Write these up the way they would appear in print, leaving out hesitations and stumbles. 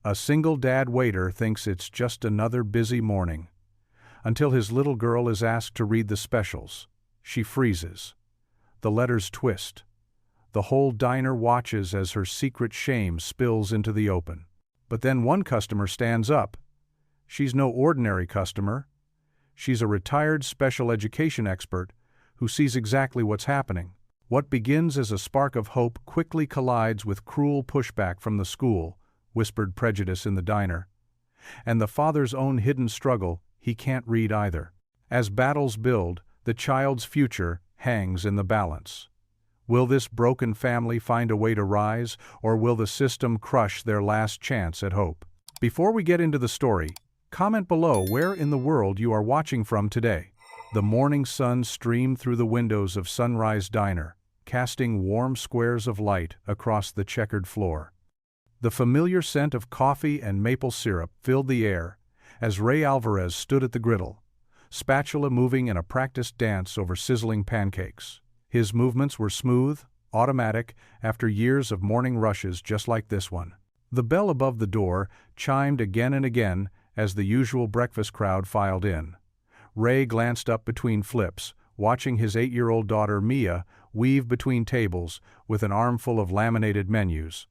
A single dad waiter thinks it's just another busy morning. Until his little girl is asked to read the specials. She freezes. The letters twist. The whole diner watches as her secret shame spills into the open. But then one customer stands up. She's no ordinary customer. She's a retired special education expert who sees exactly what's happening. What begins as a spark of hope quickly collides with cruel pushback from the school, whispered prejudice in the diner. And the father's own hidden struggle, he can't read either. As battles build, the child's future hangs in the balance. Will this broken family find a way to rise, or will the system crush their last chance at hope? Before we get into the story, comment below where in the world you are watching from today. The morning sun streamed through the windows of Sunrise Diner, casting warm squares of light across the checkered floor. The familiar scent of coffee and maple syrup filled the air as Ray Alvarez stood at the griddle, spatula moving in a practiced dance over sizzling pancakes. His movements were smooth, automatic, after years of morning rushes just like this one. The bell above the door chimed again and again as the usual breakfast crowd filed in. Ray glanced up between flips, watching his 8-year-old daughter Mia weave between tables with an armful of laminated menus.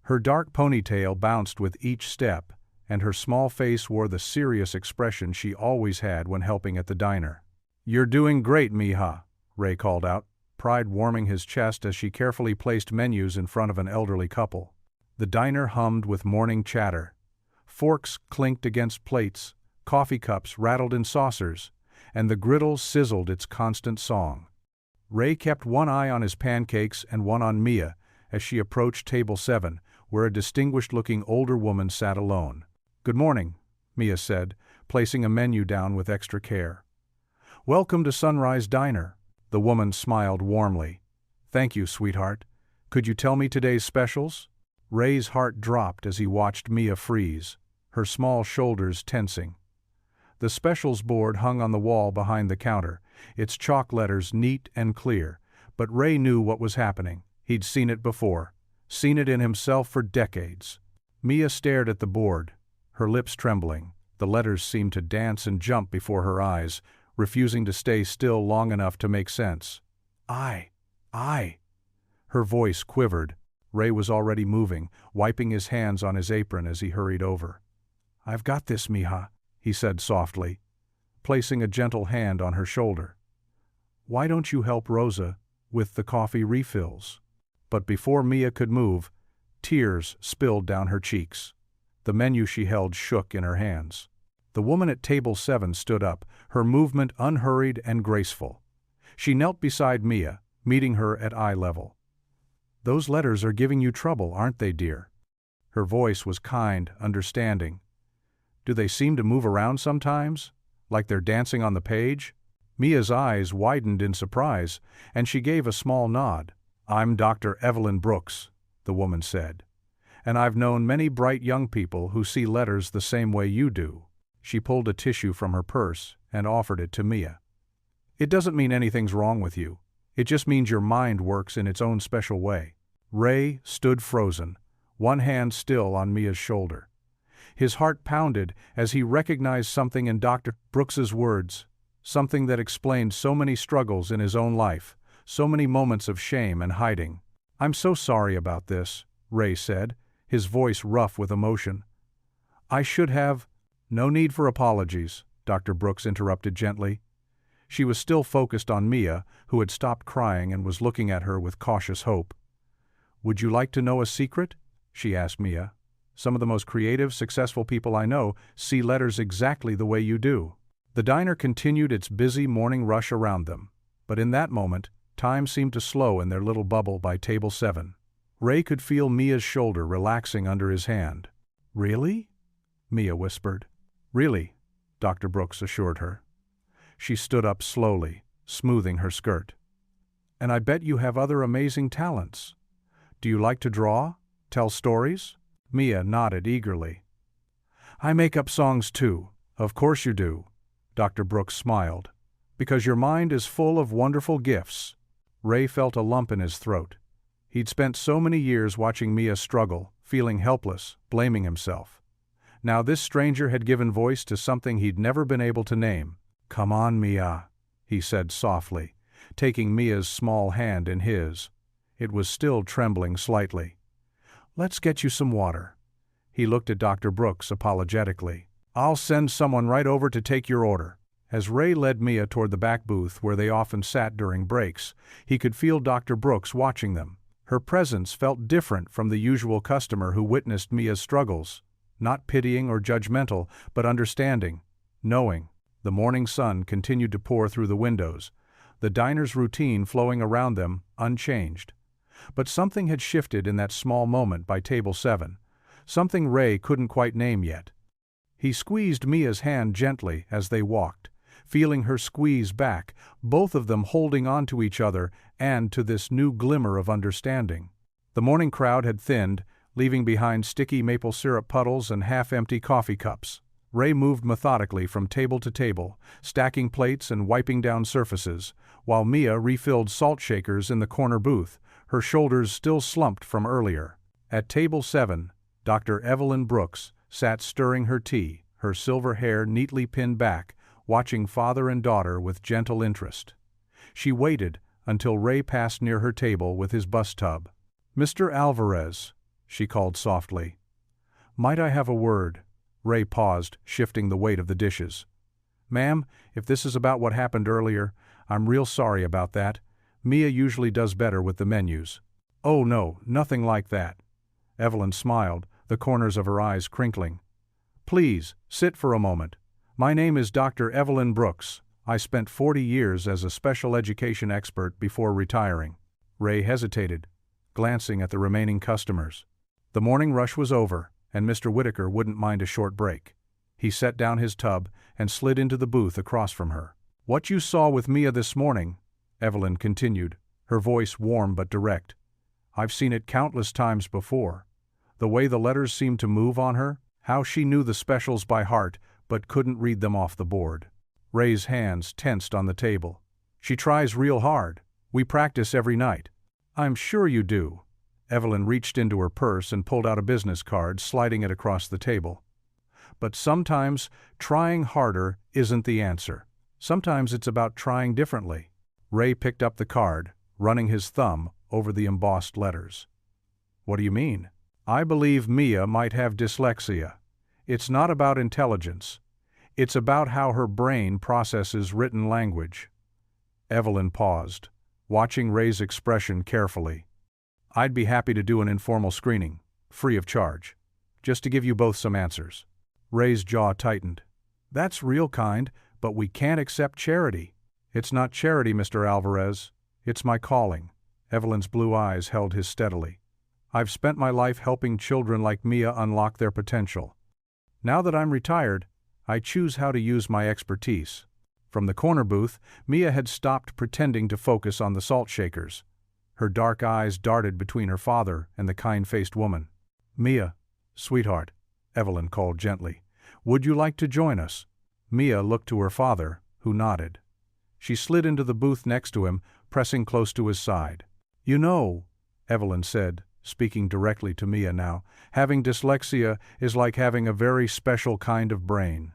Her dark ponytail bounced with each step, and her small face wore the serious expression she always had when helping at the diner. "You're doing great, Mija," Ray called out, pride warming his chest as she carefully placed menus in front of an elderly couple. The diner hummed with morning chatter. Forks clinked against plates, coffee cups rattled in saucers, and the griddle sizzled its constant song. Ray kept one eye on his pancakes and one on Mia as she approached table 7, where a distinguished-looking older woman sat alone. "Good morning," Mia said, placing a menu down with extra care. "Welcome to Sunrise Diner." The woman smiled warmly. "Thank you, sweetheart. Could you tell me today's specials?" Ray's heart dropped as he watched Mia freeze, her small shoulders tensing. The specials board hung on the wall behind the counter, its chalk letters neat and clear, but Ray knew what was happening. He'd seen it before, seen it in himself for decades. Mia stared at the board, her lips trembling. The letters seemed to dance and jump before her eyes, refusing to stay still long enough to make sense. I. Her voice quivered. Ray was already moving, wiping his hands on his apron as he hurried over. "I've got this, Mija," he said softly, placing a gentle hand on her shoulder. "Why don't you help Rosa with the coffee refills?" But before Mia could move, tears spilled down her cheeks. The menu she held shook in her hands. The woman at table 7 stood up, her movement unhurried and graceful. She knelt beside Mia, meeting her at eye level. "Those letters are giving you trouble, aren't they, dear?" Her voice was kind, understanding. "Do they seem to move around sometimes, like they're dancing on the page?" Mia's eyes widened in surprise, and she gave a small nod. "I'm Dr. Evelyn Brooks," the woman said, "and I've known many bright young people who see letters the same way you do." She pulled a tissue from her purse and offered it to Mia. "It doesn't mean anything's wrong with you. It just means your mind works in its own special way." Ray stood frozen, one hand still on Mia's shoulder. His heart pounded as he recognized something in Dr. Brooks's words, something that explained so many struggles in his own life, so many moments of shame and hiding. "I'm so sorry about this," Ray said, his voice rough with emotion. "I should have—" "No need for apologies," Dr. Brooks interrupted gently. She was still focused on Mia, who had stopped crying and was looking at her with cautious hope. "Would you like to know a secret?" she asked Mia. "Some of the most creative, successful people I know see letters exactly the way you do." The diner continued its busy morning rush around them, but in that moment, time seemed to slow in their little bubble by table 7. Ray could feel Mia's shoulder relaxing under his hand. "Really?" Mia whispered. "Really," Dr. Brooks assured her. She stood up slowly, smoothing her skirt. "And I bet you have other amazing talents. Do you like to draw? Tell stories?" Mia nodded eagerly. "I make up songs too." "Of course you do," Dr. Brooks smiled, "because your mind is full of wonderful gifts." Ray felt a lump in his throat. He'd spent so many years watching Mia struggle, feeling helpless, blaming himself. Now this stranger had given voice to something he'd never been able to name. "Come on, Mia," he said softly, taking Mia's small hand in his. It was still trembling slightly. "Let's get you some water." He looked at Dr. Brooks apologetically. "I'll send someone right over to take your order." As Ray led Mia toward the back booth where they often sat during breaks, he could feel Dr. Brooks watching them. Her presence felt different from the usual customer who witnessed Mia's struggles. Not pitying or judgmental, but understanding, knowing. The morning sun continued to pour through the windows, the diner's routine flowing around them, unchanged. But something had shifted in that small moment by table 7, something Ray couldn't quite name yet. He squeezed Mia's hand gently as they walked, feeling her squeeze back, both of them holding on to each other and to this new glimmer of understanding. The morning crowd had thinned, leaving behind sticky maple syrup puddles and half-empty coffee cups. Ray moved methodically from table to table, stacking plates and wiping down surfaces, while Mia refilled salt shakers in the corner booth, her shoulders still slumped from earlier. At table 7, Dr. Evelyn Brooks sat stirring her tea, her silver hair neatly pinned back, watching father and daughter with gentle interest. She waited until Ray passed near her table with his bus tub. "Mr. Alvarez," she called softly. "Might I have a word?" Ray paused, shifting the weight of the dishes. "Ma'am, if this is about what happened earlier, I'm real sorry about that. Mia usually does better with the menus." "Oh no, nothing like that." Evelyn smiled, the corners of her eyes crinkling. "Please, sit for a moment. My name is Dr. Evelyn Brooks. I spent 40 years as a special education expert before retiring." Ray hesitated, glancing at the remaining customers. The morning rush was over, and Mr. Whitaker wouldn't mind a short break. He set down his tub and slid into the booth across from her. "What you saw with Mia this morning," Evelyn continued, her voice warm but direct. "I've seen it countless times before. The way the letters seemed to move on her, how she knew the specials by heart but couldn't read them off the board." Ray's hands tensed on the table. "She tries real hard. We practice every night." "I'm sure you do." Evelyn reached into her purse and pulled out a business card, sliding it across the table. "But sometimes trying harder isn't the answer. Sometimes it's about trying differently." Ray picked up the card, running his thumb over the embossed letters. "What do you mean?" "I believe Mia might have dyslexia. It's not about intelligence. It's about how her brain processes written language." Evelyn paused, watching Ray's expression carefully. "I'd be happy to do an informal screening, free of charge, just to give you both some answers." Ray's jaw tightened. "That's real kind, but we can't accept charity." "It's not charity, Mr. Alvarez. It's my calling." Evelyn's blue eyes held his steadily. "I've spent my life helping children like Mia unlock their potential. Now that I'm retired, I choose how to use my expertise." From the corner booth, Mia had stopped pretending to focus on the salt shakers. Her dark eyes darted between her father and the kind-faced woman. "Mia, sweetheart," Evelyn called gently, "would you like to join us?" Mia looked to her father, who nodded. She slid into the booth next to him, pressing close to his side. "You know," Evelyn said, speaking directly to Mia now, "having dyslexia is like having a very special kind of brain.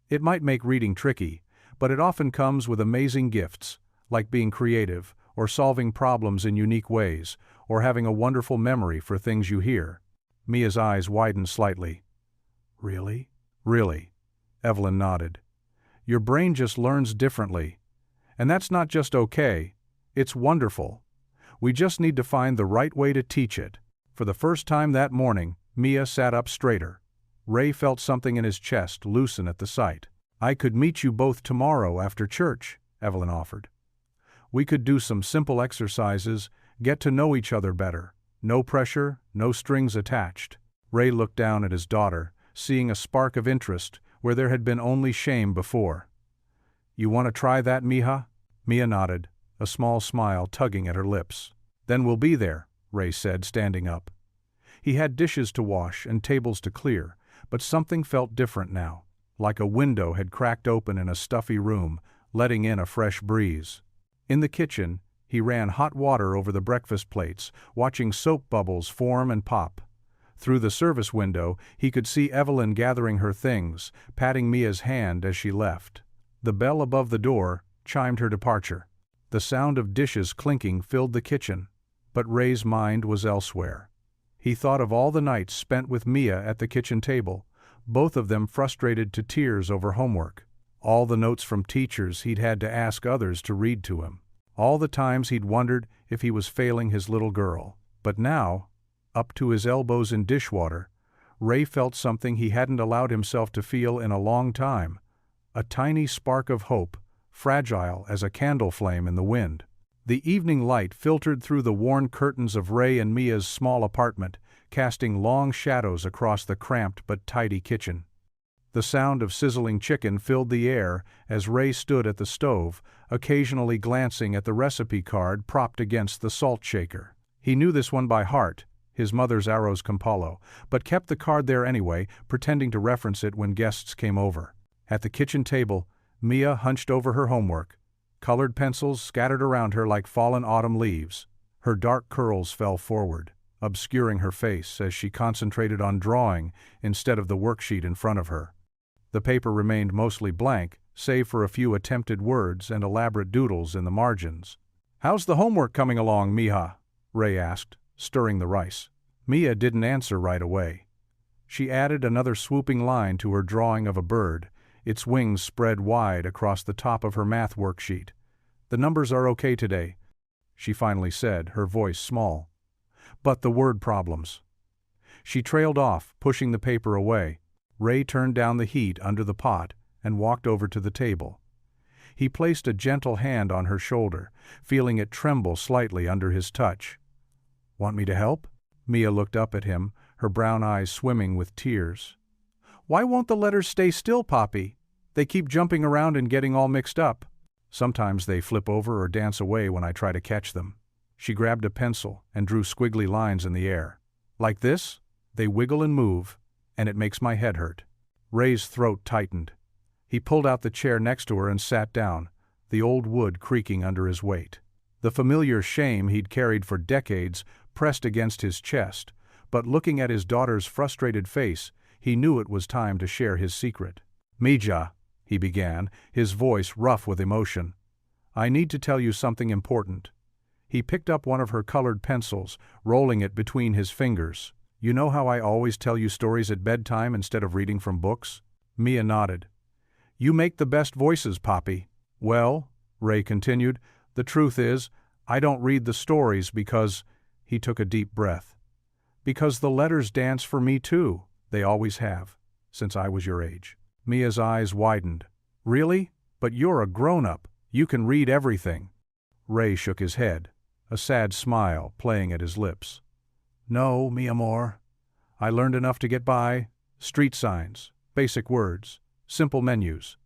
It might make reading tricky, but it often comes with amazing gifts, like being creative, or solving problems in unique ways, or having a wonderful memory for things you hear." Mia's eyes widened slightly. "Really?" "Really," Evelyn nodded. "Your brain just learns differently. And that's not just okay, it's wonderful. We just need to find the right way to teach it." For the first time that morning, Mia sat up straighter. Ray felt something in his chest loosen at the sight. "I could meet you both tomorrow after church," Evelyn offered. "We could do some simple exercises, get to know each other better. No pressure, no strings attached." Ray looked down at his daughter, seeing a spark of interest where there had been only shame before. "You want to try that, Mija?" Mia nodded, a small smile tugging at her lips. "Then we'll be there," Ray said, standing up. He had dishes to wash and tables to clear, but something felt different now, like a window had cracked open in a stuffy room, letting in a fresh breeze. In the kitchen, he ran hot water over the breakfast plates, watching soap bubbles form and pop. Through the service window, he could see Evelyn gathering her things, patting Mia's hand as she left. The bell above the door chimed her departure. The sound of dishes clinking filled the kitchen, but Ray's mind was elsewhere. He thought of all the nights spent with Mia at the kitchen table, both of them frustrated to tears over homework. All the notes from teachers he'd had to ask others to read to him. All the times he'd wondered if he was failing his little girl. But now, up to his elbows in dishwater, Ray felt something he hadn't allowed himself to feel in a long time. A tiny spark of hope, fragile as a candle flame in the wind. The evening light filtered through the worn curtains of Ray and Mia's small apartment, casting long shadows across the cramped but tidy kitchen. The sound of sizzling chicken filled the air as Ray stood at the stove, occasionally glancing at the recipe card propped against the salt shaker. He knew this one by heart, his mother's arroz con pollo, but kept the card there anyway, pretending to reference it when guests came over. At the kitchen table, Mia hunched over her homework. Colored pencils scattered around her like fallen autumn leaves. Her dark curls fell forward, obscuring her face as she concentrated on drawing instead of the worksheet in front of her. The paper remained mostly blank, save for a few attempted words and elaborate doodles in the margins. "How's the homework coming along, Mija?" Ray asked, stirring the rice. Mia didn't answer right away. She added another swooping line to her drawing of a bird, its wings spread wide across the top of her math worksheet. "The numbers are okay today," she finally said, her voice small. "But the word problems." She trailed off, pushing the paper away. Ray turned down the heat under the pot and walked over to the table. He placed a gentle hand on her shoulder, feeling it tremble slightly under his touch. "Want me to help?" Mia looked up at him, her brown eyes swimming with tears. "Why won't the letters stay still, Poppy? They keep jumping around and getting all mixed up. Sometimes they flip over or dance away when I try to catch them." She grabbed a pencil and drew squiggly lines in the air. "Like this, they wiggle and move, and it makes my head hurt." Ray's throat tightened. He pulled out the chair next to her and sat down, the old wood creaking under his weight. The familiar shame he'd carried for decades pressed against his chest, but looking at his daughter's frustrated face, he knew it was time to share his secret. "Mija," he began, his voice rough with emotion, "I need to tell you something important." He picked up one of her colored pencils, rolling it between his fingers. "You know how I always tell you stories at bedtime instead of reading from books?" Mia nodded. "You make the best voices, Poppy." "Well," Ray continued, "the truth is, I don't read the stories because—" he took a deep breath. "Because the letters dance for me too. They always have, since I was your age." Mia's eyes widened. "Really? But you're a grown-up. You can read everything." Ray shook his head, a sad smile playing at his lips. "No, mi amor. I learned enough to get by. Street signs, basic words, simple menus.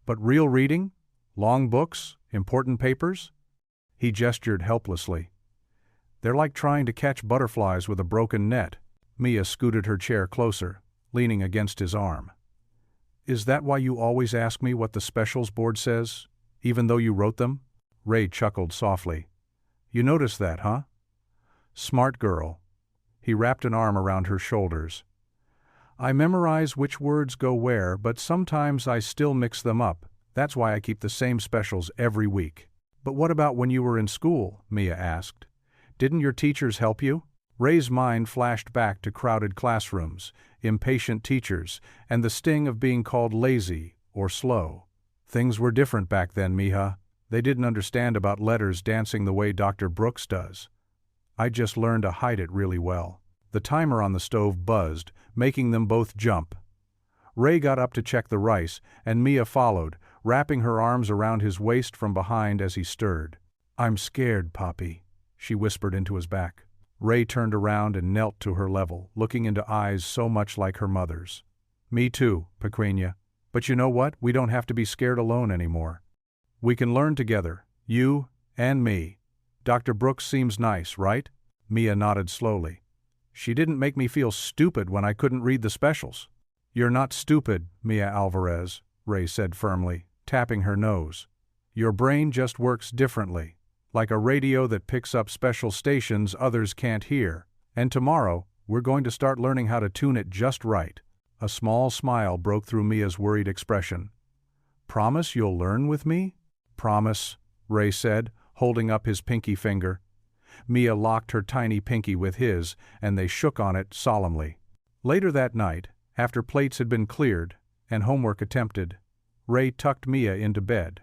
But real reading? Long books? Important papers?" He gestured helplessly. "They're like trying to catch butterflies with a broken net." Mia scooted her chair closer, leaning against his arm. "Is that why you always ask me what the specials board says, even though you wrote them?" Ray chuckled softly. "You noticed that, huh? Smart girl." He wrapped an arm around her shoulders. "I memorize which words go where, but sometimes I still mix them up. That's why I keep the same specials every week." "But what about when you were in school?" Mia asked. "Didn't your teachers help you?" Ray's mind flashed back to crowded classrooms, impatient teachers, and the sting of being called lazy or slow. "Things were different back then, Mija. They didn't understand about letters dancing the way Dr. Brooks does. I just learned to hide it really well." The timer on the stove buzzed, making them both jump. Ray got up to check the rice, and Mia followed, wrapping her arms around his waist from behind as he stirred. "I'm scared, Poppy," she whispered into his back. Ray turned around and knelt to her level, looking into eyes so much like her mother's. "Me too, Pequeña. But you know what? We don't have to be scared alone anymore. We can learn together, you and me. Dr. Brooks seems nice, right?" Mia nodded slowly. "She didn't make me feel stupid when I couldn't read the specials." "You're not stupid, Mia Alvarez," Ray said firmly, tapping her nose. "Your brain just works differently, like a radio that picks up special stations others can't hear. And tomorrow, We're going to start learning how to tune it just right." A small smile broke through Mia's worried expression. "Promise you'll learn with me?" "Promise," Ray said, holding up his pinky finger. Mia locked her tiny pinky with his, and they shook on it solemnly. Later that night, after plates had been cleared and homework attempted, Ray tucked Mia into bed.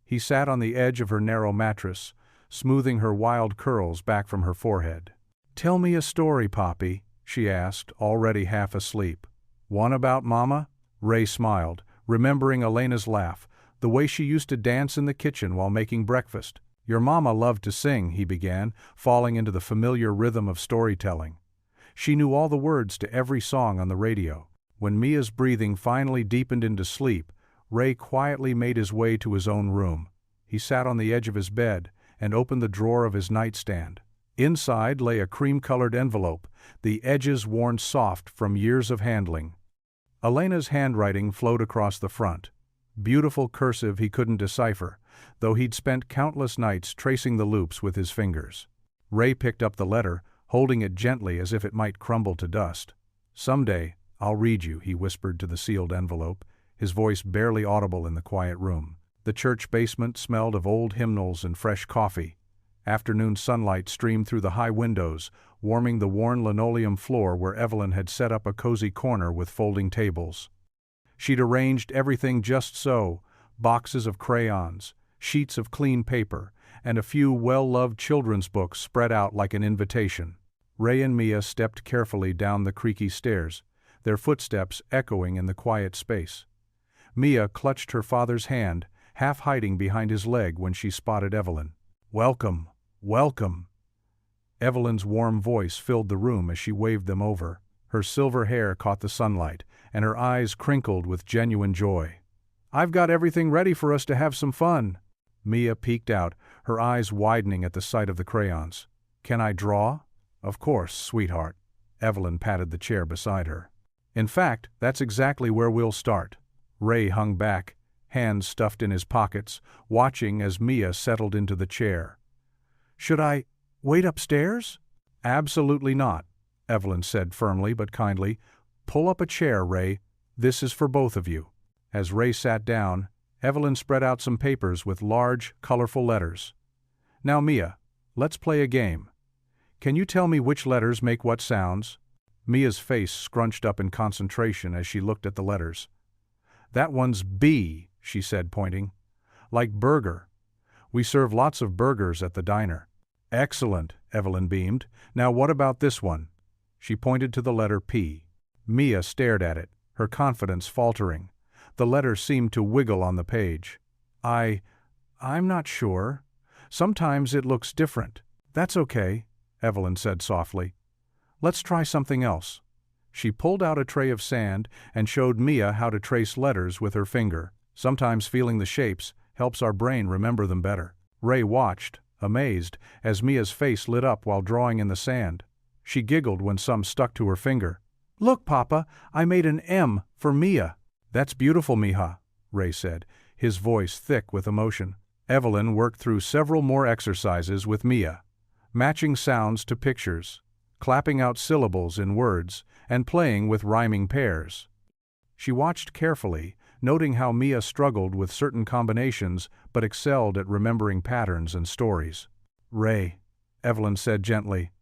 He sat on the edge of her narrow mattress, smoothing her wild curls back from her forehead. "Tell me a story, Poppy," she asked, already half asleep. "One about Mama?" Ray smiled, remembering Elena's laugh, the way she used to dance in the kitchen while making breakfast. "Your Mama loved to sing," he began, falling into the familiar rhythm of storytelling. She knew all the words to every song on the radio. When Mia's breathing finally deepened into sleep, Ray quietly made his way to his own room. He sat on the edge of his bed and opened the drawer of his nightstand. Inside lay a cream-colored envelope, the edges worn soft from years of handling. Elena's handwriting flowed across the front. Beautiful cursive he couldn't decipher, though he'd spent countless nights tracing the loops with his fingers. Ray picked up the letter, holding it gently as if it might crumble to dust. "Someday, I'll read you," he whispered to the sealed envelope, his voice barely audible in the quiet room. The church basement smelled of old hymnals and fresh coffee. Afternoon sunlight streamed through the high windows, warming the worn linoleum floor where Evelyn had set up a cozy corner with folding tables. She'd arranged everything just so: boxes of crayons, sheets of clean paper, and a few well-loved children's books spread out like an invitation. Ray and Mia stepped carefully down the creaky stairs, their footsteps echoing in the quiet space. Mia clutched her father's hand, half hiding behind his leg when she spotted Evelyn. "Welcome, welcome." Evelyn's warm voice filled the room as she waved them over. Her silver hair caught the sunlight, and her eyes crinkled with genuine joy. "I've got everything ready for us to have some fun." Mia peeked out, her eyes widening at the sight of the crayons. "Can I draw?" "Of course, sweetheart." Evelyn patted the chair beside her. "In fact, that's exactly where we'll start." Ray hung back, hands stuffed in his pockets, watching as Mia settled into the chair. "Should I wait upstairs?" "Absolutely not," Evelyn said firmly but kindly. "Pull up a chair, Ray. This is for both of you." As Ray sat down, Evelyn spread out some papers with large, colorful letters. "Now, Mia, let's play a game. Can you tell me which letters make what sounds?" Mia's face scrunched up in concentration as she looked at the letters. "That one's B," she said, pointing. "Like burger. We serve lots of burgers at the diner." "Excellent," Evelyn beamed. "Now what about this one?" She pointed to the letter P. Mia stared at it, her confidence faltering. The letter seemed to wiggle on the page. I'm not sure. Sometimes it looks different." "That's okay," Evelyn said softly. "Let's try something else." She pulled out a tray of sand and showed Mia how to trace letters with her finger. Sometimes feeling the shapes helps our brain remember them better. Ray watched, amazed, as Mia's face lit up while drawing in the sand. She giggled when some stuck to her finger. "Look, Papa, I made an M for Mia." "That's beautiful, Mija," Ray said, his voice thick with emotion. Evelyn worked through several more exercises with Mia, matching sounds to pictures, clapping out syllables in words, and playing with rhyming pairs. She watched carefully, noting how Mia struggled with certain combinations but excelled at remembering patterns and stories. "Ray," Evelyn said gently,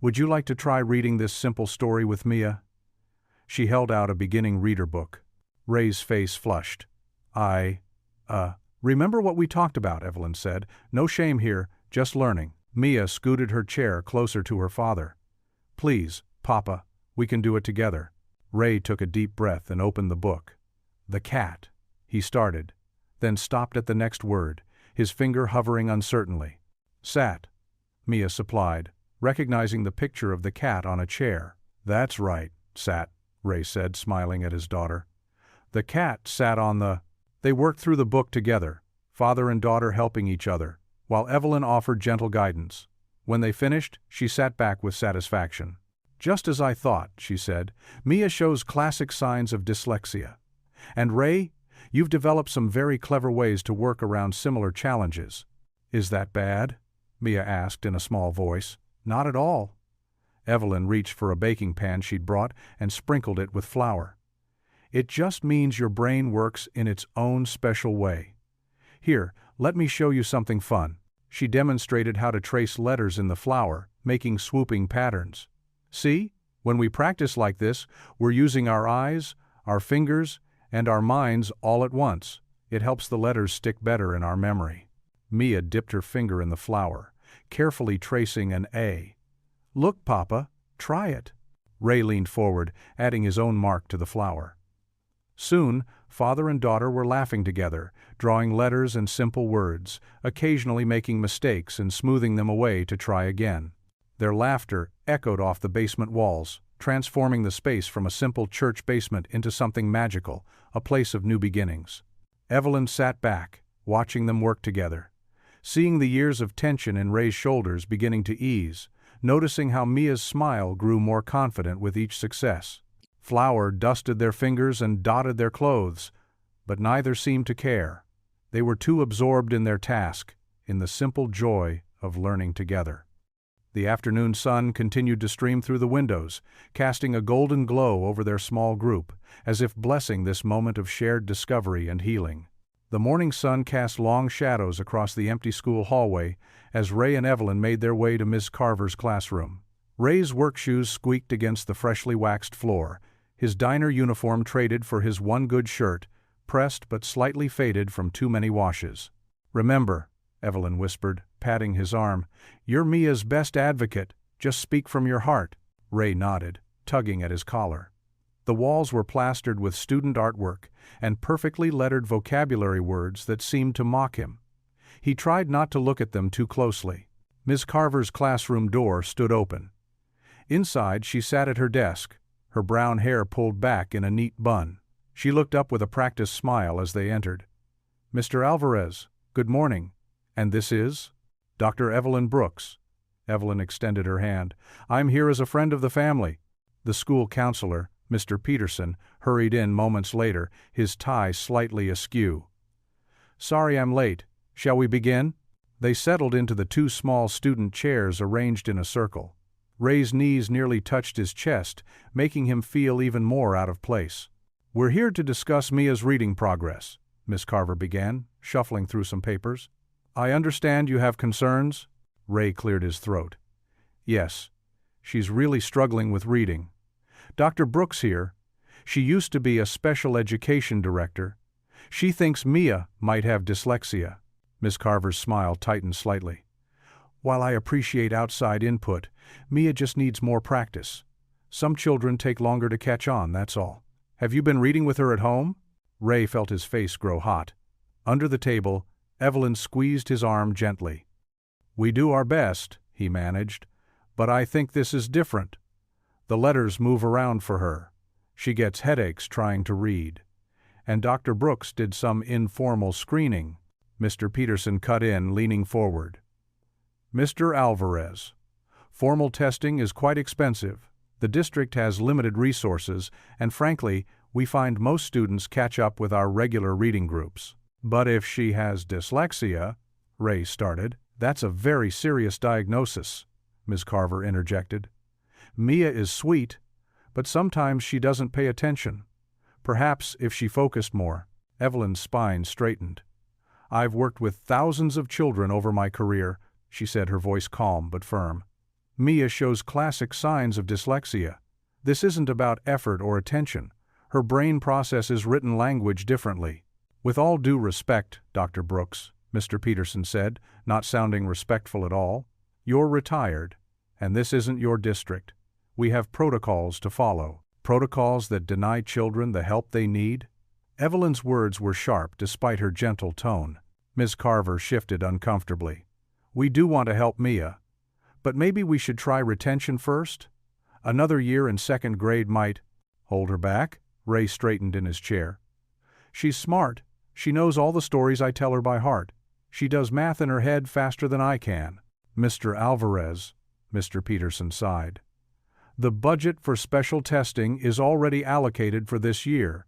"would you like to try reading this simple story with Mia?" She held out a beginning reader book. Ray's face flushed. Remember what we talked about," Evelyn said. "No shame here, just learning." Mia scooted her chair closer to her father. "Please, Papa, we can do it together." Ray took a deep breath and opened the book. "The cat," he started, then stopped at the next word, his finger hovering uncertainly. "Sat," Mia supplied, recognizing the picture of the cat on a chair. "That's right, sat," Ray said, smiling at his daughter. "The cat sat on the—" They worked through the book together, father and daughter helping each other, while Evelyn offered gentle guidance. When they finished, she sat back with satisfaction. "Just as I thought," she said. "Mia shows classic signs of dyslexia. And Ray, you've developed some very clever ways to work around similar challenges." "Is that bad?" Mia asked in a small voice. "Not at all." Evelyn reached for a baking pan she'd brought and sprinkled it with flour. "It just means your brain works in its own special way. Here, let me show you something fun." She demonstrated how to trace letters in the flour, making swooping patterns. "See? When we practice like this, we're using our eyes, our fingers, and our minds all at once. It helps the letters stick better in our memory." Mia dipped her finger in the flour, carefully tracing an A. "Look, Papa, try it." Ray leaned forward, adding his own mark to the flour. Soon, father and daughter were laughing together, drawing letters and simple words, occasionally making mistakes and smoothing them away to try again. Their laughter echoed off the basement walls, transforming the space from a simple church basement into something magical, a place of new beginnings. Evelyn sat back, watching them work together, seeing the years of tension in Ray's shoulders beginning to ease, noticing how Mia's smile grew more confident with each success. Flour dusted their fingers and dotted their clothes, but neither seemed to care. They were too absorbed in their task, in the simple joy of learning together. The afternoon sun continued to stream through the windows, casting a golden glow over their small group, as if blessing this moment of shared discovery and healing. The morning sun cast long shadows across the empty school hallway as Ray and Evelyn made their way to Miss Carver's classroom. Ray's work shoes squeaked against the freshly waxed floor, his diner uniform traded for his one good shirt, pressed but slightly faded from too many washes. "Remember," Evelyn whispered, patting his arm, "you're Mia's best advocate, just speak from your heart." Ray nodded, tugging at his collar. The walls were plastered with student artwork and perfectly lettered vocabulary words that seemed to mock him. He tried not to look at them too closely. Miss Carver's classroom door stood open. Inside, she sat at her desk, her brown hair pulled back in a neat bun. She looked up with a practiced smile as they entered. "Mr. Alvarez, good morning. And this is?" "Dr. Evelyn Brooks." Evelyn extended her hand. "I'm here as a friend of the family." The school counselor, Mr. Peterson, hurried in moments later, his tie slightly askew. "Sorry I'm late. Shall we begin?" They settled into the two small student chairs arranged in a circle. Ray's knees nearly touched his chest, making him feel even more out of place. "We're here to discuss Mia's reading progress," Miss Carver began, shuffling through some papers. "I understand you have concerns?" Ray cleared his throat. "Yes. She's really struggling with reading. Dr. Brooks here. She used to be a special education director. She thinks Mia might have dyslexia." Miss Carver's smile tightened slightly. "While I appreciate outside input, Mia just needs more practice. Some children take longer to catch on, that's all. Have you been reading with her at home?" Ray felt his face grow hot. Under the table, Evelyn squeezed his arm gently. "We do our best," he managed, "but I think this is different. The letters move around for her. She gets headaches trying to read. And Dr. Brooks did some informal screening." Mr. Peterson cut in, leaning forward. "Mr. Alvarez, formal testing is quite expensive. The district has limited resources, and frankly, we find most students catch up with our regular reading groups. But if she has dyslexia," Ray started. "That's a very serious diagnosis," Ms. Carver interjected. "Mia is sweet, but sometimes she doesn't pay attention. Perhaps if she focused more." Evelyn's spine straightened. "I've worked with thousands of children over my career," she said, her voice calm but firm. "Mia shows classic signs of dyslexia. This isn't about effort or attention. Her brain processes written language differently." "With all due respect, Dr. Brooks," Mr. Peterson said, not sounding respectful at all, "you're retired, and this isn't your district. We have protocols to follow. Protocols that deny children the help they need?" Evelyn's words were sharp despite her gentle tone. Ms. Carver shifted uncomfortably. "We do want to help Mia, but maybe we should try retention first? Another year in second grade might—" "Hold her back?" Ray straightened in his chair. "She's smart. She knows all the stories I tell her by heart. She does math in her head faster than I can." "Mr. Alvarez," Mr. Peterson sighed. "The budget for special testing is already allocated for this year.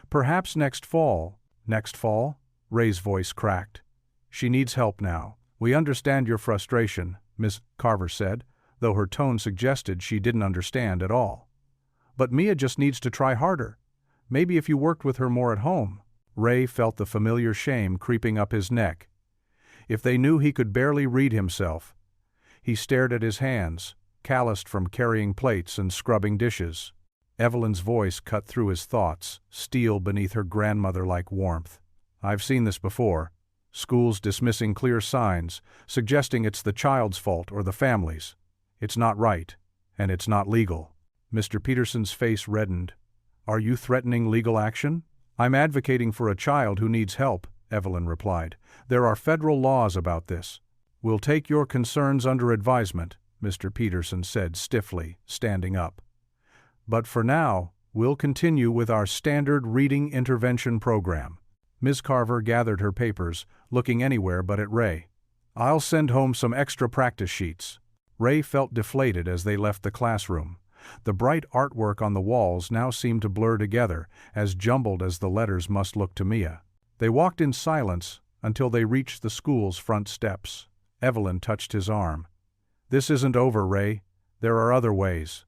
Perhaps next fall." "Next fall?" Ray's voice cracked. "She needs help now. We understand your frustration," Ms. Carver said. though her tone suggested she didn't understand at all. "But Mia just needs to try harder. Maybe if you worked with her more at home." Ray felt the familiar shame creeping up his neck. If they knew he could barely read himself. He stared at his hands, calloused from carrying plates and scrubbing dishes. Evelyn's voice cut through his thoughts, steel beneath her grandmother-like warmth. "I've seen this before. Schools dismissing clear signs, suggesting it's the child's fault or the family's. It's not right, and it's not legal." Mr. Peterson's face reddened. "Are you threatening legal action?" "I'm advocating for a child who needs help," Evelyn replied. "There are federal laws about this." "We'll take your concerns under advisement," Mr. Peterson said stiffly, standing up. "But for now, we'll continue with our standard reading intervention program." Ms. Carver gathered her papers, looking anywhere but at Ray. "I'll send home some extra practice sheets." Ray felt deflated as they left the classroom. The bright artwork on the walls now seemed to blur together, as jumbled as the letters must look to Mia. They walked in silence until they reached the school's front steps. Evelyn touched his arm. "This isn't over, Ray. There are other ways."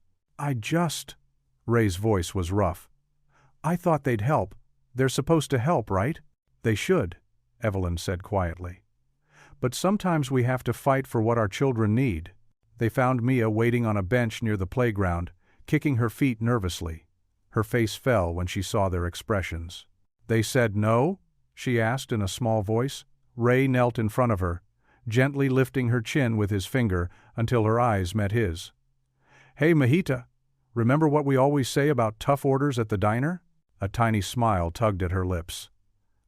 Ray's voice was rough. "I thought they'd help. They're supposed to help, right?" "They should," Evelyn said quietly. "But sometimes we have to fight for what our children need." They found Mia waiting on a bench near the playground, kicking her feet nervously. Her face fell when she saw their expressions. "They said no?" she asked in a small voice. Ray knelt in front of her, gently lifting her chin with his finger until her eyes met his. "Hey, Mahita, remember what we always say about tough orders at the diner?" A tiny smile tugged at her lips.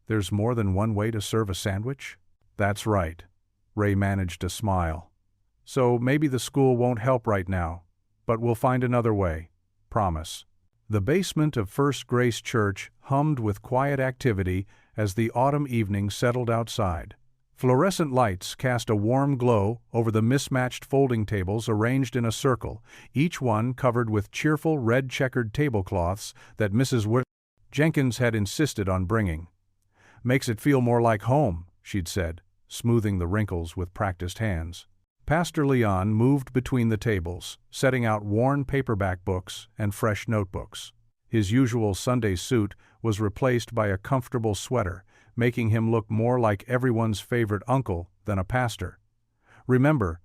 "There's more than one way to serve a sandwich?" "That's right." Ray managed a smile. "So maybe the school won't help right now, but we'll find another way. Promise." The basement of First Grace Church hummed with quiet activity as the autumn evening settled outside. Fluorescent lights cast a warm glow over the mismatched folding tables arranged in a circle, each one covered with cheerful red-checkered tablecloths that Mrs. Jenkins had insisted on bringing. "Makes it feel more like home," she'd said, smoothing the wrinkles with practiced hands. Pastor Leon moved between the tables, setting out worn paperback books and fresh notebooks. His usual Sunday suit was replaced by a comfortable sweater, making him look more like everyone's favorite uncle than a pastor. "Remember,"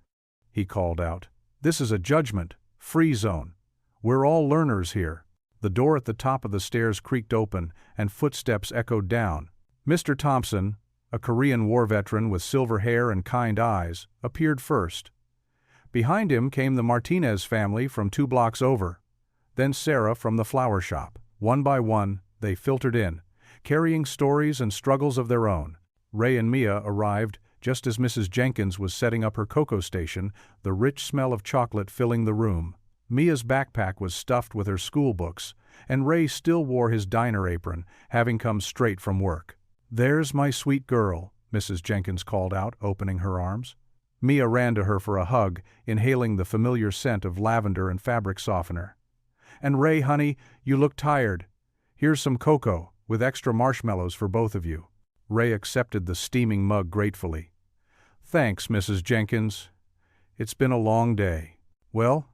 he called out, "this is a judgment-free zone. We're all learners here." The door at the top of the stairs creaked open, and footsteps echoed down. Mr. Thompson, a Korean war veteran with silver hair and kind eyes, appeared first. Behind him came the Martinez family from 2 blocks over, then Sarah from the flower shop. One by one, they filtered in, carrying stories and struggles of their own. Ray and Mia arrived just as Mrs. Jenkins was setting up her cocoa station, the rich smell of chocolate filling the room. Mia's backpack was stuffed with her school books, and Ray still wore his diner apron, having come straight from work. "There's my sweet girl," Mrs. Jenkins called out, opening her arms. Mia ran to her for a hug, inhaling the familiar scent of lavender and fabric softener. "And Ray, honey, you look tired. Here's some cocoa, with extra marshmallows for both of you." Ray accepted the steaming mug gratefully. "Thanks, Mrs. Jenkins. It's been a long day." "Well,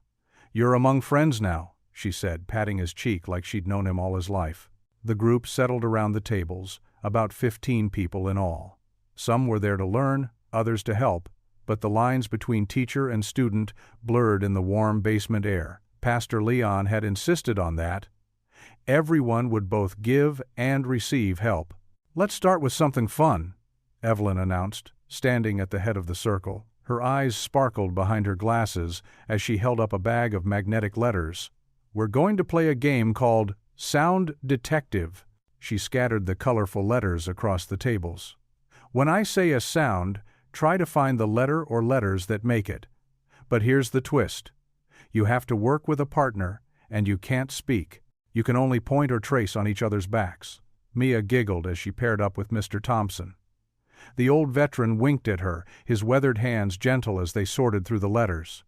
you're among friends now," she said, patting his cheek like she'd known him all his life. The group settled around the tables, about 15 people in all. Some were there to learn, others to help, but the lines between teacher and student blurred in the warm basement air. Pastor Leon had insisted on that. Everyone would both give and receive help. "Let's start with something fun," Evelyn announced, standing at the head of the circle. Her eyes sparkled behind her glasses as she held up a bag of magnetic letters. "We're going to play a game called Sound Detective." She scattered the colorful letters across the tables. "When I say a sound, try to find the letter or letters that make it. But here's the twist. You have to work with a partner, and you can't speak. You can only point or trace on each other's backs." Mia giggled as she paired up with Mr. Thompson. The old veteran winked at her, his weathered hands gentle as they sorted through the letters.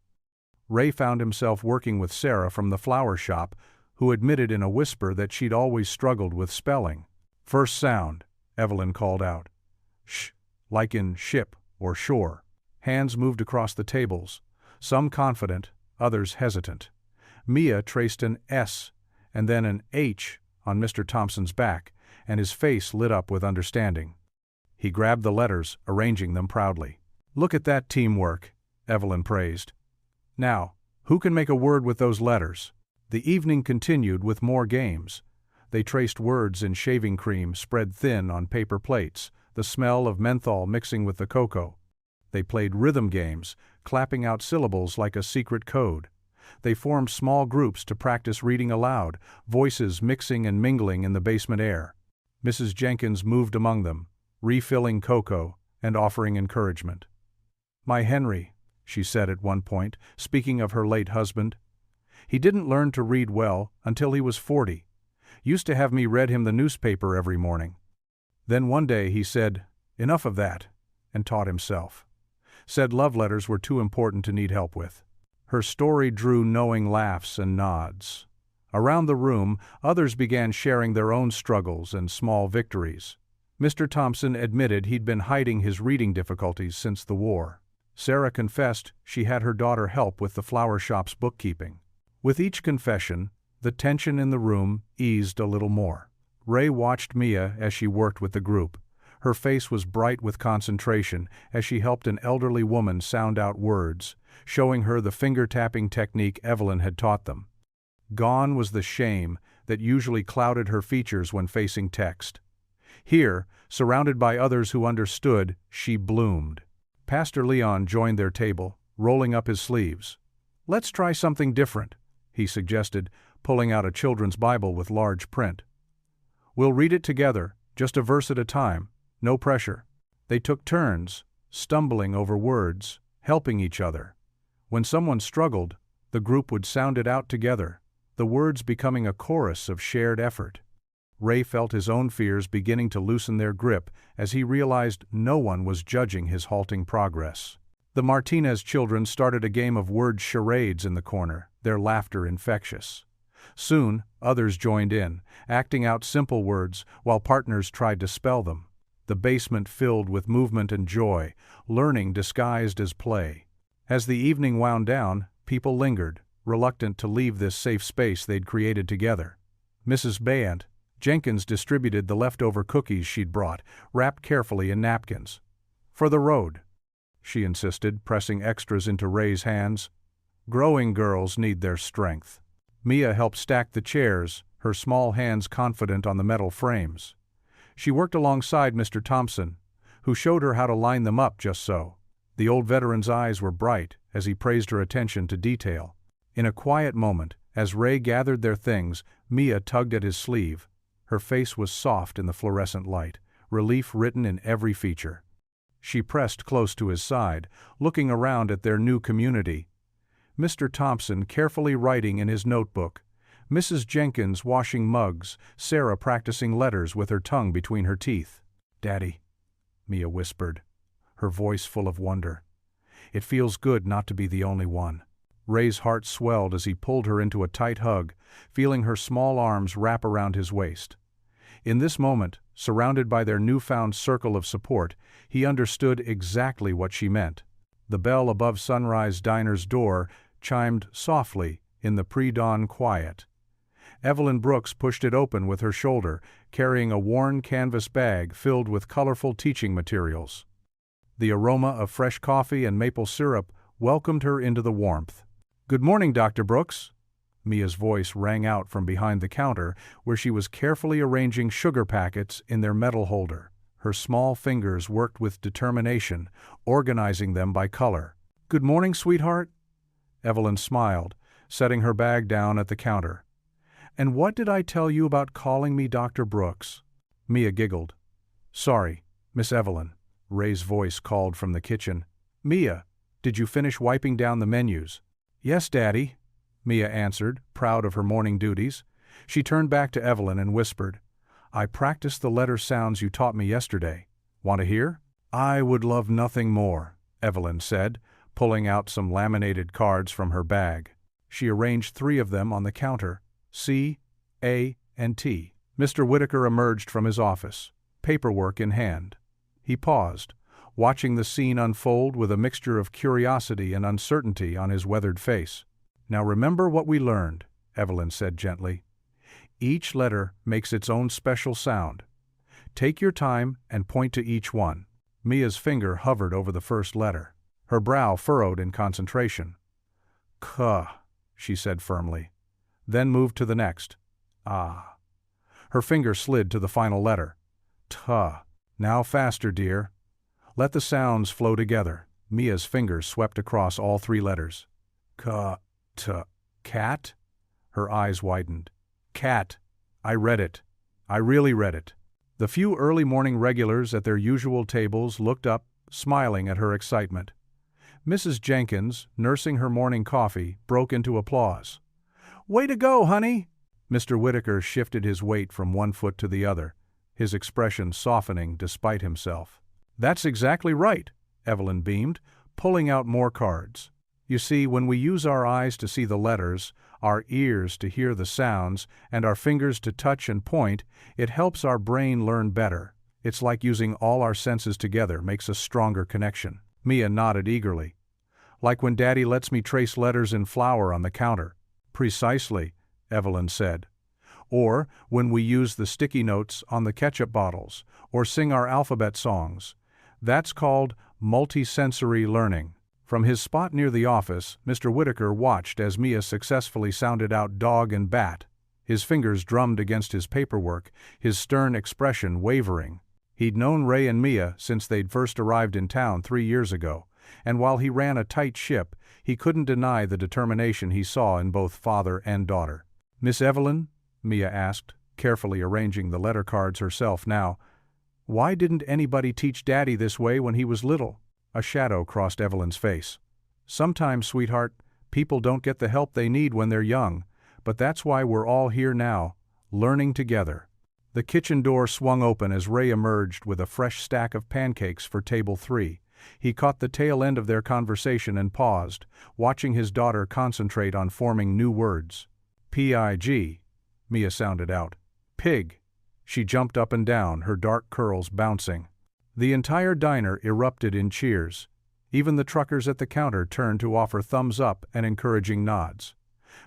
Ray found himself working with Sarah from the flower shop, who admitted in a whisper that she'd always struggled with spelling. "First sound," Evelyn called out. "Sh, like in ship or shore." Hands moved across the tables. some confident, others hesitant. Mia traced an S and then an H on Mr. Thompson's back, and his face lit up with understanding. He grabbed the letters, arranging them proudly. "Look at that teamwork," Evelyn praised. "Now, who can make a word with those letters?" The evening continued with more games. They traced words in shaving cream spread thin on paper plates, the smell of menthol mixing with the cocoa. They played rhythm games, clapping out syllables like a secret code. They formed small groups to practice reading aloud, voices mixing and mingling in the basement air. Mrs. Jenkins moved among them, refilling cocoa and offering encouragement. "My Henry," she said at one point, speaking of her late husband. "He didn't learn to read well until he was 40. Used to have me read him the newspaper every morning. Then one day he said, 'Enough of that,' and taught himself. Said love letters were too important to need help with." Her story drew knowing laughs and nods. Around the room, others began sharing their own struggles and small victories. Mr. Thompson admitted he'd been hiding his reading difficulties since the war. Sarah confessed she had her daughter help with the flower shop's bookkeeping. With each confession, the tension in the room eased a little more. Ray watched Mia as she worked with the group. Her face was bright with concentration as she helped an elderly woman sound out words, showing her the finger-tapping technique Evelyn had taught them. Gone was the shame that usually clouded her features when facing text. Here, surrounded by others who understood, she bloomed. Pastor Leon joined their table, rolling up his sleeves. "Let's try something different," he suggested, pulling out a children's Bible with large print. "We'll read it together, just a verse at a time, no pressure." They took turns, stumbling over words, helping each other. When someone struggled, the group would sound it out together, the words becoming a chorus of shared effort. Ray felt his own fears beginning to loosen their grip as he realized no one was judging his halting progress. The Martinez children started a game of word charades in the corner, their laughter infectious. Soon, others joined in, acting out simple words while partners tried to spell them. The basement filled with movement and joy, learning disguised as play. As the evening wound down, people lingered, reluctant to leave this safe space they'd created together. Mrs. Jenkins distributed the leftover cookies she'd brought, wrapped carefully in napkins. "For the road," she insisted, pressing extras into Ray's hands. "Growing girls need their strength." Mia helped stack the chairs, her small hands confident on the metal frames. She worked alongside Mr. Thompson, who showed her how to line them up just so. The old veteran's eyes were bright as he praised her attention to detail. In a quiet moment, as Ray gathered their things, Mia tugged at his sleeve. Her face was soft in the fluorescent light, relief written in every feature. She pressed close to his side, looking around at their new community. Mr. Thompson carefully writing in his notebook, Mrs. Jenkins washing mugs, Sarah practicing letters with her tongue between her teeth. "Daddy," Mia whispered, her voice full of wonder. "It feels good not to be the only one." Ray's heart swelled as he pulled her into a tight hug, feeling her small arms wrap around his waist. In this moment, surrounded by their newfound circle of support, he understood exactly what she meant. The bell above Sunrise Diner's door chimed softly in the pre-dawn quiet. Evelyn Brooks pushed it open with her shoulder, carrying a worn canvas bag filled with colorful teaching materials. The aroma of fresh coffee and maple syrup welcomed her into the warmth. "Good morning, Dr. Brooks." Mia's voice rang out from behind the counter, where she was carefully arranging sugar packets in their metal holder. Her small fingers worked with determination, organizing them by color. "Good morning, sweetheart." Evelyn smiled, setting her bag down at the counter. "And what did I tell you about calling me Dr. Brooks?" Mia giggled. "Sorry, Miss Evelyn," Ray's voice called from the kitchen. "Mia, did you finish wiping down the menus?" "Yes, Daddy," Mia answered, proud of her morning duties. She turned back to Evelyn and whispered, "I practiced the letter sounds you taught me yesterday. Want to hear?" "I would love nothing more," Evelyn said, pulling out some laminated cards from her bag. She arranged 3 of them on the counter, C, A, and T. Mr. Whitaker emerged from his office, paperwork in hand. He paused, watching the scene unfold with a mixture of curiosity and uncertainty on his weathered face. "Now remember what we learned," Evelyn said gently. "Each letter makes its own special sound. Take your time and point to each one." Mia's finger hovered over the first letter. Her brow furrowed in concentration. "K," she said firmly, then moved to the next. "Ah." Her finger slid to the final letter. "T." "Now faster, dear. Let the sounds flow together." Mia's fingers swept across all 3 letters. "K, t, cat?" Her eyes widened. "Cat. I read it. I really read it." The few early morning regulars at their usual tables looked up, smiling at her excitement. Mrs. Jenkins, nursing her morning coffee, broke into applause. "Way to go, honey!" Mr. Whitaker shifted his weight from one foot to the other, his expression softening despite himself. "That's exactly right," Evelyn beamed, pulling out more cards. "You see, when we use our eyes to see the letters, our ears to hear the sounds, and our fingers to touch and point, it helps our brain learn better. It's like using all our senses together makes a stronger connection." Mia nodded eagerly. "Like when Daddy lets me trace letters in flour on the counter." "Precisely," Evelyn said. "Or when we use the sticky notes on the ketchup bottles, or sing our alphabet songs. That's called multisensory learning." From his spot near the office, Mr. Whitaker watched as Mia successfully sounded out dog and bat. His fingers drummed against his paperwork, his stern expression wavering. He'd known Ray and Mia since they'd first arrived in town 3 years ago, and while he ran a tight ship, he couldn't deny the determination he saw in both father and daughter. "Miss Evelyn," Mia asked, carefully arranging the letter cards herself now, "why didn't anybody teach Daddy this way when he was little?" A shadow crossed Evelyn's face. "Sometimes, sweetheart, people don't get the help they need when they're young, but that's why we're all here now, learning together." The kitchen door swung open as Ray emerged with a fresh stack of pancakes for table 3. He caught the tail end of their conversation and paused, watching his daughter concentrate on forming new words. "Pig," Mia sounded out. "Pig." She jumped up and down, her dark curls bouncing. The entire diner erupted in cheers. Even the truckers at the counter turned to offer thumbs up and encouraging nods.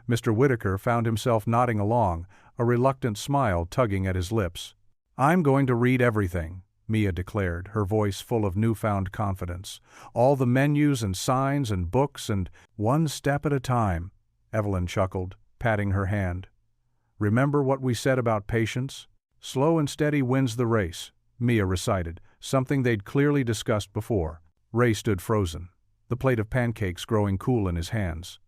Mr. Whitaker found himself nodding along, a reluctant smile tugging at his lips. "I'm going to read everything," Mia declared, her voice full of newfound confidence. "All the menus and signs and books and—" "One step at a time," Evelyn chuckled, patting her hand. "Remember what we said about patience? Slow and steady wins the race," Mia recited, something they'd clearly discussed before. Ray stood frozen, the plate of pancakes growing cool in his hands.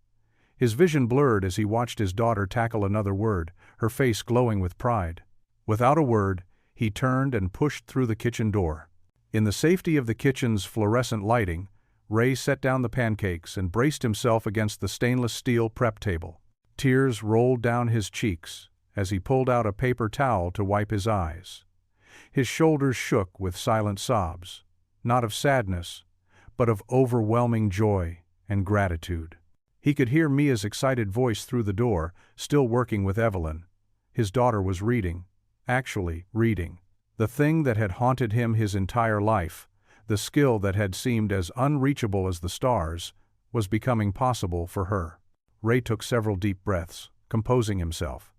His vision blurred as he watched his daughter tackle another word, her face glowing with pride. Without a word, he turned and pushed through the kitchen door. In the safety of the kitchen's fluorescent lighting, Ray set down the pancakes and braced himself against the stainless steel prep table. Tears rolled down his cheeks as he pulled out a paper towel to wipe his eyes. His shoulders shook with silent sobs, not of sadness, but of overwhelming joy and gratitude. He could hear Mia's excited voice through the door, still working with Evelyn. His daughter was reading, actually reading. The thing that had haunted him his entire life, the skill that had seemed as unreachable as the stars, was becoming possible for her. Ray took several deep breaths, composing himself.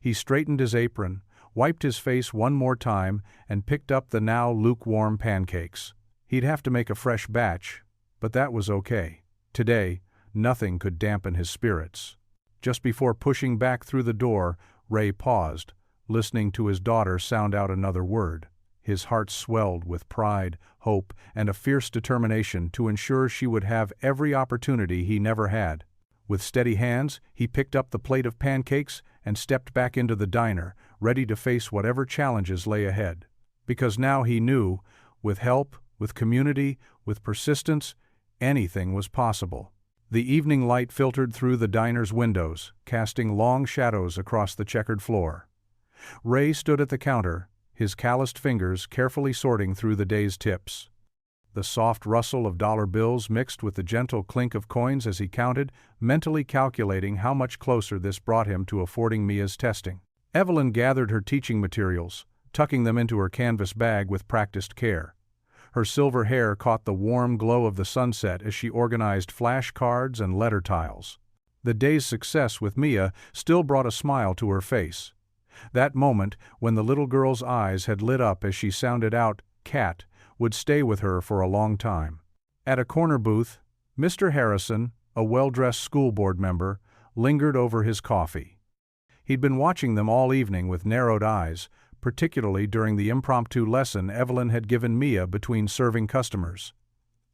He straightened his apron, wiped his face one more time, and picked up the now lukewarm pancakes. He'd have to make a fresh batch, but that was okay. Today, nothing could dampen his spirits. Just before pushing back through the door, Ray paused, listening to his daughter sound out another word. His heart swelled with pride, hope, and a fierce determination to ensure she would have every opportunity he never had. With steady hands, he picked up the plate of pancakes and stepped back into the diner, ready to face whatever challenges lay ahead. Because now he knew, with help, with community, with persistence, anything was possible. The evening light filtered through the diner's windows, casting long shadows across the checkered floor. Ray stood at the counter, his calloused fingers carefully sorting through the day's tips. The soft rustle of dollar bills mixed with the gentle clink of coins as he counted, mentally calculating how much closer this brought him to affording Mia's testing. Evelyn gathered her teaching materials, tucking them into her canvas bag with practiced care. Her silver hair caught the warm glow of the sunset as she organized flashcards and letter tiles. The day's success with Mia still brought a smile to her face. That moment, when the little girl's eyes had lit up as she sounded out, "cat," would stay with her for a long time. At a corner booth, Mr. Harrison, a well-dressed school board member, lingered over his coffee. He'd been watching them all evening with narrowed eyes, particularly during the impromptu lesson Evelyn had given Mia between serving customers.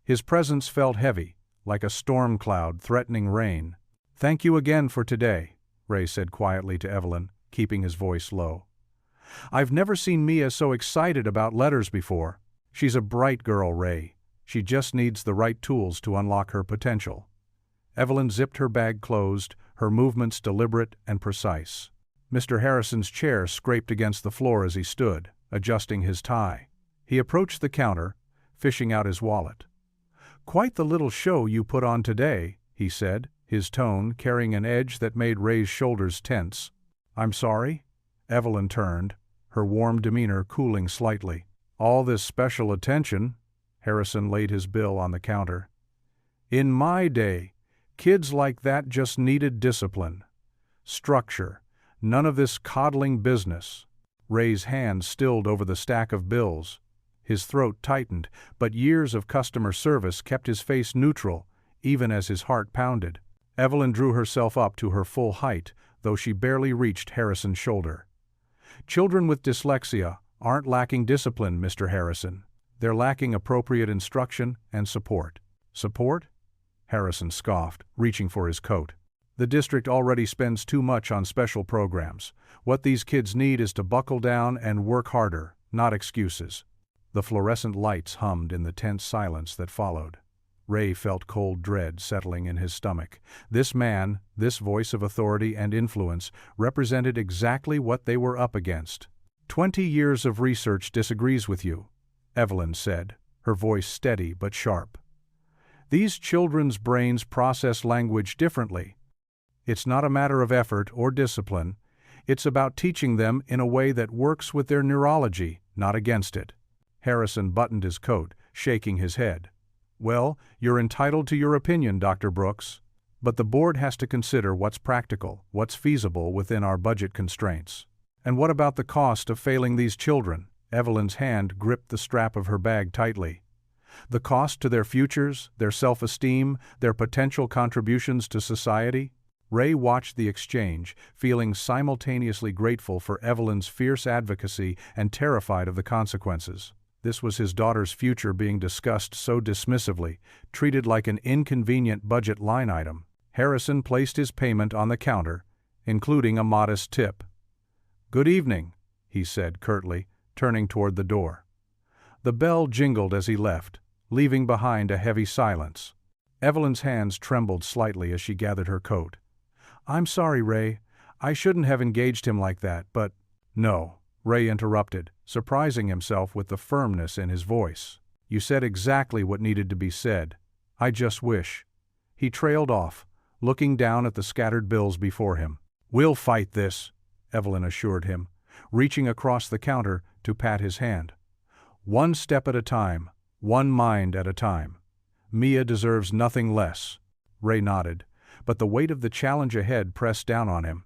His presence felt heavy, like a storm cloud threatening rain. "Thank you again for today," Ray said quietly to Evelyn, keeping his voice low. "I've never seen Mia so excited about letters before. She's a bright girl, Ray. She just needs the right tools to unlock her potential." Evelyn zipped her bag closed, her movements deliberate and precise. Mr. Harrison's chair scraped against the floor as he stood, adjusting his tie. He approached the counter, fishing out his wallet. "Quite the little show you put on today," he said, his tone carrying an edge that made Ray's shoulders tense. "I'm sorry?" Evelyn turned, her warm demeanor cooling slightly. "All this special attention," Harrison laid his bill on the counter. "In my day, kids like that just needed discipline. Structure. None of this coddling business." Ray's hand stilled over the stack of bills. His throat tightened, but years of customer service kept his face neutral, even as his heart pounded. Evelyn drew herself up to her full height, though she barely reached Harrison's shoulder. "Children with dyslexia aren't lacking discipline, Mr. Harrison. They're lacking appropriate instruction and support." "Support?" Harrison scoffed, reaching for his coat. "The district already spends too much on special programs. What these kids need is to buckle down and work harder, not excuses." The fluorescent lights hummed in the tense silence that followed. Ray felt cold dread settling in his stomach. This man, this voice of authority and influence, represented exactly what they were up against. 20 years of research disagrees with you," Evelyn said, her voice steady but sharp. "These children's brains process language differently. It's not a matter of effort or discipline. It's about teaching them in a way that works with their neurology, not against it." Harrison buttoned his coat, shaking his head. "Well, you're entitled to your opinion, Dr. Brooks. But the board has to consider what's practical, what's feasible within our budget constraints. And what about the cost of failing these children?" Evelyn's hand gripped the strap of her bag tightly. "The cost to their futures, their self-esteem, their potential contributions to society?" Ray watched the exchange, feeling simultaneously grateful for Evelyn's fierce advocacy and terrified of the consequences. This was his daughter's future being discussed so dismissively, treated like an inconvenient budget line item. Harrison placed his payment on the counter, including a modest tip. "Good evening," he said curtly, turning toward the door. The bell jingled as he left, leaving behind a heavy silence. Evelyn's hands trembled slightly as she gathered her coat. "I'm sorry, Ray. I shouldn't have engaged him like that, but—" "No," Ray interrupted, surprising himself with the firmness in his voice. "You said exactly what needed to be said. I just wish—" He trailed off, looking down at the scattered bills before him. "We'll fight this," Evelyn assured him, reaching across the counter to pat his hand. "One step at a time, one mind at a time. Mia deserves nothing less." Ray nodded, but the weight of the challenge ahead pressed down on him.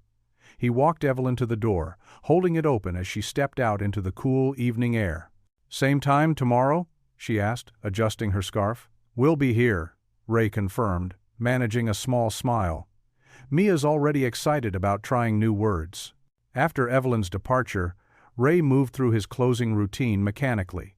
He walked Evelyn to the door, holding it open as she stepped out into the cool evening air. "Same time tomorrow?" she asked, adjusting her scarf. "We'll be here," Ray confirmed, managing a small smile. Mia's already excited about trying new words. After Evelyn's departure, Ray moved through his closing routine mechanically,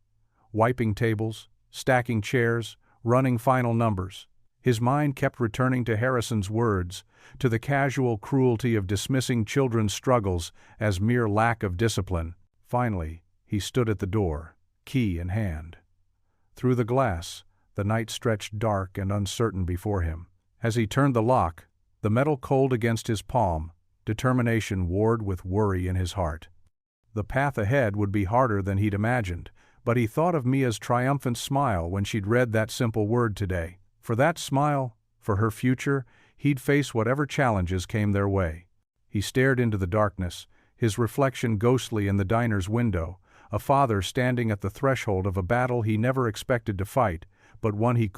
wiping tables, stacking chairs, running final numbers. His mind kept returning to Harrison's words, to the casual cruelty of dismissing children's struggles as mere lack of discipline. Finally, he stood at the door, key in hand. Through the glass, the night stretched dark and uncertain before him. As he turned the lock, the metal cold against his palm, determination warred with worry in his heart. The path ahead would be harder than he'd imagined, but he thought of Mia's triumphant smile when she'd read that simple word today. For that smile, for her future, he'd face whatever challenges came their way. He stared into the darkness, his reflection ghostly in the diner's window, a father standing at the threshold of a battle he never expected to fight, but one he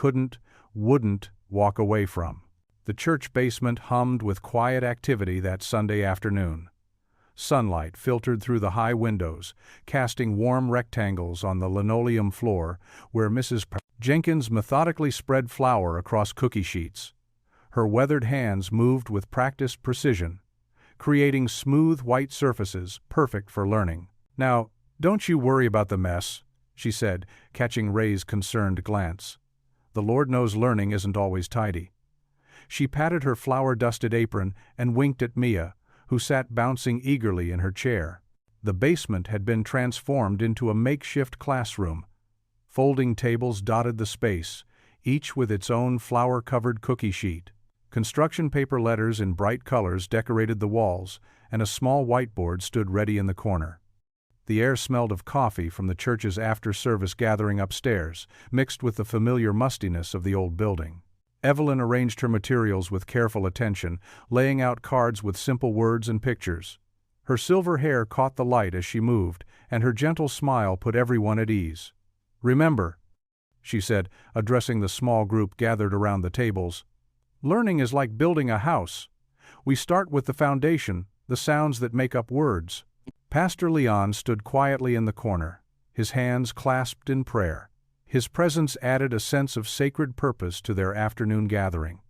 wouldn't walk away from. The church basement hummed with quiet activity that Sunday afternoon. Sunlight filtered through the high windows, casting warm rectangles on the linoleum floor where Mrs. Jenkins methodically spread flour across cookie sheets. Her weathered hands moved with practiced precision, creating smooth white surfaces perfect for learning. "Now, don't you worry about the mess," she said, catching Ray's concerned glance. "The Lord knows learning isn't always tidy." She patted her flour-dusted apron and winked at Mia, who sat bouncing eagerly in her chair. The basement had been transformed into a makeshift classroom. Folding tables dotted the space, each with its own flour-covered cookie sheet. Construction paper letters in bright colors decorated the walls, and a small whiteboard stood ready in the corner. The air smelled of coffee from the church's after-service gathering upstairs, mixed with the familiar mustiness of the old building. Evelyn arranged her materials with careful attention, laying out cards with simple words and pictures. Her silver hair caught the light as she moved, and her gentle smile put everyone at ease. "Remember," she said, addressing the small group gathered around the tables, "learning is like building a house. We start with the foundation, the sounds that make up words." Pastor Leon stood quietly in the corner, his hands clasped in prayer. His presence added a sense of sacred purpose to their afternoon gathering.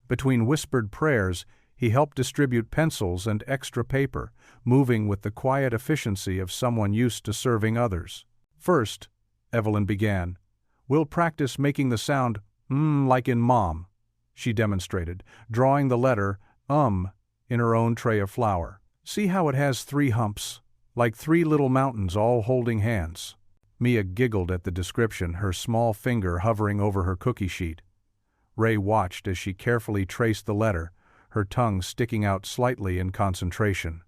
Between whispered prayers, he helped distribute pencils and extra paper, moving with the quiet efficiency of someone used to serving others. "First," Evelyn began, "we'll practice making the sound like in Mom," she demonstrated, drawing the letter in her own tray of flour. "See how it has 3 humps, like 3 little mountains all holding hands." Mia giggled at the description, her small finger hovering over her cookie sheet. Ray watched as she carefully traced the letter, her tongue sticking out slightly in concentration.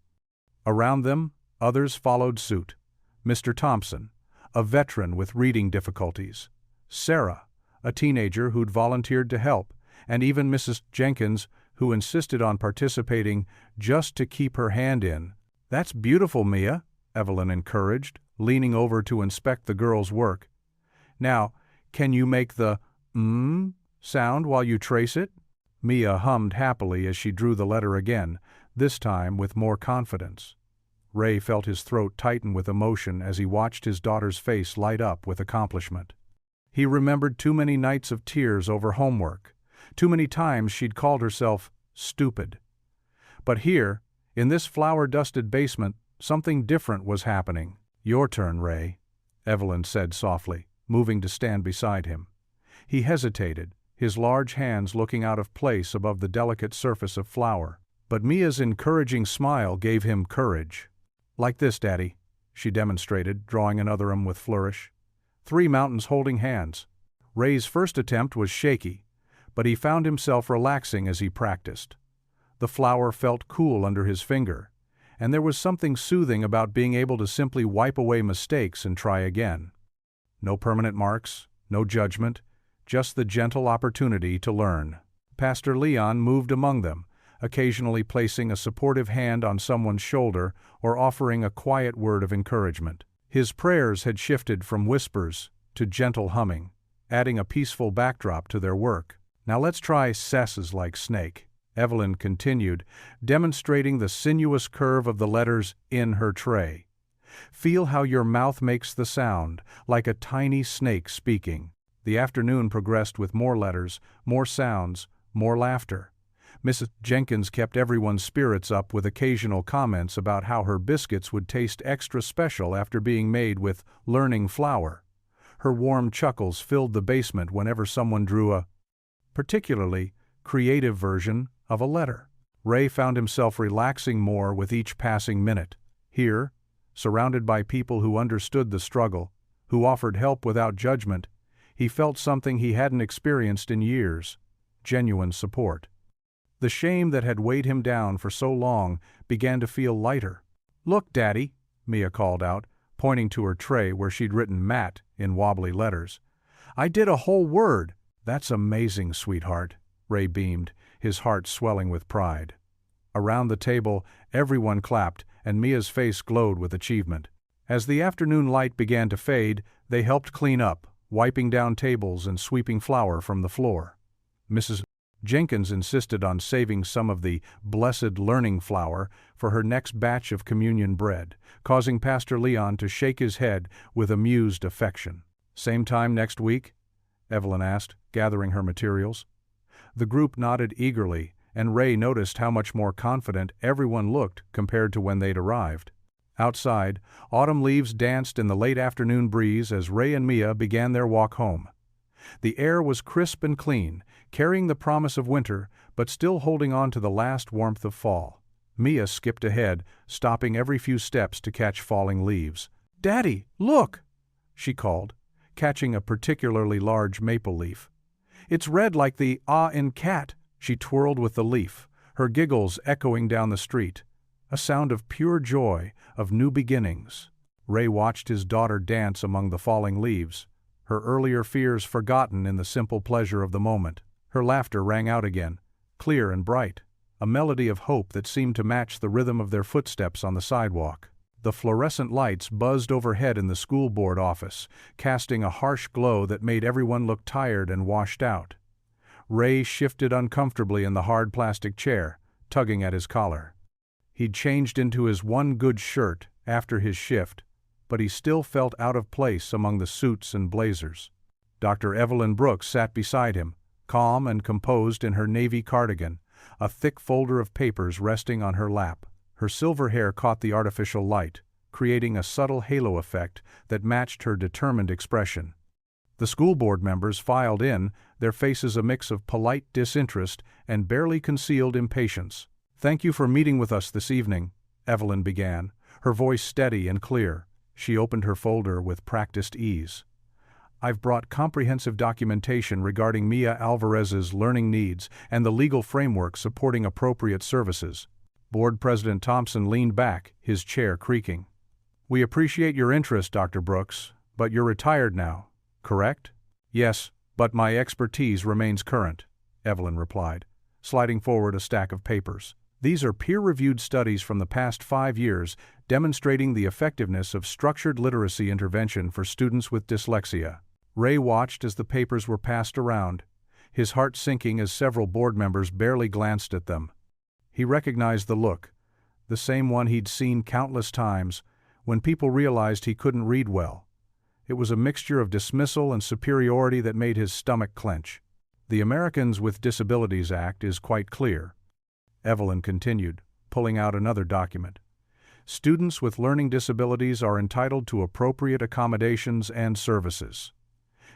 Around them, others followed suit. Mr. Thompson, a veteran with reading difficulties; Sarah, a teenager who'd volunteered to help; and even Mrs. Jenkins, who insisted on participating just to keep her hand in. "That's beautiful, Mia," Evelyn encouraged, leaning over to inspect the girl's work. "Now, can you make the sound while you trace it?" Mia hummed happily as she drew the letter again, this time with more confidence. Ray felt his throat tighten with emotion as he watched his daughter's face light up with accomplishment. He remembered too many nights of tears over homework, too many times she'd called herself stupid. But here, in this flour-dusted basement, something different was happening. "Your turn, Ray," Evelyn said softly, moving to stand beside him. He hesitated, his large hands looking out of place above the delicate surface of flour. But Mia's encouraging smile gave him courage. "Like this, Daddy," she demonstrated, drawing another with flourish. 3 mountains holding hands. Ray's first attempt was shaky, but he found himself relaxing as he practiced. The flour felt cool under his finger, and there was something soothing about being able to simply wipe away mistakes and try again. No permanent marks, no judgment, just the gentle opportunity to learn. Pastor Leon moved among them, occasionally placing a supportive hand on someone's shoulder or offering a quiet word of encouragement. His prayers had shifted from whispers to gentle humming, adding a peaceful backdrop to their work. "Now let's try s's like snake," Evelyn continued, demonstrating the sinuous curve of the letters in her tray. "Feel how your mouth makes the sound, like a tiny snake speaking." The afternoon progressed with more letters, more sounds, more laughter. Mrs. Jenkins kept everyone's spirits up with occasional comments about how her biscuits would taste extra special after being made with learning flour. Her warm chuckles filled the basement whenever someone drew a particularly creative version of a letter. Ray found himself relaxing more with each passing minute. Here, surrounded by people who understood the struggle, who offered help without judgment, he felt something he hadn't experienced in years: genuine support. The shame that had weighed him down for so long began to feel lighter. "Look, Daddy," Mia called out, pointing to her tray where she'd written Matt in wobbly letters. "I did a whole word." "That's amazing, sweetheart," Ray beamed, his heart swelling with pride. Around the table, everyone clapped, and Mia's face glowed with achievement. As the afternoon light began to fade, they helped clean up, wiping down tables and sweeping flour from the floor. Mrs. Jenkins insisted on saving some of the blessed learning flour for her next batch of communion bread, causing Pastor Leon to shake his head with amused affection. "Same time next week?" Evelyn asked, gathering her materials. The group nodded eagerly, and Ray noticed how much more confident everyone looked compared to when they'd arrived. Outside, autumn leaves danced in the late afternoon breeze as Ray and Mia began their walk home. The air was crisp and clean, carrying the promise of winter, but still holding on to the last warmth of fall. Mia skipped ahead, stopping every few steps to catch falling leaves. "Daddy, look!" she called, catching a particularly large maple leaf. "It's red like the Ah in cat." She twirled with the leaf, her giggles echoing down the street. A sound of pure joy, of new beginnings. Ray watched his daughter dance among the falling leaves, her earlier fears forgotten in the simple pleasure of the moment. Her laughter rang out again, clear and bright, a melody of hope that seemed to match the rhythm of their footsteps on the sidewalk. The fluorescent lights buzzed overhead in the school board office, casting a harsh glow that made everyone look tired and washed out. Ray shifted uncomfortably in the hard plastic chair, tugging at his collar. He'd changed into his one good shirt after his shift, but he still felt out of place among the suits and blazers. Dr. Evelyn Brooks sat beside him, calm and composed in her navy cardigan, a thick folder of papers resting on her lap. Her silver hair caught the artificial light, creating a subtle halo effect that matched her determined expression. The school board members filed in, their faces a mix of polite disinterest and barely concealed impatience. "Thank you for meeting with us this evening," Evelyn began, her voice steady and clear. She opened her folder with practiced ease. "I've brought comprehensive documentation regarding Mia Alvarez's learning needs and the legal framework supporting appropriate services." Board President Thompson leaned back, his chair creaking. "We appreciate your interest, Dr. Brooks, but you're retired now, correct?" "Yes, but my expertise remains current," Evelyn replied, sliding forward a stack of papers. "These are peer-reviewed studies from the past 5 years demonstrating the effectiveness of structured literacy intervention for students with dyslexia." Ray watched as the papers were passed around, his heart sinking as several board members barely glanced at them. He recognized the look, the same one he'd seen countless times, when people realized he couldn't read well. It was a mixture of dismissal and superiority that made his stomach clench. "The Americans with Disabilities Act is quite clear," Evelyn continued, pulling out another document. "Students with learning disabilities are entitled to appropriate accommodations and services.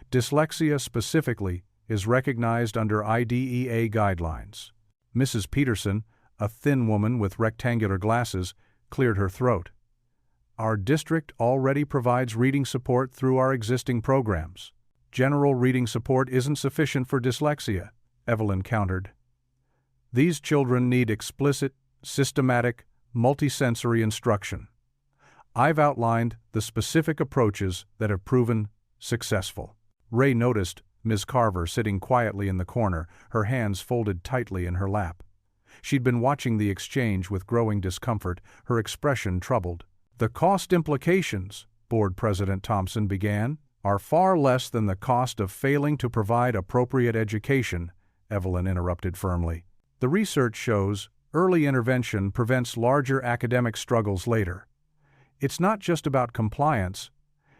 Dyslexia specifically is recognized under IDEA guidelines." Mrs. Peterson, a thin woman with rectangular glasses, cleared her throat. "Our district already provides reading support through our existing programs. General reading support isn't sufficient for dyslexia," Evelyn countered. "These children need explicit, systematic, multisensory instruction. I've outlined the specific approaches that have proven successful." Ray noticed Ms. Carver sitting quietly in the corner, her hands folded tightly in her lap. She'd been watching the exchange with growing discomfort, her expression troubled. "The cost implications," Board President Thompson began, "are far less than the cost of failing to provide appropriate education," Evelyn interrupted firmly. "The research shows early intervention prevents larger academic struggles later. It's not just about compliance,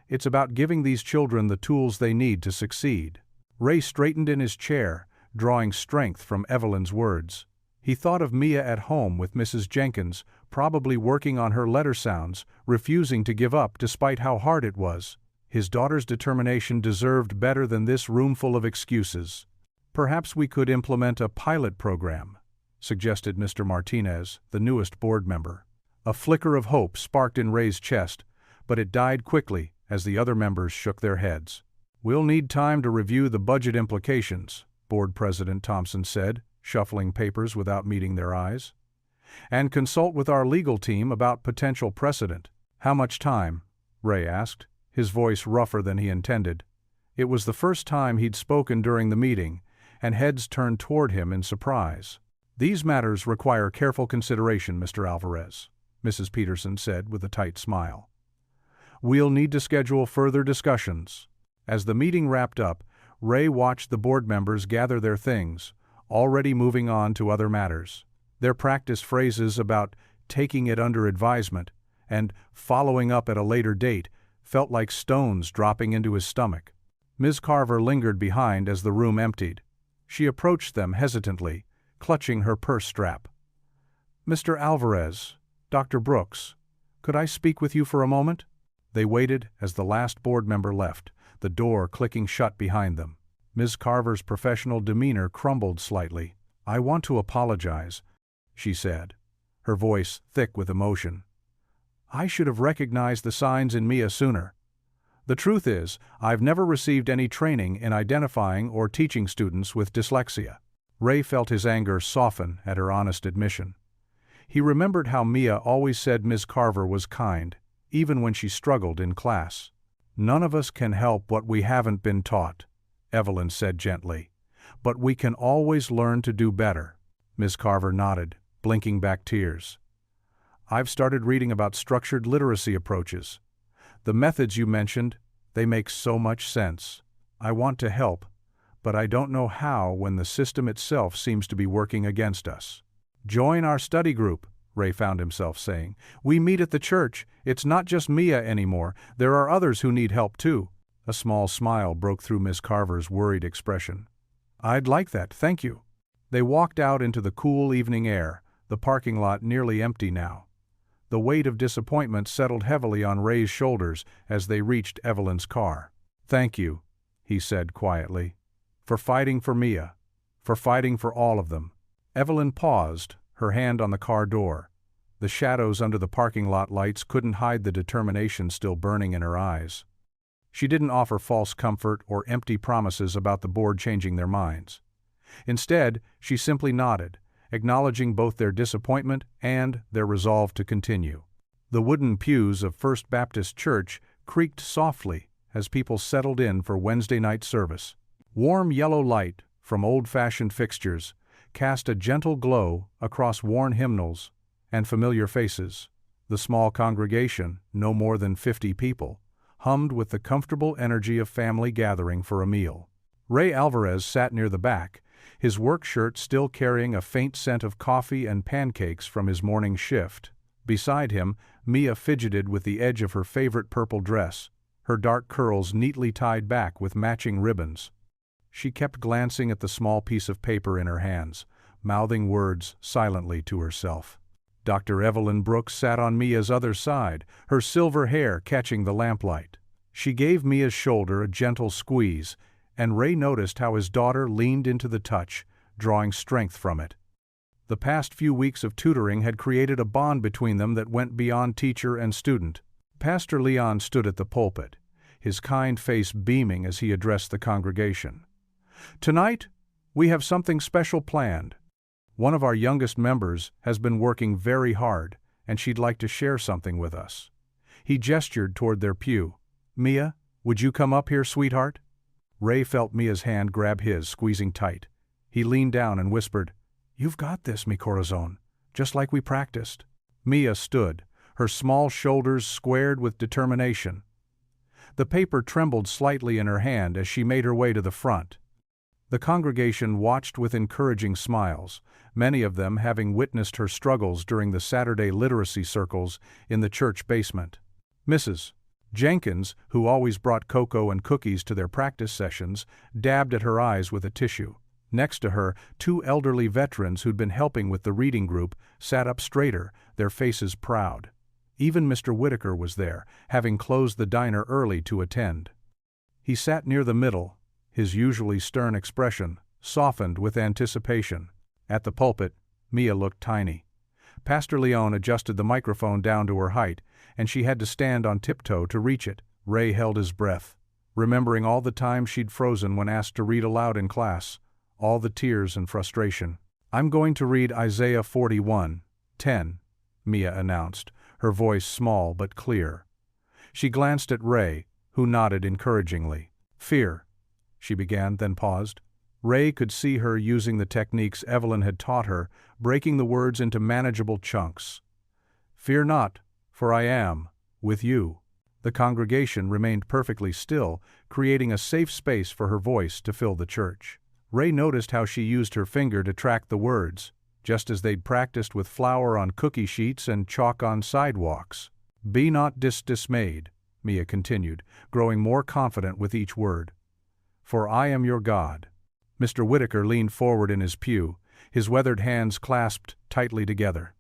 it's about giving these children the tools they need to succeed." Ray straightened in his chair, drawing strength from Evelyn's words. He thought of Mia at home with Mrs. Jenkins, probably working on her letter sounds, refusing to give up despite how hard it was. His daughter's determination deserved better than this roomful of excuses. "Perhaps we could implement a pilot program," suggested Mr. Martinez, the newest board member. A flicker of hope sparked in Ray's chest, but it died quickly as the other members shook their heads. "We'll need time to review the budget implications," Board President Thompson said, shuffling papers without meeting their eyes, "and consult with our legal team about potential precedent." "How much time?" Ray asked, his voice rougher than he intended. It was the first time he'd spoken during the meeting, and heads turned toward him in surprise. "These matters require careful consideration, Mr. Alvarez," Mrs. Peterson said with a tight smile. We'll need to schedule further discussions." As the meeting wrapped up, Ray watched the board members gather their things, already moving on to other matters. Their practice phrases about taking it under advisement and following up at a later date felt like stones dropping into his stomach. Ms. Carver lingered behind as the room emptied. She approached them hesitantly, clutching her purse strap. "Mr. Alvarez, Dr. Brooks, could I speak with you for a moment?" They waited as the last board member left, the door clicking shut behind them. Ms. Carver's professional demeanor crumbled slightly. "I want to apologize," she said, her voice thick with emotion. "I should have recognized the signs in Mia sooner. The truth is, I've never received any training in identifying or teaching students with dyslexia." Ray felt his anger soften at her honest admission. He remembered how Mia always said Ms. Carver was kind, even when she struggled in class. "None of us can help what we haven't been taught," Evelyn said gently, "but we can always learn to do better." Ms. Carver nodded, blinking back tears. "I've started reading about structured literacy approaches. The methods you mentioned, they make so much sense. I want to help, but I don't know how when the system itself seems to be working against us." "Join our study group," Ray found himself saying. "We meet at the church. It's not just Mia anymore. There are others who need help too." A small smile broke through Miss Carver's worried expression. "I'd like that, thank you." They walked out into the cool evening air, the parking lot nearly empty now. The weight of disappointment settled heavily on Ray's shoulders as they reached Evelyn's car. "Thank you," he said quietly, "for fighting for Mia, for fighting for all of them." Evelyn paused, her hand on the car door. The shadows under the parking lot lights couldn't hide the determination still burning in her eyes. She didn't offer false comfort or empty promises about the board changing their minds. Instead, she simply nodded, acknowledging both their disappointment and their resolve to continue. The wooden pews of First Baptist Church creaked softly as people settled in for Wednesday night service. Warm yellow light from old-fashioned fixtures cast a gentle glow across worn hymnals and familiar faces. The small congregation, no more than 50 people, hummed with the comfortable energy of family gathering for a meal. Ray Alvarez sat near the back, his work shirt still carrying a faint scent of coffee and pancakes from his morning shift. Beside him, Mia fidgeted with the edge of her favorite purple dress, her dark curls neatly tied back with matching ribbons. She kept glancing at the small piece of paper in her hands, mouthing words silently to herself. Dr. Evelyn Brooks sat on Mia's other side, her silver hair catching the lamplight. She gave Mia's shoulder a gentle squeeze, and Ray noticed how his daughter leaned into the touch, drawing strength from it. The past few weeks of tutoring had created a bond between them that went beyond teacher and student. Pastor Leon stood at the pulpit, his kind face beaming as he addressed the congregation. "Tonight, we have something special planned. One of our youngest members has been working very hard, and she'd like to share something with us." He gestured toward their pew. "Mia, would you come up here, sweetheart?" Ray felt Mia's hand grab his, squeezing tight. He leaned down and whispered, "You've got this, mi corazón, just like we practiced." Mia stood, her small shoulders squared with determination. The paper trembled slightly in her hand as she made her way to the front. The congregation watched with encouraging smiles, many of them having witnessed her struggles during the Saturday literacy circles in the church basement. Mrs. Jenkins, who always brought cocoa and cookies to their practice sessions, dabbed at her eyes with a tissue. Next to her, 2 elderly veterans who'd been helping with the reading group sat up straighter, their faces proud. Even Mr. Whitaker was there, having closed the diner early to attend. He sat near the middle, his usually stern expression softened with anticipation. At the pulpit, Mia looked tiny. Pastor Leon adjusted the microphone down to her height, and she had to stand on tiptoe to reach it. Ray held his breath, remembering all the times she'd frozen when asked to read aloud in class, all the tears and frustration. "I'm going to read Isaiah 41:10, Mia announced, her voice small but clear. She glanced at Ray, who nodded encouragingly. "Fear," she began, then paused. Ray could see her using the techniques Evelyn had taught her, breaking the words into manageable chunks. "Fear not, for I am with you." The congregation remained perfectly still, creating a safe space for her voice to fill the church. Ray noticed how she used her finger to track the words, just as they'd practiced with flour on cookie sheets and chalk on sidewalks. "Be not dismayed," Mia continued, growing more confident with each word. "For I am your God." Mr. Whitaker leaned forward in his pew, his weathered hands clasped tightly together.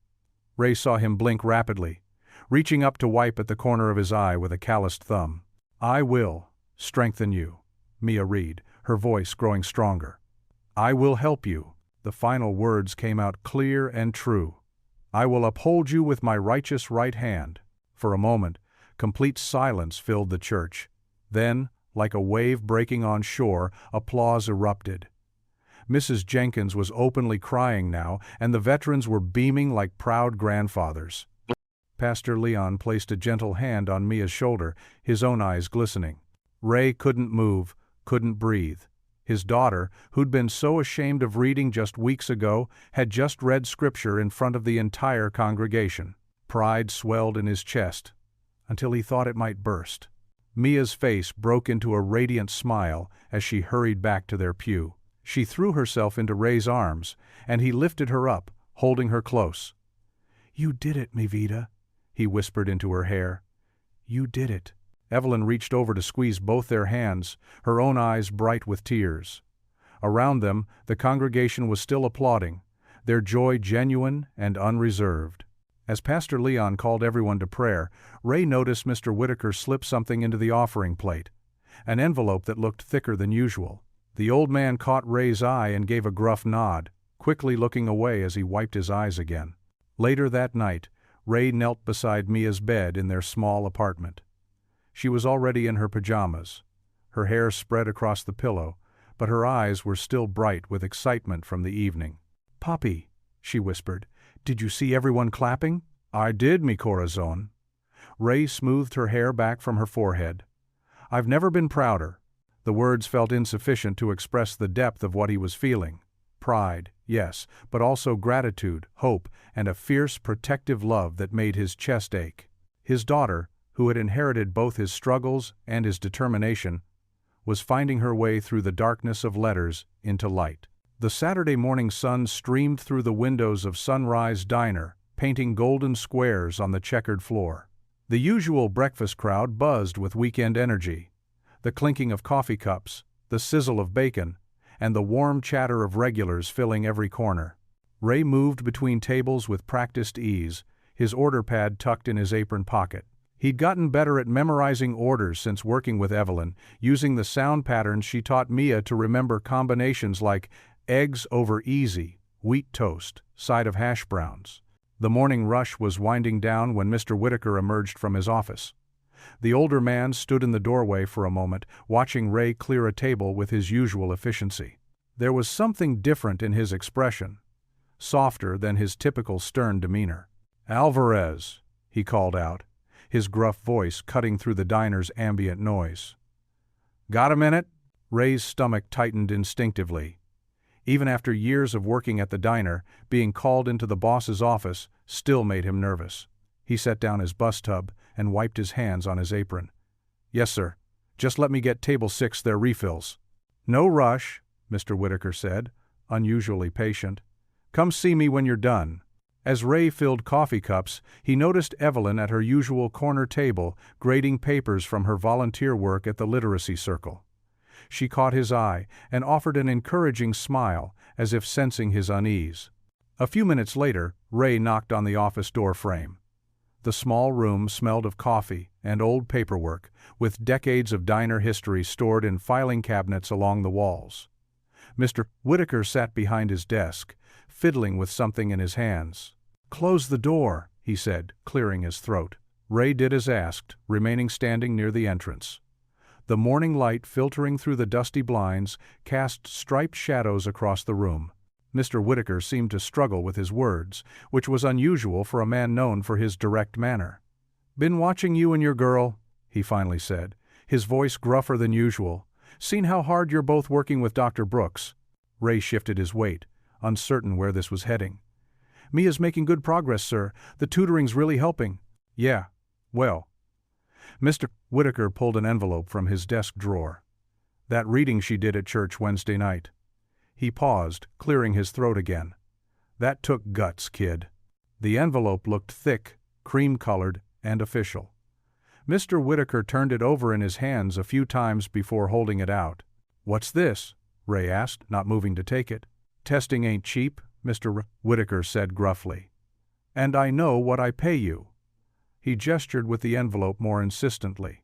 Ray saw him blink rapidly, reaching up to wipe at the corner of his eye with a calloused thumb. "I will strengthen you," Mia read, her voice growing stronger. "I will help you." The final words came out clear and true. "I will uphold you with my righteous right hand." For a moment, complete silence filled the church. Then, like a wave breaking on shore, applause erupted. Mrs. Jenkins was openly crying now, and the veterans were beaming like proud grandfathers. Pastor Leon placed a gentle hand on Mia's shoulder, his own eyes glistening. Ray couldn't move, couldn't breathe. His daughter, who'd been so ashamed of reading just weeks ago, had just read scripture in front of the entire congregation. Pride swelled in his chest, until he thought it might burst. Mia's face broke into a radiant smile as she hurried back to their pew. She threw herself into Ray's arms, and he lifted her up, holding her close. "You did it, mi vida," he whispered into her hair. "You did it." Evelyn reached over to squeeze both their hands, her own eyes bright with tears. Around them, the congregation was still applauding, their joy genuine and unreserved. As Pastor Leon called everyone to prayer, Ray noticed Mr. Whitaker slip something into the offering plate, an envelope that looked thicker than usual. The old man caught Ray's eye and gave a gruff nod, quickly looking away as he wiped his eyes again. Later that night, Ray knelt beside Mia's bed in their small apartment. She was already in her pajamas, her hair spread across the pillow, but her eyes were still bright with excitement from the evening. "Papi," she whispered, "did you see everyone clapping?" "I did, mi corazon." Ray smoothed her hair back from her forehead. "I've never been prouder." The words felt insufficient to express the depth of what he was feeling. Pride, yes, but also gratitude, hope, and a fierce, protective love that made his chest ache. His daughter, who had inherited both his struggles and his determination, was finding her way through the darkness of letters into light. The Saturday morning sun streamed through the windows of Sunrise Diner, painting golden squares on the checkered floor. The usual breakfast crowd buzzed with weekend energy, the clinking of coffee cups, the sizzle of bacon, and the warm chatter of regulars filling every corner. Ray moved between tables with practiced ease, his order pad tucked in his apron pocket. He'd gotten better at memorizing orders since working with Evelyn, using the sound patterns she taught Mia to remember combinations like eggs over easy, wheat toast, side of hash browns. The morning rush was winding down when Mr. Whitaker emerged from his office. The older man stood in the doorway for a moment, watching Ray clear a table with his usual efficiency. There was something different in his expression, softer than his typical stern demeanor. "Alvarez," he called out, his gruff voice cutting through the diner's ambient noise. "Got a minute?" Ray's stomach tightened instinctively. Even after years of working at the diner, being called into the boss's office still made him nervous. He set down his bus tub and wiped his hands on his apron. "Yes, sir. Just let me get table 6 their refills." "No rush," Mr. Whitaker said, unusually patient. "Come see me when you're done." As Ray filled coffee cups, he noticed Evelyn at her usual corner table grading papers from her volunteer work at the literacy circle. She caught his eye and offered an encouraging smile, as if sensing his unease. A few minutes later, Ray knocked on the office door frame. The small room smelled of coffee and old paperwork, with decades of diner history stored in filing cabinets along the walls. Mr. Whitaker sat behind his desk, fiddling with something in his hands. "Close the door," he said, clearing his throat. Ray did as asked, remaining standing near the entrance. The morning light filtering through the dusty blinds cast striped shadows across the room. Mr. Whitaker seemed to struggle with his words, which was unusual for a man known for his direct manner. "Been watching you and your girl," he finally said, his voice gruffer than usual. "Seen how hard you're both working with Dr. Brooks." Ray shifted his weight, uncertain where this was heading. "Mia's making good progress, sir. The tutoring's really helping." "Yeah, well." Mr. Whitaker pulled an envelope from his desk drawer. That reading she did at church Wednesday night. He paused, clearing his throat again. That took guts, kid. The envelope looked thick, cream-colored, and official. Mr. Whitaker turned it over in his hands a few times before holding it out. "What's this?" Ray asked, not moving to take it. "Testing ain't cheap," Mr. Whitaker said gruffly. "And I know what I pay you." He gestured with the envelope more insistently.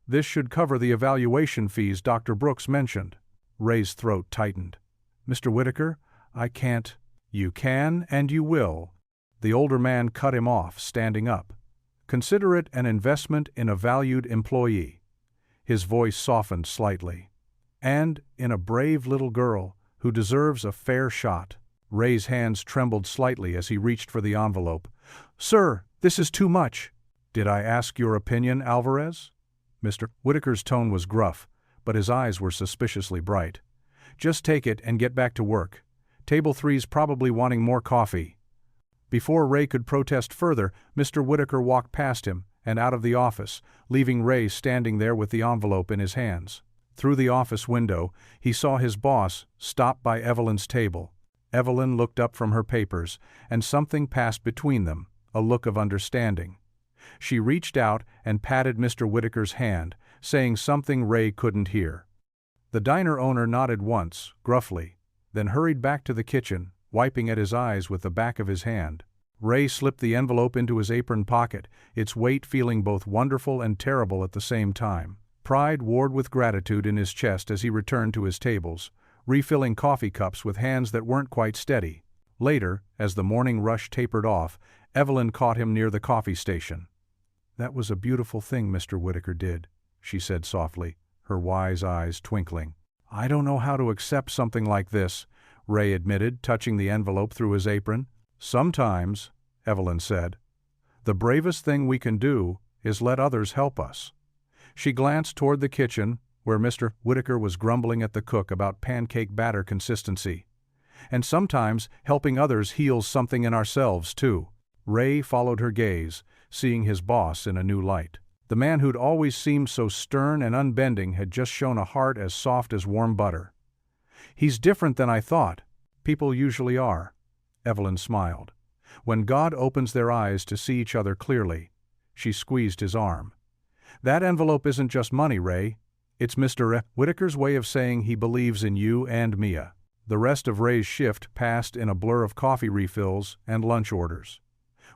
"This should cover the evaluation fees Dr. Brooks mentioned." Ray's throat tightened. "Mr. Whitaker, I can't." "You can and you will." The older man cut him off, standing up. "Consider it an investment in a valued employee." His voice softened slightly. "And in a brave little girl who deserves a fair shot." Ray's hands trembled slightly as he reached for the envelope. "Sir, this is too much." "Did I ask your opinion, Alvarez?" Mr. Whitaker's tone was gruff, but his eyes were suspiciously bright. "Just take it and get back to work. Table 3's probably wanting more coffee." Before Ray could protest further, Mr. Whitaker walked past him and out of the office, leaving Ray standing there with the envelope in his hands. Through the office window, he saw his boss stop by Evelyn's table. Evelyn looked up from her papers, and something passed between them, a look of understanding. She reached out and patted Mr. Whitaker's hand, saying something Ray couldn't hear. The diner owner nodded once, gruffly, then hurried back to the kitchen, wiping at his eyes with the back of his hand. Ray slipped the envelope into his apron pocket, its weight feeling both wonderful and terrible at the same time. Pride warred with gratitude in his chest as he returned to his tables, refilling coffee cups with hands that weren't quite steady. Later, as the morning rush tapered off, Evelyn caught him near the coffee station. "That was a beautiful thing Mr. Whitaker did," she said softly, her wise eyes twinkling. "I don't know how to accept something like this," Ray admitted, touching the envelope through his apron. "Sometimes," Evelyn said, "the bravest thing we can do is let others help us." She glanced toward the kitchen, where Mr. Whitaker was grumbling at the cook about pancake batter consistency. "And sometimes helping others heals something in ourselves, too." Ray followed her gaze, seeing his boss in a new light. The man who'd always seemed so stern and unbending had just shown a heart as soft as warm butter. "He's different than I thought. People usually are." Evelyn smiled. "When God opens their eyes to see each other clearly." She squeezed his arm. "That envelope isn't just money, Ray. It's Mr. Whitaker's way of saying he believes in you and Mia." The rest of Ray's shift passed in a blur of coffee refills and lunch orders.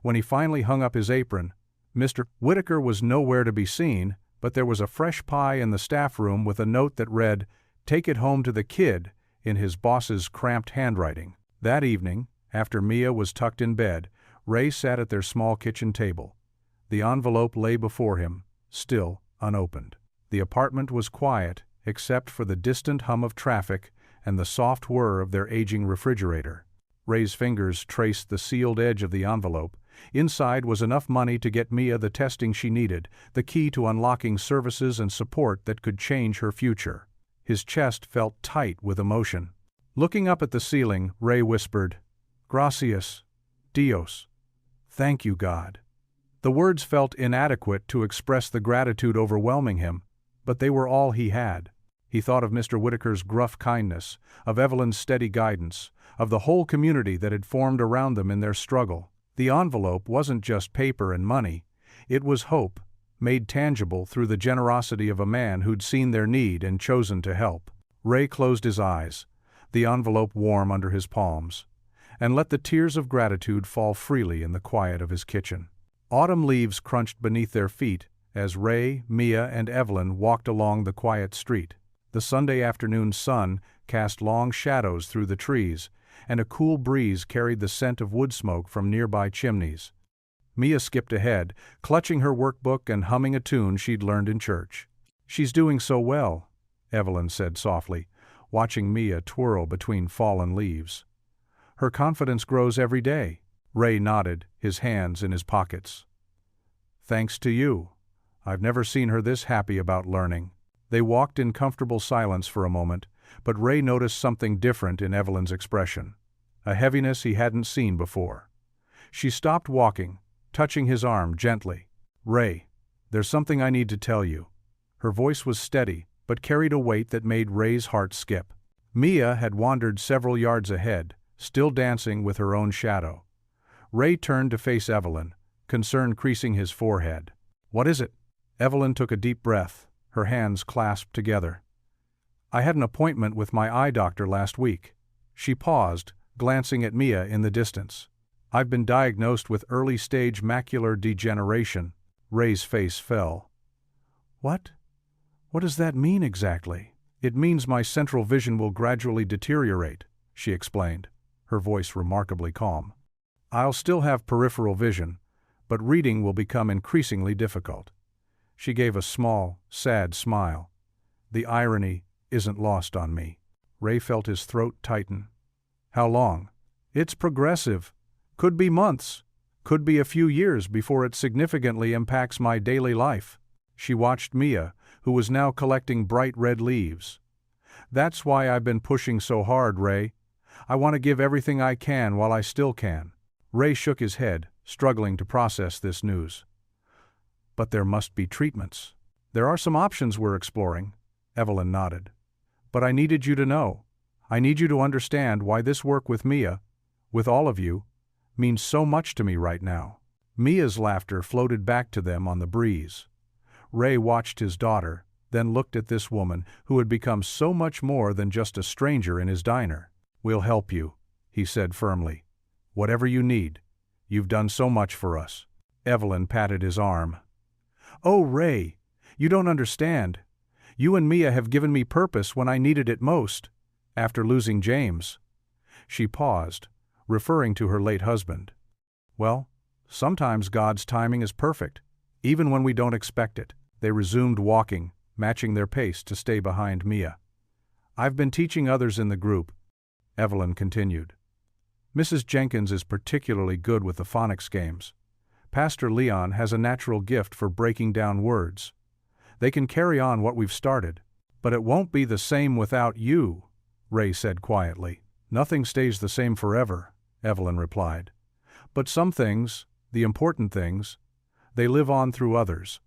When he finally hung up his apron, Mr. Whitaker was nowhere to be seen, but there was a fresh pie in the staff room with a note that read, "Take it home to the kid," in his boss's cramped handwriting. That evening, after Mia was tucked in bed, Ray sat at their small kitchen table. The envelope lay before him, still unopened. The apartment was quiet, except for the distant hum of traffic and the soft whir of their aging refrigerator. Ray's fingers traced the sealed edge of the envelope. Inside was enough money to get Mia the testing she needed, the key to unlocking services and support that could change her future. His chest felt tight with emotion. Looking up at the ceiling, Ray whispered, "Gracias, Dios." "Thank you, God." The words felt inadequate to express the gratitude overwhelming him, but they were all he had. He thought of Mr. Whitaker's gruff kindness, of Evelyn's steady guidance, of the whole community that had formed around them in their struggle. The envelope wasn't just paper and money, it was hope, made tangible through the generosity of a man who'd seen their need and chosen to help. Ray closed his eyes, the envelope warm under his palms, and let the tears of gratitude fall freely in the quiet of his kitchen. Autumn leaves crunched beneath their feet as Ray, Mia, and Evelyn walked along the quiet street. The Sunday afternoon sun cast long shadows through the trees, and a cool breeze carried the scent of wood smoke from nearby chimneys. Mia skipped ahead, clutching her workbook and humming a tune she'd learned in church. "She's doing so well," Evelyn said softly, watching Mia twirl between fallen leaves. "Her confidence grows every day." Ray nodded, his hands in his pockets. "Thanks to you. I've never seen her this happy about learning." They walked in comfortable silence for a moment, but Ray noticed something different in Evelyn's expression, a heaviness he hadn't seen before. She stopped walking, touching his arm gently. "Ray, "There's something I need to tell you." Her voice was steady, but carried a weight that made Ray's heart skip. Mia had wandered several yards ahead, still dancing with her own shadow. Ray turned to face Evelyn, concern creasing his forehead. "What is it?" Evelyn took a deep breath, her hands clasped together. "I had an appointment with my eye doctor last week." She paused, glancing at Mia in the distance. "I've been diagnosed with early-stage macular degeneration." Ray's face fell. "What? What does that mean exactly?" "It means my central vision will gradually deteriorate," she explained, her voice remarkably calm. "I'll still have peripheral vision, but reading will become increasingly difficult." She gave a small, sad smile. "The irony isn't lost on me." Ray felt his throat tighten. "How long?" "It's progressive. Could be months. Could be a few years before it significantly impacts my daily life." She watched Mia, who was now collecting bright red leaves. "That's why I've been pushing so hard, Ray. I want to give everything I can while I still can." Ray shook his head, struggling to process this news. "But there must be treatments." "There are some options we're exploring," Evelyn nodded. "But I needed you to know. I need you to understand why this work with Mia, with all of you, means so much to me right now." Mia's laughter floated back to them on the breeze. Ray watched his daughter, then looked at this woman who had become so much more than just a stranger in his diner. "We'll help you," he said firmly. "Whatever you need. You've done so much for us." Evelyn patted his arm. "Oh, Ray, you don't understand. You and Mia have given me purpose when I needed it most. After losing James." She paused, referring to her late husband. "Well, sometimes God's timing is perfect, even when we don't expect it." They resumed walking, matching their pace to stay behind Mia. "I've been teaching others in the group," Evelyn continued. "Mrs. Jenkins is particularly good with the phonics games. Pastor Leon has a natural gift for breaking down words. They can carry on what we've started. But it won't be the same without you," Ray said quietly. "Nothing stays the same forever," Evelyn replied. "But some things, the important things, they live on through others.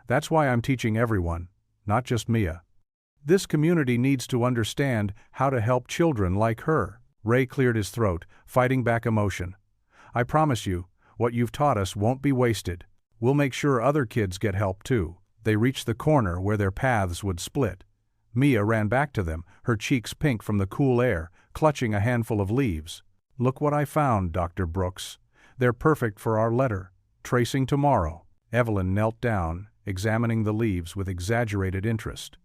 That's why I'm teaching everyone, not just Mia. This community needs to understand how to help children like her." Ray cleared his throat, fighting back emotion. "I promise you, what you've taught us won't be wasted. We'll make sure other kids get help too." They reached the corner where their paths would split. Mia ran back to them, her cheeks pink from the cool air, clutching a handful of leaves. "Look what I found, Dr. Brooks. They're perfect for our letter. Tracing tomorrow." Evelyn knelt down, examining the leaves with exaggerated interest.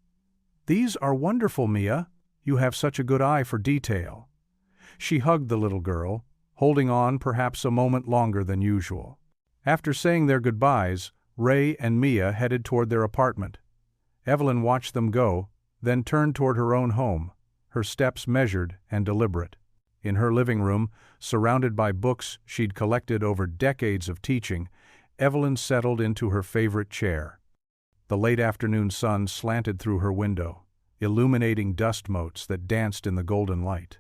"These are wonderful, Mia. You have such a good eye for detail." She hugged the little girl, holding on perhaps a moment longer than usual. After saying their goodbyes, Ray and Mia headed toward their apartment. Evelyn watched them go, then turned toward her own home, her steps measured and deliberate. In her living room, surrounded by books she'd collected over decades of teaching, Evelyn settled into her favorite chair. The late afternoon sun slanted through her window, illuminating dust motes that danced in the golden light.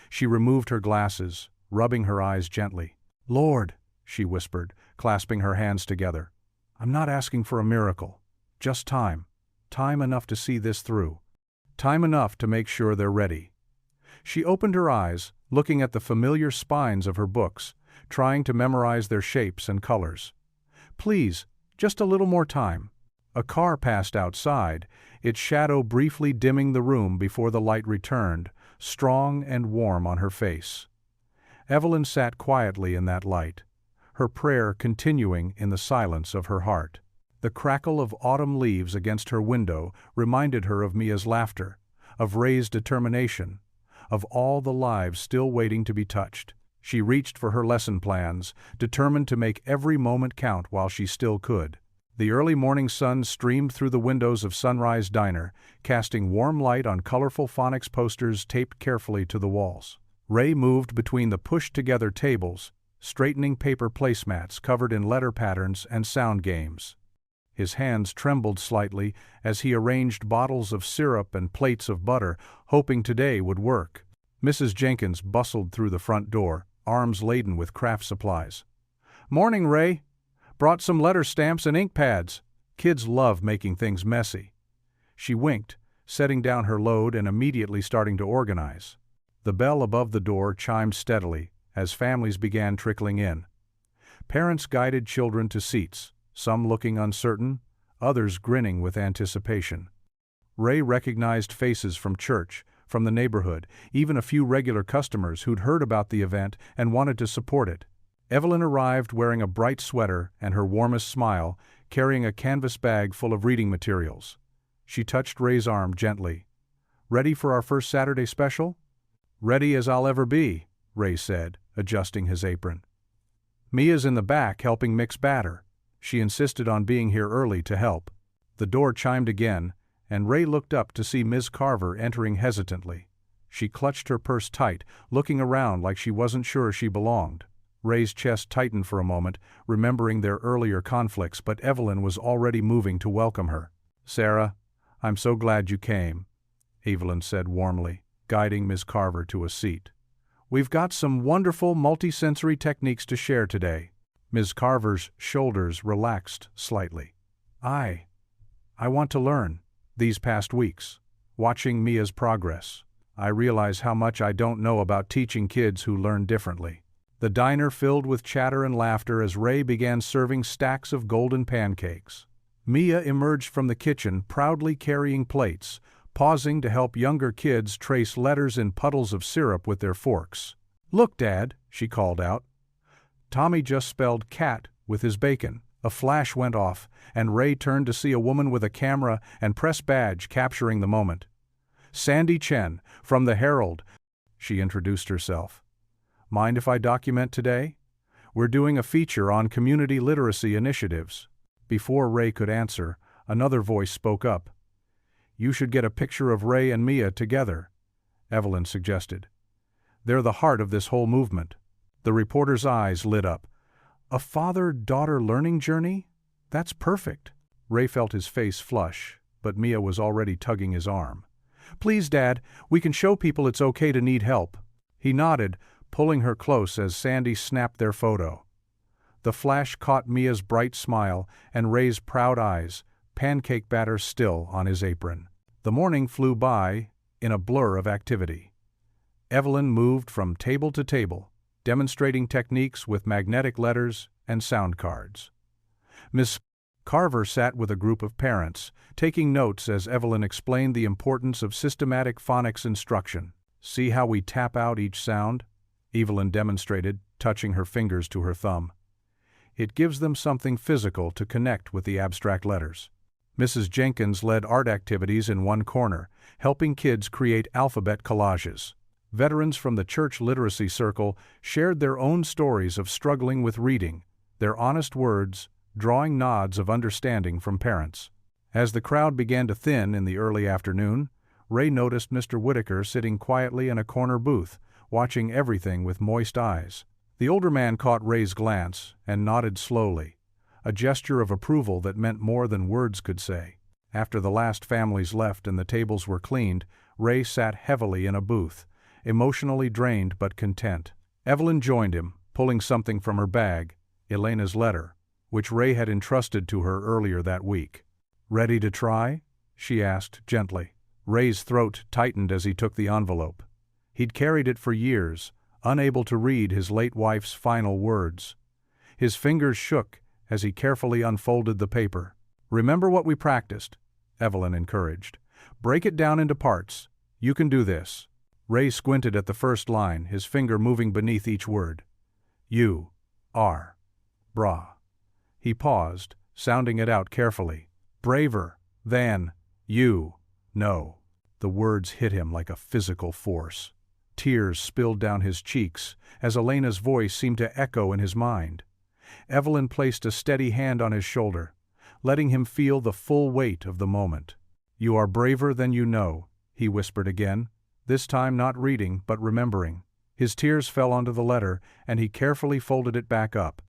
She removed her glasses, rubbing her eyes gently. "Lord," she whispered, clasping her hands together, "I'm not asking for a miracle. Just time. Time enough to see this through. Time enough to make sure they're ready." She opened her eyes, looking at the familiar spines of her books, trying to memorize their shapes and colors. "Please, just a little more time." A car passed outside, its shadow briefly dimming the room before the light returned, strong and warm on her face. Evelyn sat quietly in that light, her prayer continuing in the silence of her heart. The crackle of autumn leaves against her window reminded her of Mia's laughter, of Ray's determination, of all the lives still waiting to be touched. She reached for her lesson plans, determined to make every moment count while she still could. The early morning sun streamed through the windows of Sunrise Diner, casting warm light on colorful phonics posters taped carefully to the walls. Ray moved between the pushed-together tables, straightening paper placemats covered in letter patterns and sound games. His hands trembled slightly as he arranged bottles of syrup and plates of butter, hoping today would work. Mrs. Jenkins bustled through the front door, arms laden with craft supplies. "Morning, Ray. Brought some letter stamps and ink pads. Kids love making things messy. She winked, setting down her load and immediately starting to organize. The bell above the door chimed steadily as families began trickling in. Parents guided children to seats, some looking uncertain, others grinning with anticipation. Ray recognized faces from church, from the neighborhood, even a few regular customers who'd heard about the event and wanted to support it. Evelyn arrived wearing a bright sweater and her warmest smile, carrying a canvas bag full of reading materials. She touched Ray's arm gently. "Ready for our first Saturday special?" "Ready as I'll ever be," Ray said, adjusting his apron. "Mia's in the back helping mix batter." She insisted on being here early to help. The door chimed again, and Ray looked up to see Ms. Carver entering hesitantly. She clutched her purse tight, looking around like she wasn't sure she belonged. Ray's chest tightened for a moment, remembering their earlier conflicts, but Evelyn was already moving to welcome her. "Sarah, I'm so glad you came," Evelyn said warmly, guiding Ms. Carver to a seat. "We've got some wonderful multisensory techniques to share today." Ms. Carver's shoulders relaxed slightly. I want to learn. These past weeks, watching Mia's progress, I realize how much I don't know about teaching kids who learn differently." The diner filled with chatter and laughter as Ray began serving stacks of golden pancakes. Mia emerged from the kitchen proudly carrying plates, pausing to help younger kids trace letters in puddles of syrup with their forks. "Look, Dad," she called out. Tommy just spelled cat with his bacon. A flash went off, and Ray turned to see a woman with a camera and press badge capturing the moment. "Sandy Chen, from the Herald," she introduced herself. "Mind if I document today? We're doing a feature on community literacy initiatives." Before Ray could answer, another voice spoke up. "You should get a picture of Ray and Mia together," Evelyn suggested. "They're the heart of this whole movement." The reporter's eyes lit up. "A father-daughter learning journey? That's perfect." Ray felt his face flush, but Mia was already tugging his arm. "Please, Dad, we can show people it's okay to need help." He nodded, pulling her close as Sandy snapped their photo. The flash caught Mia's bright smile and Ray's proud eyes, pancake batter still on his apron. The morning flew by in a blur of activity. Evelyn moved from table to table, demonstrating techniques with magnetic letters and sound cards. Miss Carver sat with a group of parents, taking notes as Evelyn explained the importance of systematic phonics instruction. "See how we tap out each sound?" Evelyn demonstrated, touching her fingers to her thumb. "It gives them something physical to connect with the abstract letters." Mrs. Jenkins led art activities in one corner, helping kids create alphabet collages. Veterans from the Church Literacy Circle shared their own stories of struggling with reading, their honest words drawing nods of understanding from parents. As the crowd began to thin in the early afternoon, Ray noticed Mr. Whitaker sitting quietly in a corner booth, watching everything with moist eyes. The older man caught Ray's glance and nodded slowly, a gesture of approval that meant more than words could say. After the last families left and the tables were cleaned, Ray sat heavily in a booth, emotionally drained but content. Evelyn joined him, pulling something from her bag, Elena's letter, which Ray had entrusted to her earlier that week. "Ready to try?" she asked gently. Ray's throat tightened as he took the envelope. He'd carried it for years, unable to read his late wife's final words. His fingers shook as he carefully unfolded the paper. "Remember what we practiced," Evelyn encouraged. "Break it down into parts. You can do this." Ray squinted at the first line, his finger moving beneath each word. "You are bra." He paused, sounding it out carefully. "Braver than you know." The words hit him like a physical force. Tears spilled down his cheeks as Elena's voice seemed to echo in his mind. Evelyn placed a steady hand on his shoulder, letting him feel the full weight of the moment. "You are braver than you know," he whispered again, this time not reading but remembering. His tears fell onto the letter, and he carefully folded it back up.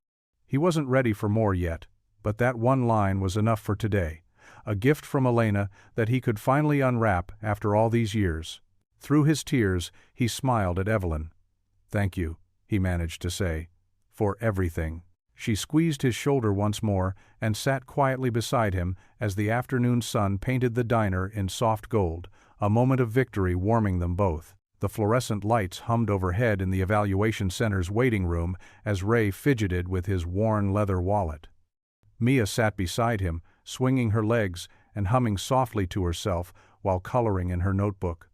He wasn't ready for more yet, but that one line was enough for today, a gift from Elena that he could finally unwrap after all these years. Through his tears, he smiled at Evelyn. "Thank you," he managed to say, "for everything." She squeezed his shoulder once more and sat quietly beside him as the afternoon sun painted the diner in soft gold, a moment of victory warming them both. The fluorescent lights hummed overhead in the evaluation center's waiting room as Ray fidgeted with his worn leather wallet. Mia sat beside him, swinging her legs and humming softly to herself while coloring in her notebook.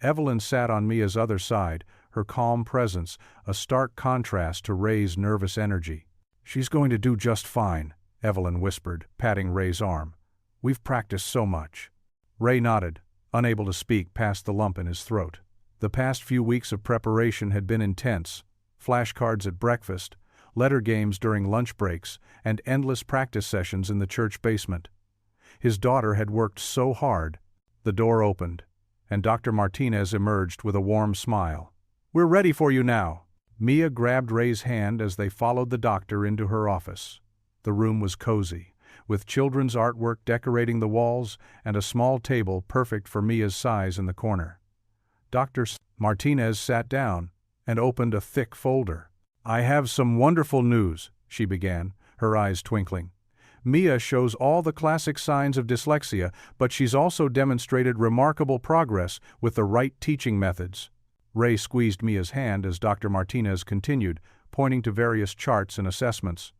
Evelyn sat on Mia's other side, her calm presence a stark contrast to Ray's nervous energy. "She's going to do just fine," Evelyn whispered, patting Ray's arm. "We've practiced so much." Ray nodded, unable to speak past the lump in his throat. The past few weeks of preparation had been intense: flashcards at breakfast, letter games during lunch breaks, and endless practice sessions in the church basement. His daughter had worked so hard. The door opened, and Dr. Martinez emerged with a warm smile. "We're ready for you now." Mia grabbed Ray's hand as they followed the doctor into her office. The room was cozy, with children's artwork decorating the walls and a small table perfect for Mia's size in the corner. Dr. Martinez sat down and opened a thick folder. "I have some wonderful news," she began, her eyes twinkling. "Mia shows all the classic signs of dyslexia, but she's also demonstrated remarkable progress with the right teaching methods." Ray squeezed Mia's hand as Dr. Martinez continued, pointing to various charts and assessments.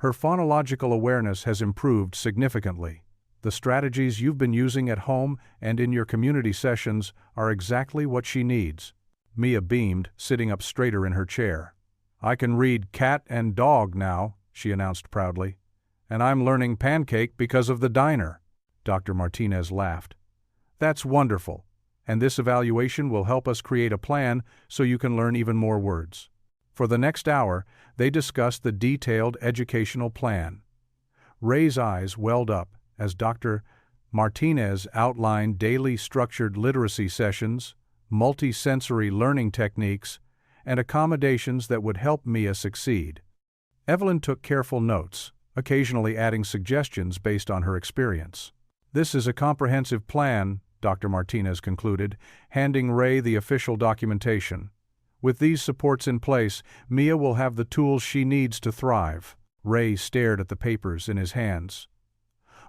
"Her phonological awareness has improved significantly. The strategies you've been using at home and in your community sessions are exactly what she needs." Mia beamed, sitting up straighter in her chair. "I can read cat and dog now," she announced proudly. "And I'm learning pancake because of the diner." Dr. Martinez laughed. "That's wonderful. And this evaluation will help us create a plan so you can learn even more words." For the next hour, they discussed the detailed educational plan. Ray's eyes welled up as Dr. Martinez outlined daily structured literacy sessions, multi-sensory learning techniques, and accommodations that would help Mia succeed. Evelyn took careful notes, occasionally adding suggestions based on her experience. "This is a comprehensive plan," Dr. Martinez concluded, handing Ray the official documentation. "With these supports in place, Mia will have the tools she needs to thrive." Ray stared at the papers in his hands.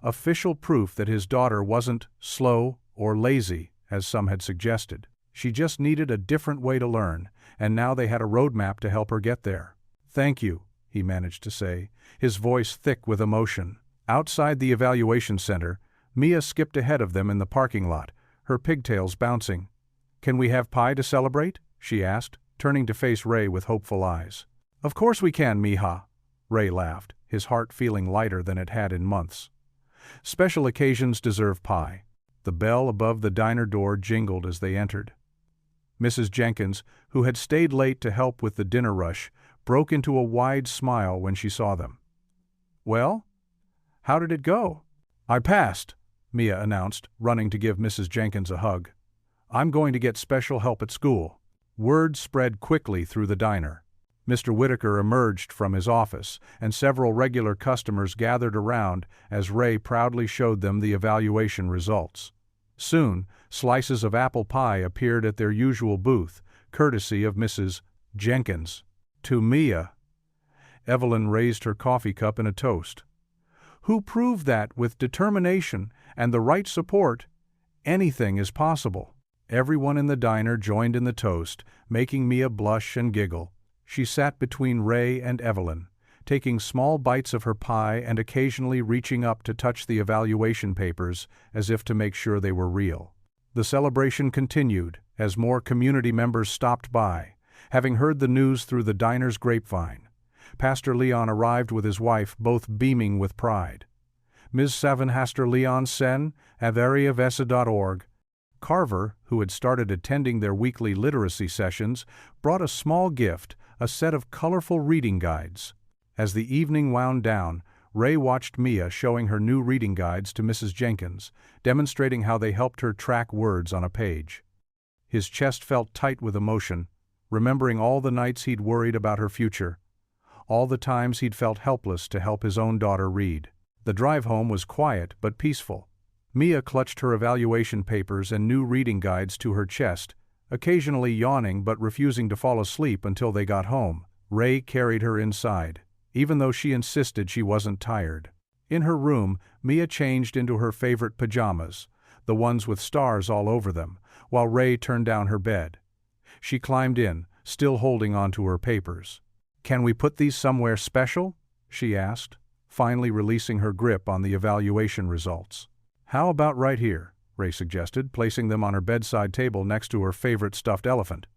Official proof that his daughter wasn't slow or lazy, as some had suggested. She just needed a different way to learn, and now they had a roadmap to help her get there. "Thank you," he managed to say, his voice thick with emotion. Outside the evaluation center, Mia skipped ahead of them in the parking lot, her pigtails bouncing. "Can we have pie to celebrate?" she asked, turning to face Ray with hopeful eyes. "Of course we can, mija," Ray laughed, his heart feeling lighter than it had in months. Special occasions deserve pie. The bell above the diner door jingled as they entered. Mrs. Jenkins, who had stayed late to help with the dinner rush, broke into a wide smile when she saw them. "Well, how did it go?" "I passed," Mia announced, running to give Mrs. Jenkins a hug. "I'm going to get special help at school." Word spread quickly through the diner. Mr. Whitaker emerged from his office, and several regular customers gathered around as Ray proudly showed them the evaluation results. Soon, slices of apple pie appeared at their usual booth, courtesy of Mrs. Jenkins. To Mia, Evelyn raised her coffee cup in a toast. "Who proved that with determination and the right support, anything is possible." Everyone in the diner joined in the toast, making Mia blush and giggle. She sat between Ray and Evelyn, taking small bites of her pie and occasionally reaching up to touch the evaluation papers as if to make sure they were real. The celebration continued as more community members stopped by, having heard the news through the diner's grapevine. Pastor Leon arrived with his wife, both beaming with pride. Ms. Savanhaster Leon Sen, avariavesa.org. Carver, who had started attending their weekly literacy sessions, brought a small gift, a set of colorful reading guides. As the evening wound down, Ray watched Mia showing her new reading guides to Mrs. Jenkins, demonstrating how they helped her track words on a page. His chest felt tight with emotion, remembering all the nights he'd worried about her future, all the times he'd felt helpless to help his own daughter read. The drive home was quiet but peaceful. Mia clutched her evaluation papers and new reading guides to her chest, occasionally yawning but refusing to fall asleep until they got home. Ray carried her inside, even though she insisted she wasn't tired. In her room, Mia changed into her favorite pajamas, the ones with stars all over them, while Ray turned down her bed. She climbed in, still holding onto her papers. "Can we put these somewhere special?" she asked, finally releasing her grip on the evaluation results. "How about right here?" Ray suggested, placing them on her bedside table next to her favorite stuffed elephant.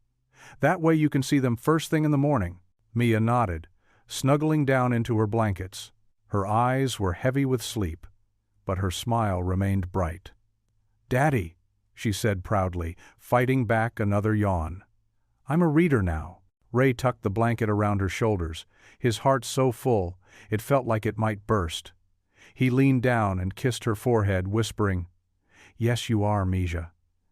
"That way you can see them first thing in the morning." Mia nodded, snuggling down into her blankets. Her eyes were heavy with sleep, but her smile remained bright. "Daddy," she said proudly, fighting back another yawn. "I'm a reader now." Ray tucked the blanket around her shoulders, his heart so full it felt like it might burst. He leaned down and kissed her forehead, whispering, "Yes, you are, Mija.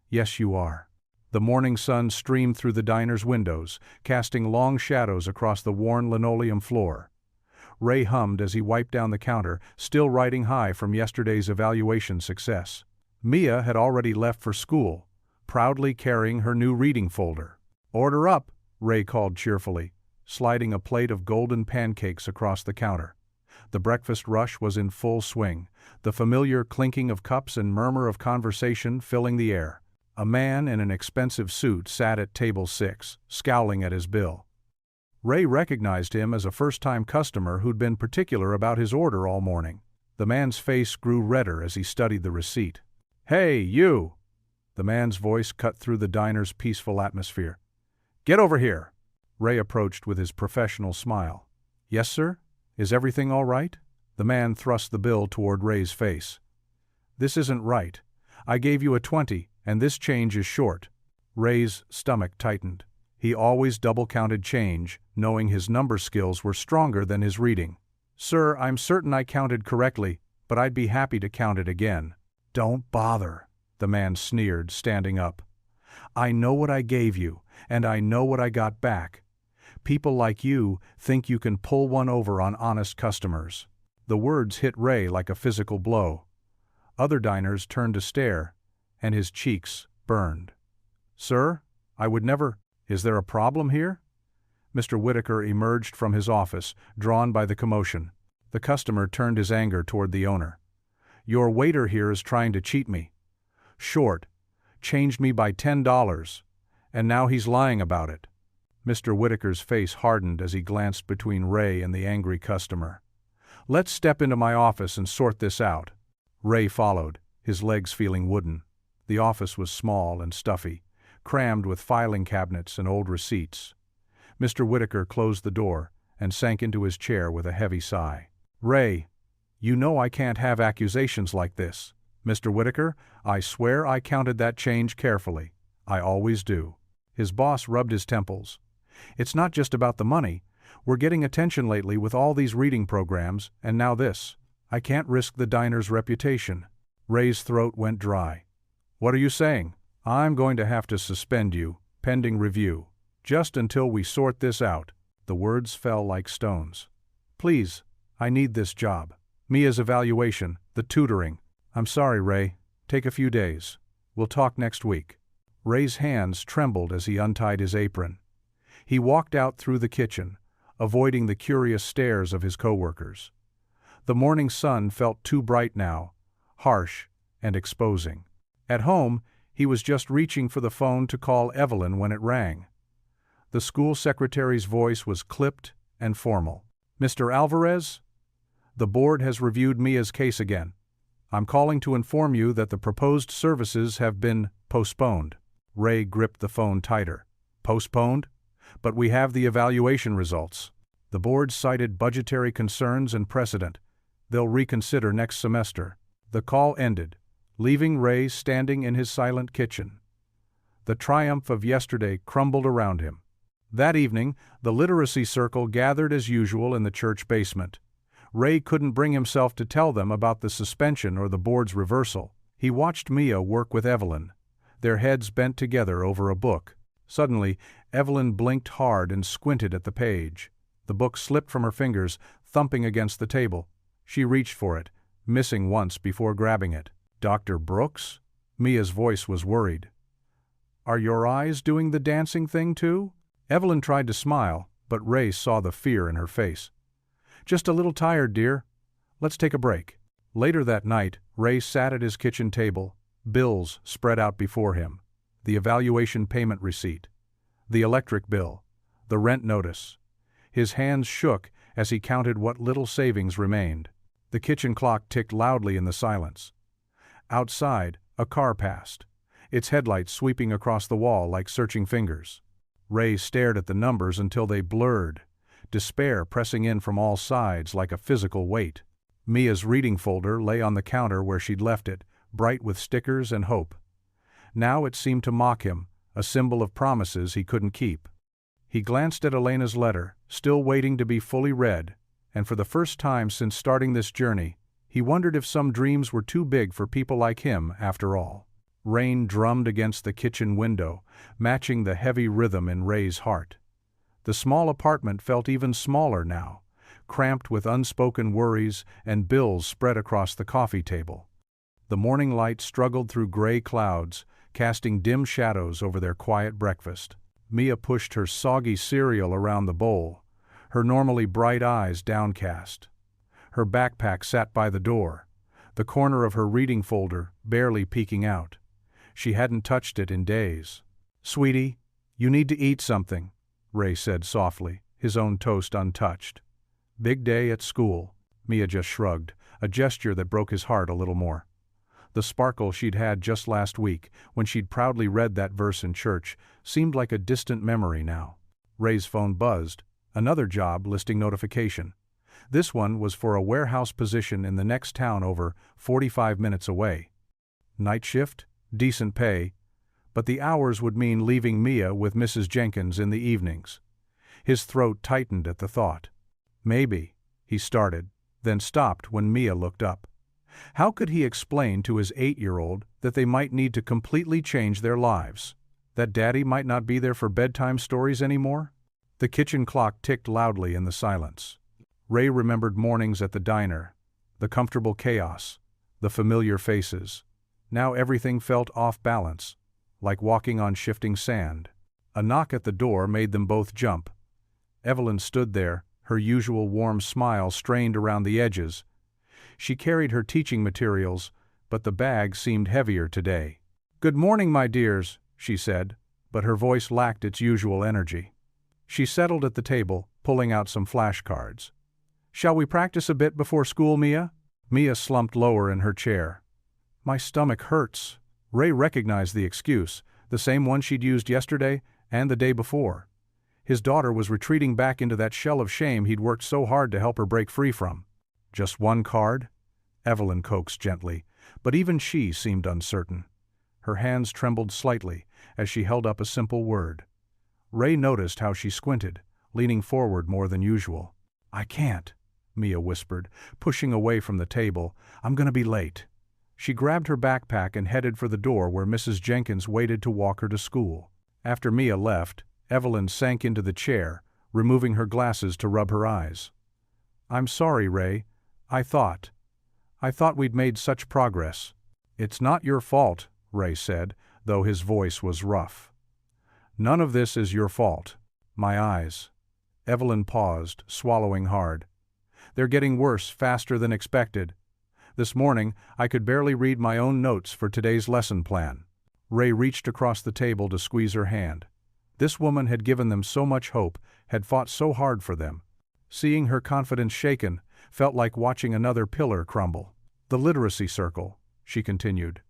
Yes, you are." The morning sun streamed through the diner's windows, casting long shadows across the worn linoleum floor. Ray hummed as he wiped down the counter, still riding high from yesterday's evaluation success. Mia had already left for school, proudly carrying her new reading folder. "Order up," Ray called cheerfully, sliding a plate of golden pancakes across the counter. The breakfast rush was in full swing, the familiar clinking of cups and murmur of conversation filling the air. A man in an expensive suit sat at table 6, scowling at his bill. Ray recognized him as a first-time customer who'd been particular about his order all morning. The man's face grew redder as he studied the receipt. "Hey, you!" The man's voice cut through the diner's peaceful atmosphere. "Get over here!" Ray approached with his professional smile. "Yes, sir? Is everything all right?" The man thrust the bill toward Ray's face. "This isn't right. I gave you a 20, and this change is short." Ray's stomach tightened. He always double-counted change, knowing his number skills were stronger than his reading. "Sir, I'm certain I counted correctly, but I'd be happy to count it again." "Don't bother," the man sneered, standing up. "I know what I gave you, and I know what I got back. People like you think you can pull one over on honest customers." The words hit Ray like a physical blow. Other diners turned to stare, and his cheeks burned. "Sir, I would never— Is there a problem here?" Mr. Whitaker emerged from his office, drawn by the commotion. The customer turned his anger toward the owner. "Your waiter here is trying to cheat me. Short. Changed me by $10, and now he's lying about it." Mr. Whitaker's face hardened as he glanced between Ray and the angry customer. "Let's step into my office and sort this out." Ray followed, his legs feeling wooden. The office was small and stuffy, crammed with filing cabinets and old receipts. Mr. Whitaker closed the door and sank into his chair with a heavy sigh. "Ray, you know I can't have accusations like this." "Mr. Whitaker, I swear I counted that change carefully. I always do." His boss rubbed his temples. "It's not just about the money. We're getting attention lately with all these reading programs, and now this. I can't risk the diner's reputation." Ray's throat went dry. "What are you saying?" "I'm going to have to suspend you, pending review, just until we sort this out." The words fell like stones. "Please, I need this job. Mia's evaluation, the tutoring." "I'm sorry, Ray. Take a few days. We'll talk next week." Ray's hands trembled as he untied his apron. He walked out through the kitchen, avoiding the curious stares of his coworkers. The morning sun felt too bright now, harsh and exposing. At home, he was just reaching for the phone to call Evelyn when it rang. The school secretary's voice was clipped and formal. "Mr. Alvarez? The board has reviewed Mia's case again. I'm calling to inform you that the proposed services have been postponed." Ray gripped the phone tighter. "Postponed? But we have the evaluation results." "The board cited budgetary concerns and precedent. They'll reconsider next semester." The call ended, leaving Ray standing in his silent kitchen. The triumph of yesterday crumbled around him. That evening, the literacy circle gathered as usual in the church basement. Ray couldn't bring himself to tell them about the suspension or the board's reversal. He watched Mia work with Evelyn, their heads bent together over a book. Suddenly, Evelyn blinked hard and squinted at the page. The book slipped from her fingers, thumping against the table. She reached for it, missing once before grabbing it. "Dr. Brooks?" Mia's voice was worried. "Are your eyes doing the dancing thing too?" Evelyn tried to smile, but Ray saw the fear in her face. Just a little tired, dear. Let's take a break. Later that night, Ray sat at his kitchen table, bills spread out before him. The evaluation payment receipt, the electric bill, the rent notice. His hands shook as he counted what little savings remained. The kitchen clock ticked loudly in the silence. Outside, a car passed, its headlights sweeping across the wall like searching fingers. Ray stared at the numbers until they blurred, despair pressing in from all sides like a physical weight. Mia's reading folder lay on the counter where she'd left it, bright with stickers and hope. Now it seemed to mock him, a symbol of promises he couldn't keep. He glanced at Elena's letter, still waiting to be fully read, and for the first time since starting this journey, he wondered if some dreams were too big for people like him after all. Rain drummed against the kitchen window, matching the heavy rhythm in Ray's heart. The small apartment felt even smaller now, cramped with unspoken worries and bills spread across the coffee table. The morning light struggled through gray clouds, casting dim shadows over their quiet breakfast. Mia pushed her soggy cereal around the bowl, her normally bright eyes downcast. Her backpack sat by the door, the corner of her reading folder barely peeking out. She hadn't touched it in days. "Sweetie, you need to eat something," Ray said softly, his own toast untouched. "Big day at school." Mia just shrugged, a gesture that broke his heart a little more. The sparkle she'd had just last week, when she'd proudly read that verse in church, seemed like a distant memory now. Ray's phone buzzed, another job listing notification. This one was for a warehouse position in the next town over 45 minutes away. Night shift, decent pay, but the hours would mean leaving Mia with Mrs. Jenkins in the evenings. His throat tightened at the thought. Maybe, he started, then stopped when Mia looked up. How could he explain to his 8-year-old that they might need to completely change their lives? That Daddy might not be there for bedtime stories anymore? The kitchen clock ticked loudly in the silence. Ray remembered mornings at the diner, the comfortable chaos, the familiar faces. Now everything felt off balance, like walking on shifting sand. A knock at the door made them both jump. Evelyn stood there, her usual warm smile strained around the edges. She carried her teaching materials, but the bag seemed heavier today. "Good morning, my dears," she said, but her voice lacked its usual energy. She settled at the table, pulling out some flashcards. "Shall we practice a bit before school, Mia?" Mia slumped lower in her chair. "My stomach hurts." Ray recognized the excuse, the same one she'd used yesterday and the day before. His daughter was retreating back into that shell of shame he'd worked so hard to help her break free from. "Just one card?" Evelyn coaxed gently, but even she seemed uncertain. Her hands trembled slightly as she held up a simple word. Ray noticed how she squinted, leaning forward more than usual. "I can't," Mia whispered, pushing away from the table. "I'm gonna be late." She grabbed her backpack and headed for the door where Mrs. Jenkins waited to walk her to school. After Mia left, Evelyn sank into the chair, removing her glasses to rub her eyes. "I'm sorry, Ray. I thought we'd made such progress." "It's not your fault," Ray said, though his voice was rough. "None of this is your fault." "My eyes." Evelyn paused, swallowing hard. "They're getting worse faster than expected. This morning, I could barely read my own notes for today's lesson plan." Ray reached across the table to squeeze her hand. This woman had given them so much hope, had fought so hard for them. Seeing her confidence shaken felt like watching another pillar crumble. "The literacy circle," she continued.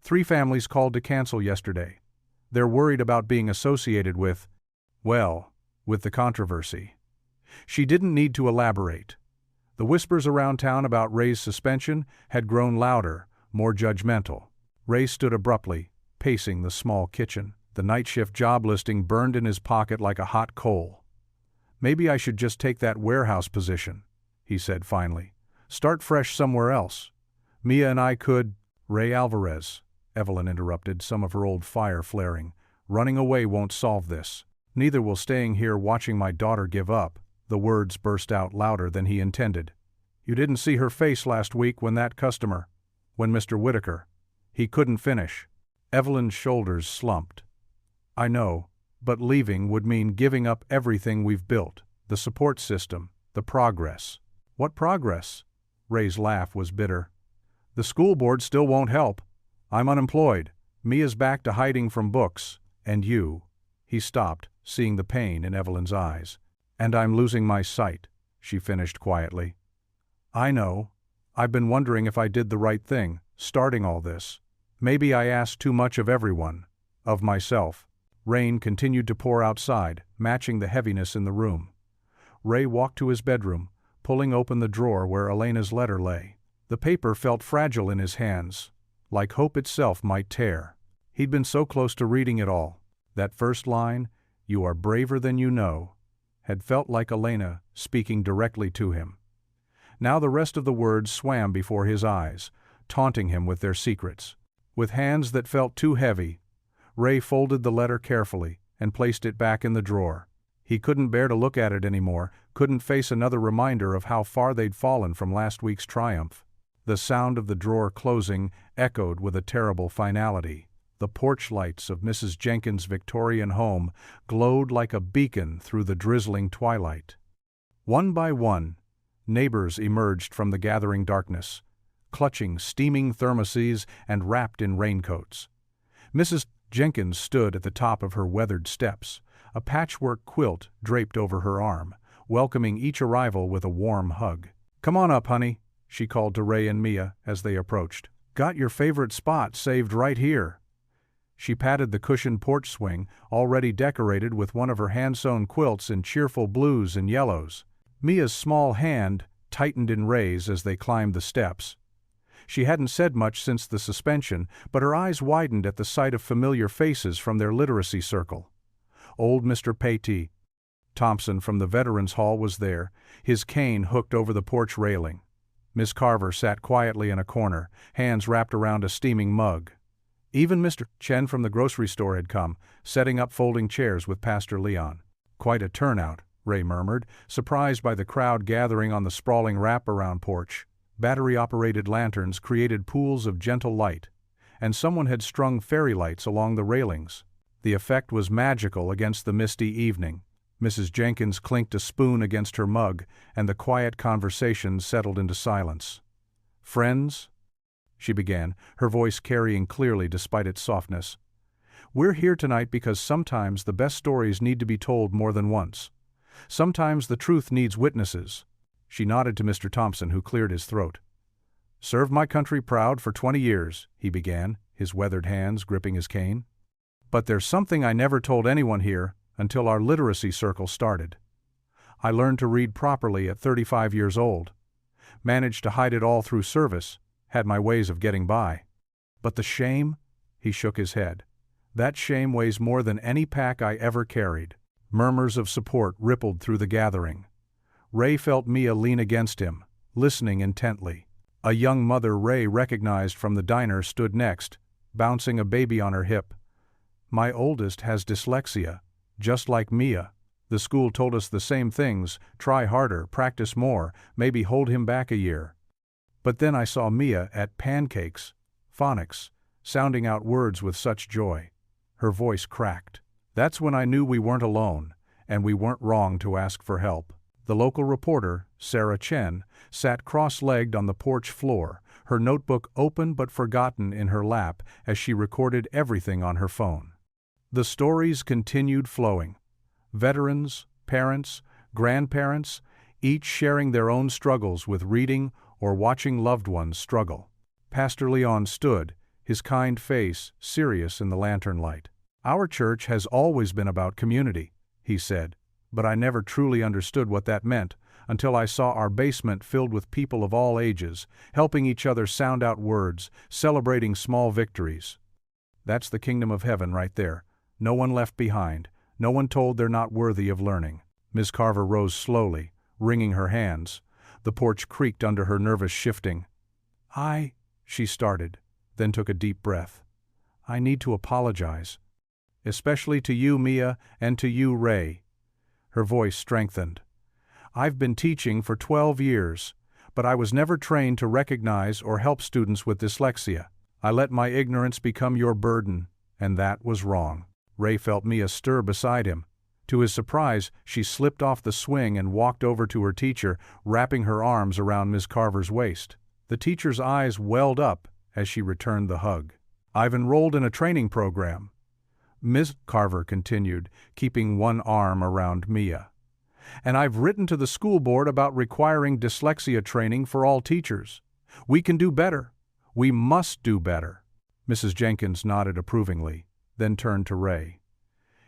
"3 families called to cancel yesterday. They're worried about being associated with the controversy." She didn't need to elaborate. The whispers around town about Ray's suspension had grown louder, more judgmental. Ray stood abruptly, pacing the small kitchen. The night shift job listing burned in his pocket like a hot coal. "Maybe I should just take that warehouse position," he said finally. "Start fresh somewhere else. Mia and I could—" "Ray Alvarez," Evelyn interrupted, some of her old fire flaring. "Running away won't solve this. Neither will staying here watching my daughter give up." The words burst out louder than he intended. "You didn't see her face last week when Mr. Whitaker." He couldn't finish. Evelyn's shoulders slumped. "I know, but leaving would mean giving up everything we've built, the support system, The progress. What progress? Ray's laugh was bitter. The school board still won't help. I'm unemployed. Mia's back to hiding from books. And you. He stopped, seeing the pain in Evelyn's eyes. And I'm losing my sight, she finished quietly. I know. I've been wondering if I did the right thing, starting all this. Maybe I asked too much of everyone. Of myself. Rain continued to pour outside, matching the heaviness in the room. Ray walked to his bedroom, pulling open the drawer where Elena's letter lay. The paper felt fragile in his hands, like hope itself might tear. He'd been so close to reading it all. That first line, "You are braver than you know," had felt like Elena speaking directly to him. Now the rest of the words swam before his eyes, taunting him with their secrets. With hands that felt too heavy, Ray folded the letter carefully and placed it back in the drawer. He couldn't bear to look at it anymore, couldn't face another reminder of how far they'd fallen from last week's triumph. The sound of the drawer closing echoed with a terrible finality. The porch lights of Mrs. Jenkins' Victorian home glowed like a beacon through the drizzling twilight. One by one, neighbors emerged from the gathering darkness, clutching steaming thermoses and wrapped in raincoats. Mrs. Jenkins stood at the top of her weathered steps, a patchwork quilt draped over her arm, welcoming each arrival with a warm hug. "Come on up, honey," she called to Ray and Mia as they approached. "Got your favorite spot saved right here." She patted the cushioned porch swing, already decorated with one of her hand-sewn quilts in cheerful blues and yellows. Mia's small hand tightened in Ray's as they climbed the steps. She hadn't said much since the suspension, but her eyes widened at the sight of familiar faces from their literacy circle. Old Mr. Patey Thompson from the Veterans Hall was there, his cane hooked over the porch railing. Miss Carver sat quietly in a corner, hands wrapped around a steaming mug. Even Mr. Chen from the grocery store had come, setting up folding chairs with Pastor Leon. "Quite a turnout," Ray murmured, surprised by the crowd gathering on the sprawling wraparound porch. Battery-operated lanterns created pools of gentle light, and someone had strung fairy lights along the railings. The effect was magical against the misty evening. Mrs. Jenkins clinked a spoon against her mug, and the quiet conversation settled into silence. "Friends," she began, her voice carrying clearly despite its softness. "We're here tonight because sometimes the best stories need to be told more than once. Sometimes the truth needs witnesses." She nodded to Mr. Thompson, who cleared his throat. "Served my country proud for 20 years, he began, his weathered hands gripping his cane. "But there's something I never told anyone here until our literacy circle started. I learned to read properly at 35 years old. Managed to hide it all through service, had my ways of getting by. But the shame?" He shook his head. "That shame weighs more than any pack I ever carried." Murmurs of support rippled through the gathering. Ray felt Mia lean against him, listening intently. A young mother Ray recognized from the diner stood next, bouncing a baby on her hip. "My oldest has dyslexia, just like Mia. The school told us the same things, try harder, practice more, maybe hold him back a year. But then I saw Mia at pancakes, phonics, sounding out words with such joy." Her voice cracked. "That's when I knew we weren't alone, and we weren't wrong to ask for help." The local reporter, Sarah Chen, sat cross-legged on the porch floor, her notebook open but forgotten in her lap as she recorded everything on her phone. The stories continued flowing. Veterans, parents, grandparents, each sharing their own struggles with reading or watching loved ones struggle. Pastor Leon stood, his kind face serious in the lantern light. "Our church has always been about community," he said, "but I never truly understood what that meant until I saw our basement filled with people of all ages, helping each other sound out words, celebrating small victories. That's the kingdom of heaven right there. No one left behind, no one told they're not worthy of learning." Miss Carver rose slowly, wringing her hands. The porch creaked under her nervous shifting. She started, then took a deep breath. "I need to apologize. Especially to you, Mia, and to you, Ray." Her voice strengthened. "I've been teaching for 12 years, but I was never trained to recognize or help students with dyslexia. I let my ignorance become your burden, and that was wrong." Ray felt Mia stir beside him, To his surprise, she slipped off the swing and walked over to her teacher, wrapping her arms around Ms. Carver's waist. The teacher's eyes welled up as she returned the hug. "I've enrolled in a training program," Ms. Carver continued, keeping one arm around Mia. "And I've written to the school board about requiring dyslexia training for all teachers. We can do better. We must do better." Mrs. Jenkins nodded approvingly, then turned to Ray.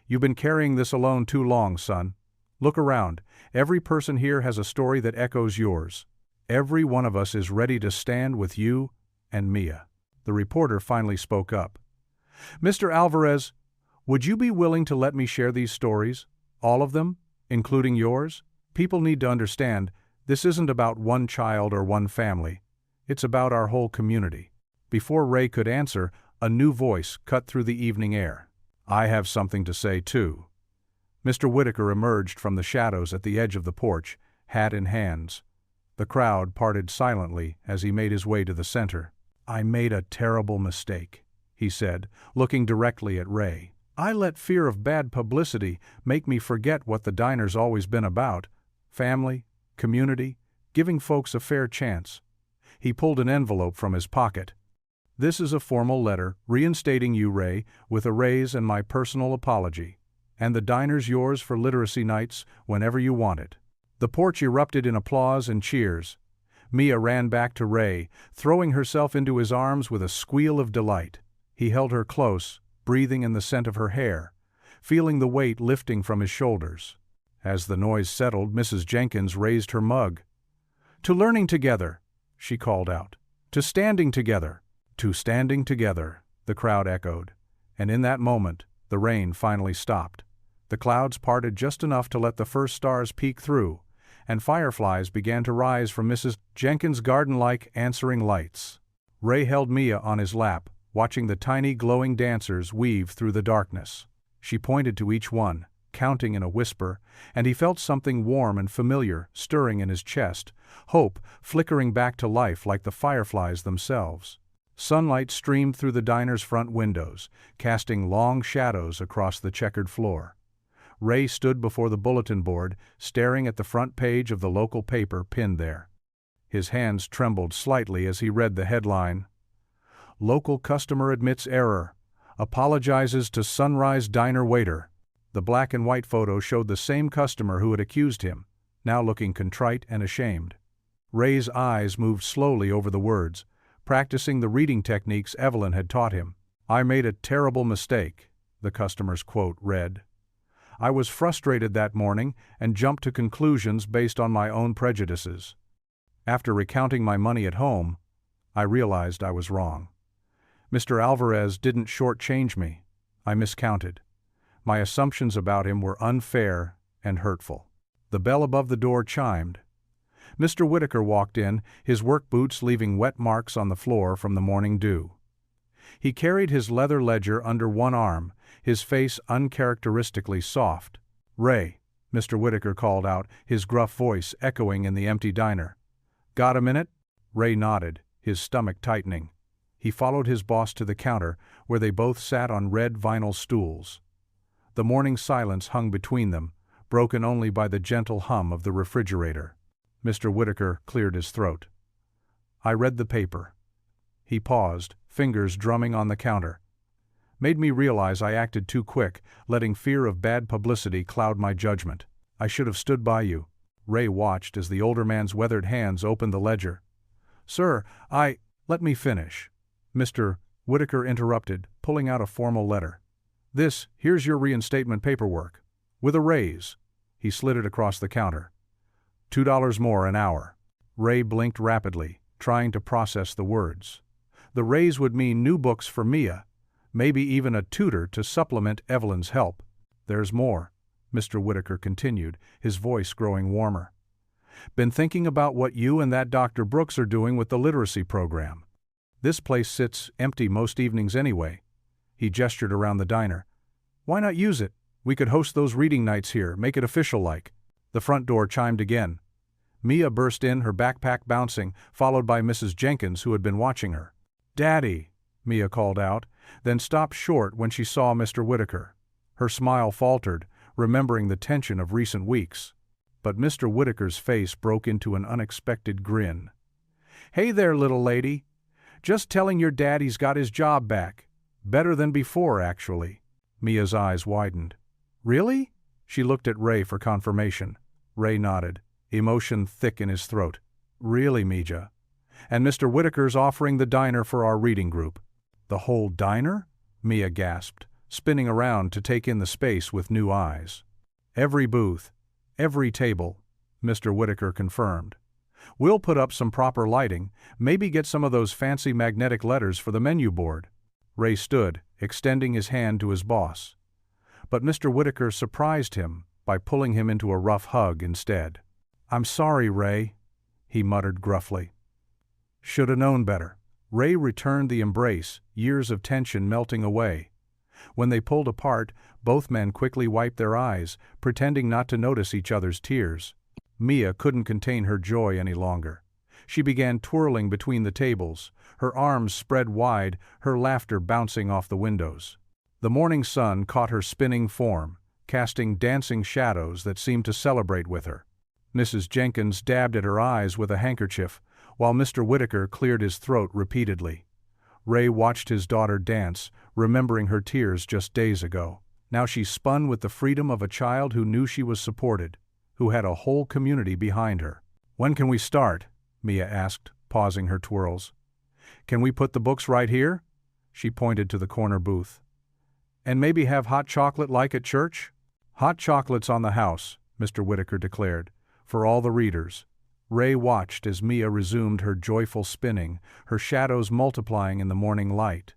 "You've been carrying this alone too long, son. Look around. Every person here has a story that echoes yours. Every one of us is ready to stand with you and Mia." The reporter finally spoke up. "Mr. Alvarez, would you be willing to let me share these stories? All of them, including yours? People need to understand, this isn't about one child or one family. It's about our whole community." Before Ray could answer, a new voice cut through the evening air. "I have something to say, too." Mr. Whitaker emerged from the shadows at the edge of the porch, hat in hands. The crowd parted silently as he made his way to the center. "I made a terrible mistake," he said, looking directly at Ray. "I let fear of bad publicity make me forget what the diner's always been about: family, community, giving folks a fair chance." He pulled an envelope from his pocket. "This is a formal letter reinstating you, Ray, with a raise and my personal apology. And the diner's yours for literacy nights whenever you want it." The porch erupted in applause and cheers. Mia ran back to Ray, throwing herself into his arms with a squeal of delight. He held her close, breathing in the scent of her hair, feeling the weight lifting from his shoulders. As the noise settled, Mrs. Jenkins raised her mug. "To learning together," she called out. "To standing together." "To standing together," the crowd echoed. And in that moment, the rain finally stopped. The clouds parted just enough to let the first stars peek through, and fireflies began to rise from Mrs. Jenkins' garden-like answering lights. Ray held Mia on his lap, watching the tiny glowing dancers weave through the darkness. She pointed to each one, counting in a whisper, and he felt something warm and familiar stirring in his chest, hope flickering back to life like the fireflies themselves. Sunlight streamed through the diner's front windows, casting long shadows across the checkered floor. Ray stood before the bulletin board, staring at the front page of the local paper pinned there. His hands trembled slightly as he read the headline: "Local customer admits error. Apologizes to Sunrise Diner waiter." The black and white photo showed the same customer who had accused him, now looking contrite and ashamed. Ray's eyes moved slowly over the words, practicing the reading techniques Evelyn had taught him. "I made a terrible mistake," the customer's quote read. "I was frustrated that morning and jumped to conclusions based on my own prejudices. After recounting my money at home, I realized I was wrong. Mr. Alvarez didn't shortchange me. I miscounted. My assumptions about him were unfair and hurtful." The bell above the door chimed. Mr. Whitaker walked in, his work boots leaving wet marks on the floor from the morning dew. He carried his leather ledger under one arm, his face uncharacteristically soft. "Ray," Mr. Whitaker called out, his gruff voice echoing in the empty diner. "Got a minute?" Ray nodded, his stomach tightening. He followed his boss to the counter, where they both sat on red vinyl stools. The morning silence hung between them, broken only by the gentle hum of the refrigerator. Mr. Whitaker cleared his throat. "I read the paper." He paused, fingers drumming on the counter. "Made me realize I acted too quick, letting fear of bad publicity cloud my judgment. I should have stood by you." Ray watched as the older man's weathered hands opened the ledger. "Sir, let me finish," Mr. Whitaker interrupted, pulling out a formal letter. Here's your reinstatement paperwork. With a raise." He slid it across the counter. $2 more an hour." Ray blinked rapidly, trying to process the words. The raise would mean new books for Mia, maybe even a tutor to supplement Evelyn's help. "There's more," Mr. Whitaker continued, his voice growing warmer. "Been thinking about what you and that Dr. Brooks are doing with the literacy program. This place sits empty most evenings anyway." He gestured around the diner. "Why not use it? We could host those reading nights here, make it official-like." The front door chimed again. Mia burst in, her backpack bouncing, followed by Mrs. Jenkins, who had been watching her. "Daddy," Mia called out, then stopped short when she saw Mr. Whitaker. Her smile faltered, remembering the tension of recent weeks. But Mr. Whitaker's face broke into an unexpected grin. "Hey there, little lady. Just telling your dad he's got his job back. Better than before, actually." Mia's eyes widened. "Really?" She looked at Ray for confirmation. Ray nodded, emotion thick in his throat. "Really, Mija. And Mr. Whitaker's offering the diner for our reading group." "The whole diner?" Mia gasped, spinning around to take in the space with new eyes. "Every booth, every table," Mr. Whitaker confirmed. "We'll put up some proper lighting, maybe get some of those fancy magnetic letters for the menu board." Ray stood, extending his hand to his boss. But Mr. Whitaker surprised him by pulling him into a rough hug instead. "I'm sorry, Ray," he muttered gruffly. "Shoulda known better." Ray returned the embrace, years of tension melting away. When they pulled apart, both men quickly wiped their eyes, pretending not to notice each other's tears. Mia couldn't contain her joy any longer. She began twirling between the tables, her arms spread wide, her laughter bouncing off the windows. The morning sun caught her spinning form, casting dancing shadows that seemed to celebrate with her. Mrs. Jenkins dabbed at her eyes with a handkerchief, while Mr. Whitaker cleared his throat repeatedly. Ray watched his daughter dance, remembering her tears just days ago. Now she spun with the freedom of a child who knew she was supported, who had a whole community behind her. "When can we start?" Mia asked, pausing her twirls. "Can we put the books right here?" She pointed to the corner booth. "And maybe have hot chocolate like at church?" "Hot chocolate's on the house," Mr. Whitaker declared, "for all the readers." Ray watched as Mia resumed her joyful spinning, her shadows multiplying in the morning light.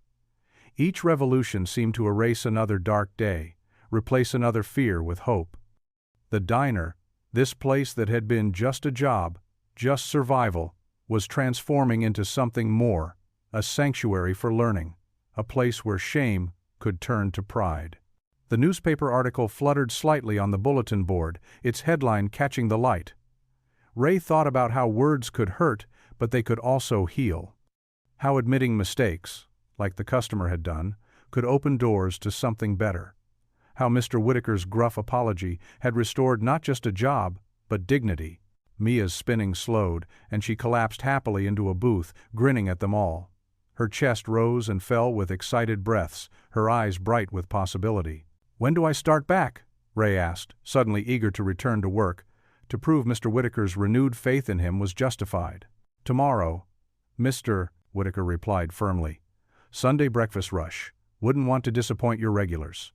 Each revolution seemed to erase another dark day, replace another fear with hope. The diner, this place that had been just a job, just survival, was transforming into something more, a sanctuary for learning, a place where shame could turn to pride. The newspaper article fluttered slightly on the bulletin board, its headline catching the light. Ray thought about how words could hurt, but they could also heal. How admitting mistakes, like the customer had done, could open doors to something better. How Mr. Whitaker's gruff apology had restored not just a job, but dignity. Mia's spinning slowed, and she collapsed happily into a booth, grinning at them all. Her chest rose and fell with excited breaths, her eyes bright with possibility. "When do I start back?" Ray asked, suddenly eager to return to work, to prove Mr. Whitaker's renewed faith in him was justified. "Tomorrow," Mr. Whitaker replied firmly. "Sunday breakfast rush. Wouldn't want to disappoint your regulars."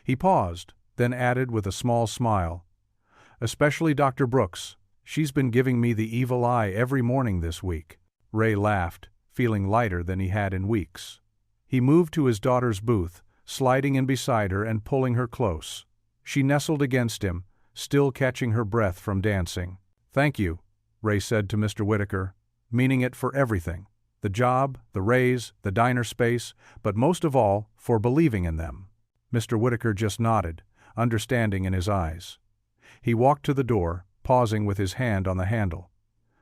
He paused, then added with a small smile, "Especially Dr. Brooks. She's been giving me the evil eye every morning this week." Ray laughed, feeling lighter than he had in weeks. He moved to his daughter's booth, sliding in beside her and pulling her close. She nestled against him, still catching her breath from dancing. "Thank you," Ray said to Mr. Whitaker, meaning it for everything. The job, the raise, the diner space, but most of all, for believing in them. Mr. Whitaker just nodded, understanding in his eyes. He walked to the door, pausing with his hand on the handle.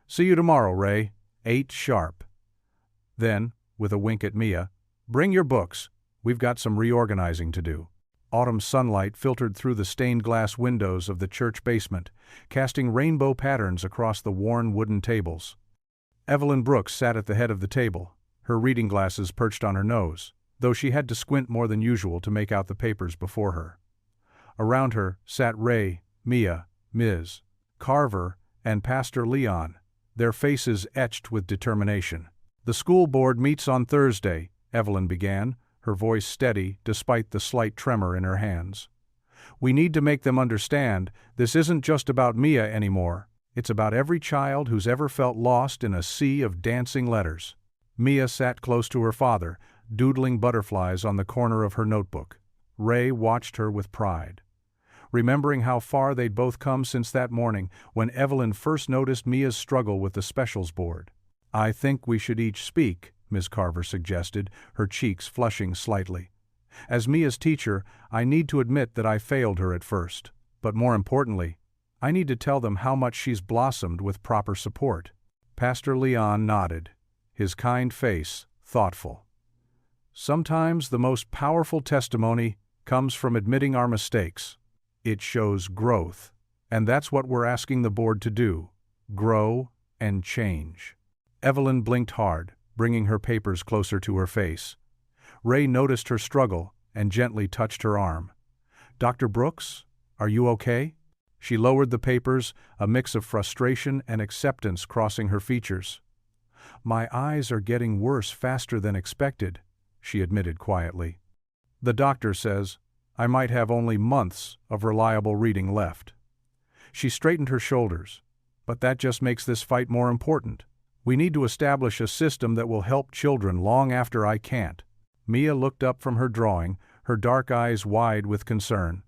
"See you tomorrow, Ray. 8 sharp." Then, with a wink at Mia, "Bring your books. We've got some reorganizing to do." Autumn sunlight filtered through the stained glass windows of the church basement, casting rainbow patterns across the worn wooden tables. Evelyn Brooks sat at the head of the table, her reading glasses perched on her nose, though she had to squint more than usual to make out the papers before her. Around her sat Ray, Mia, Ms. Carver, and Pastor Leon, their faces etched with determination. "The school board meets on Thursday," Evelyn began, her voice steady despite the slight tremor in her hands. "We need to make them understand this isn't just about Mia anymore. It's about every child who's ever felt lost in a sea of dancing letters." Mia sat close to her father, doodling butterflies on the corner of her notebook. Ray watched her with pride. Remembering how far they'd both come since that morning when Evelyn first noticed Mia's struggle with the specials board. "I think we should each speak," Ms. Carver suggested, her cheeks flushing slightly. "As Mia's teacher, I need to admit that I failed her at first. But more importantly, I need to tell them how much she's blossomed with proper support." Pastor Leon nodded, his kind face thoughtful. "Sometimes the most powerful testimony comes from admitting our mistakes." It shows growth. And that's what we're asking the board to do. Grow and change. Evelyn blinked hard, bringing her papers closer to her face. Ray noticed her struggle and gently touched her arm. "Dr. Brooks, are you okay?" She lowered the papers, a mix of frustration and acceptance crossing her features. "My eyes are getting worse faster than expected," she admitted quietly. "The doctor says I might have only months of reliable reading left." She straightened her shoulders. "But that just makes this fight more important. We need to establish a system that will help children long after I can't." Mia looked up from her drawing, her dark eyes wide with concern.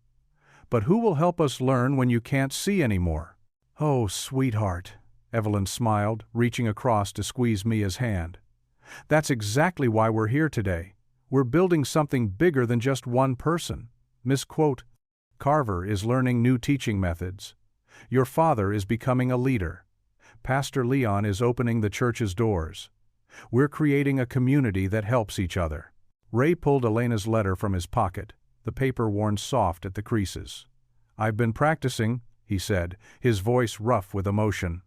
"But who will help us learn when you can't see anymore?" "Oh, sweetheart," Evelyn smiled, reaching across to squeeze Mia's hand. "That's exactly why we're here today. We're building something bigger than just one person. Miss Carver is learning new teaching methods. Your father is becoming a leader. Pastor Leon is opening the church's doors. We're creating a community that helps each other." Ray pulled Elena's letter from his pocket, the paper worn soft at the creases. "I've been practicing," he said, his voice rough with emotion.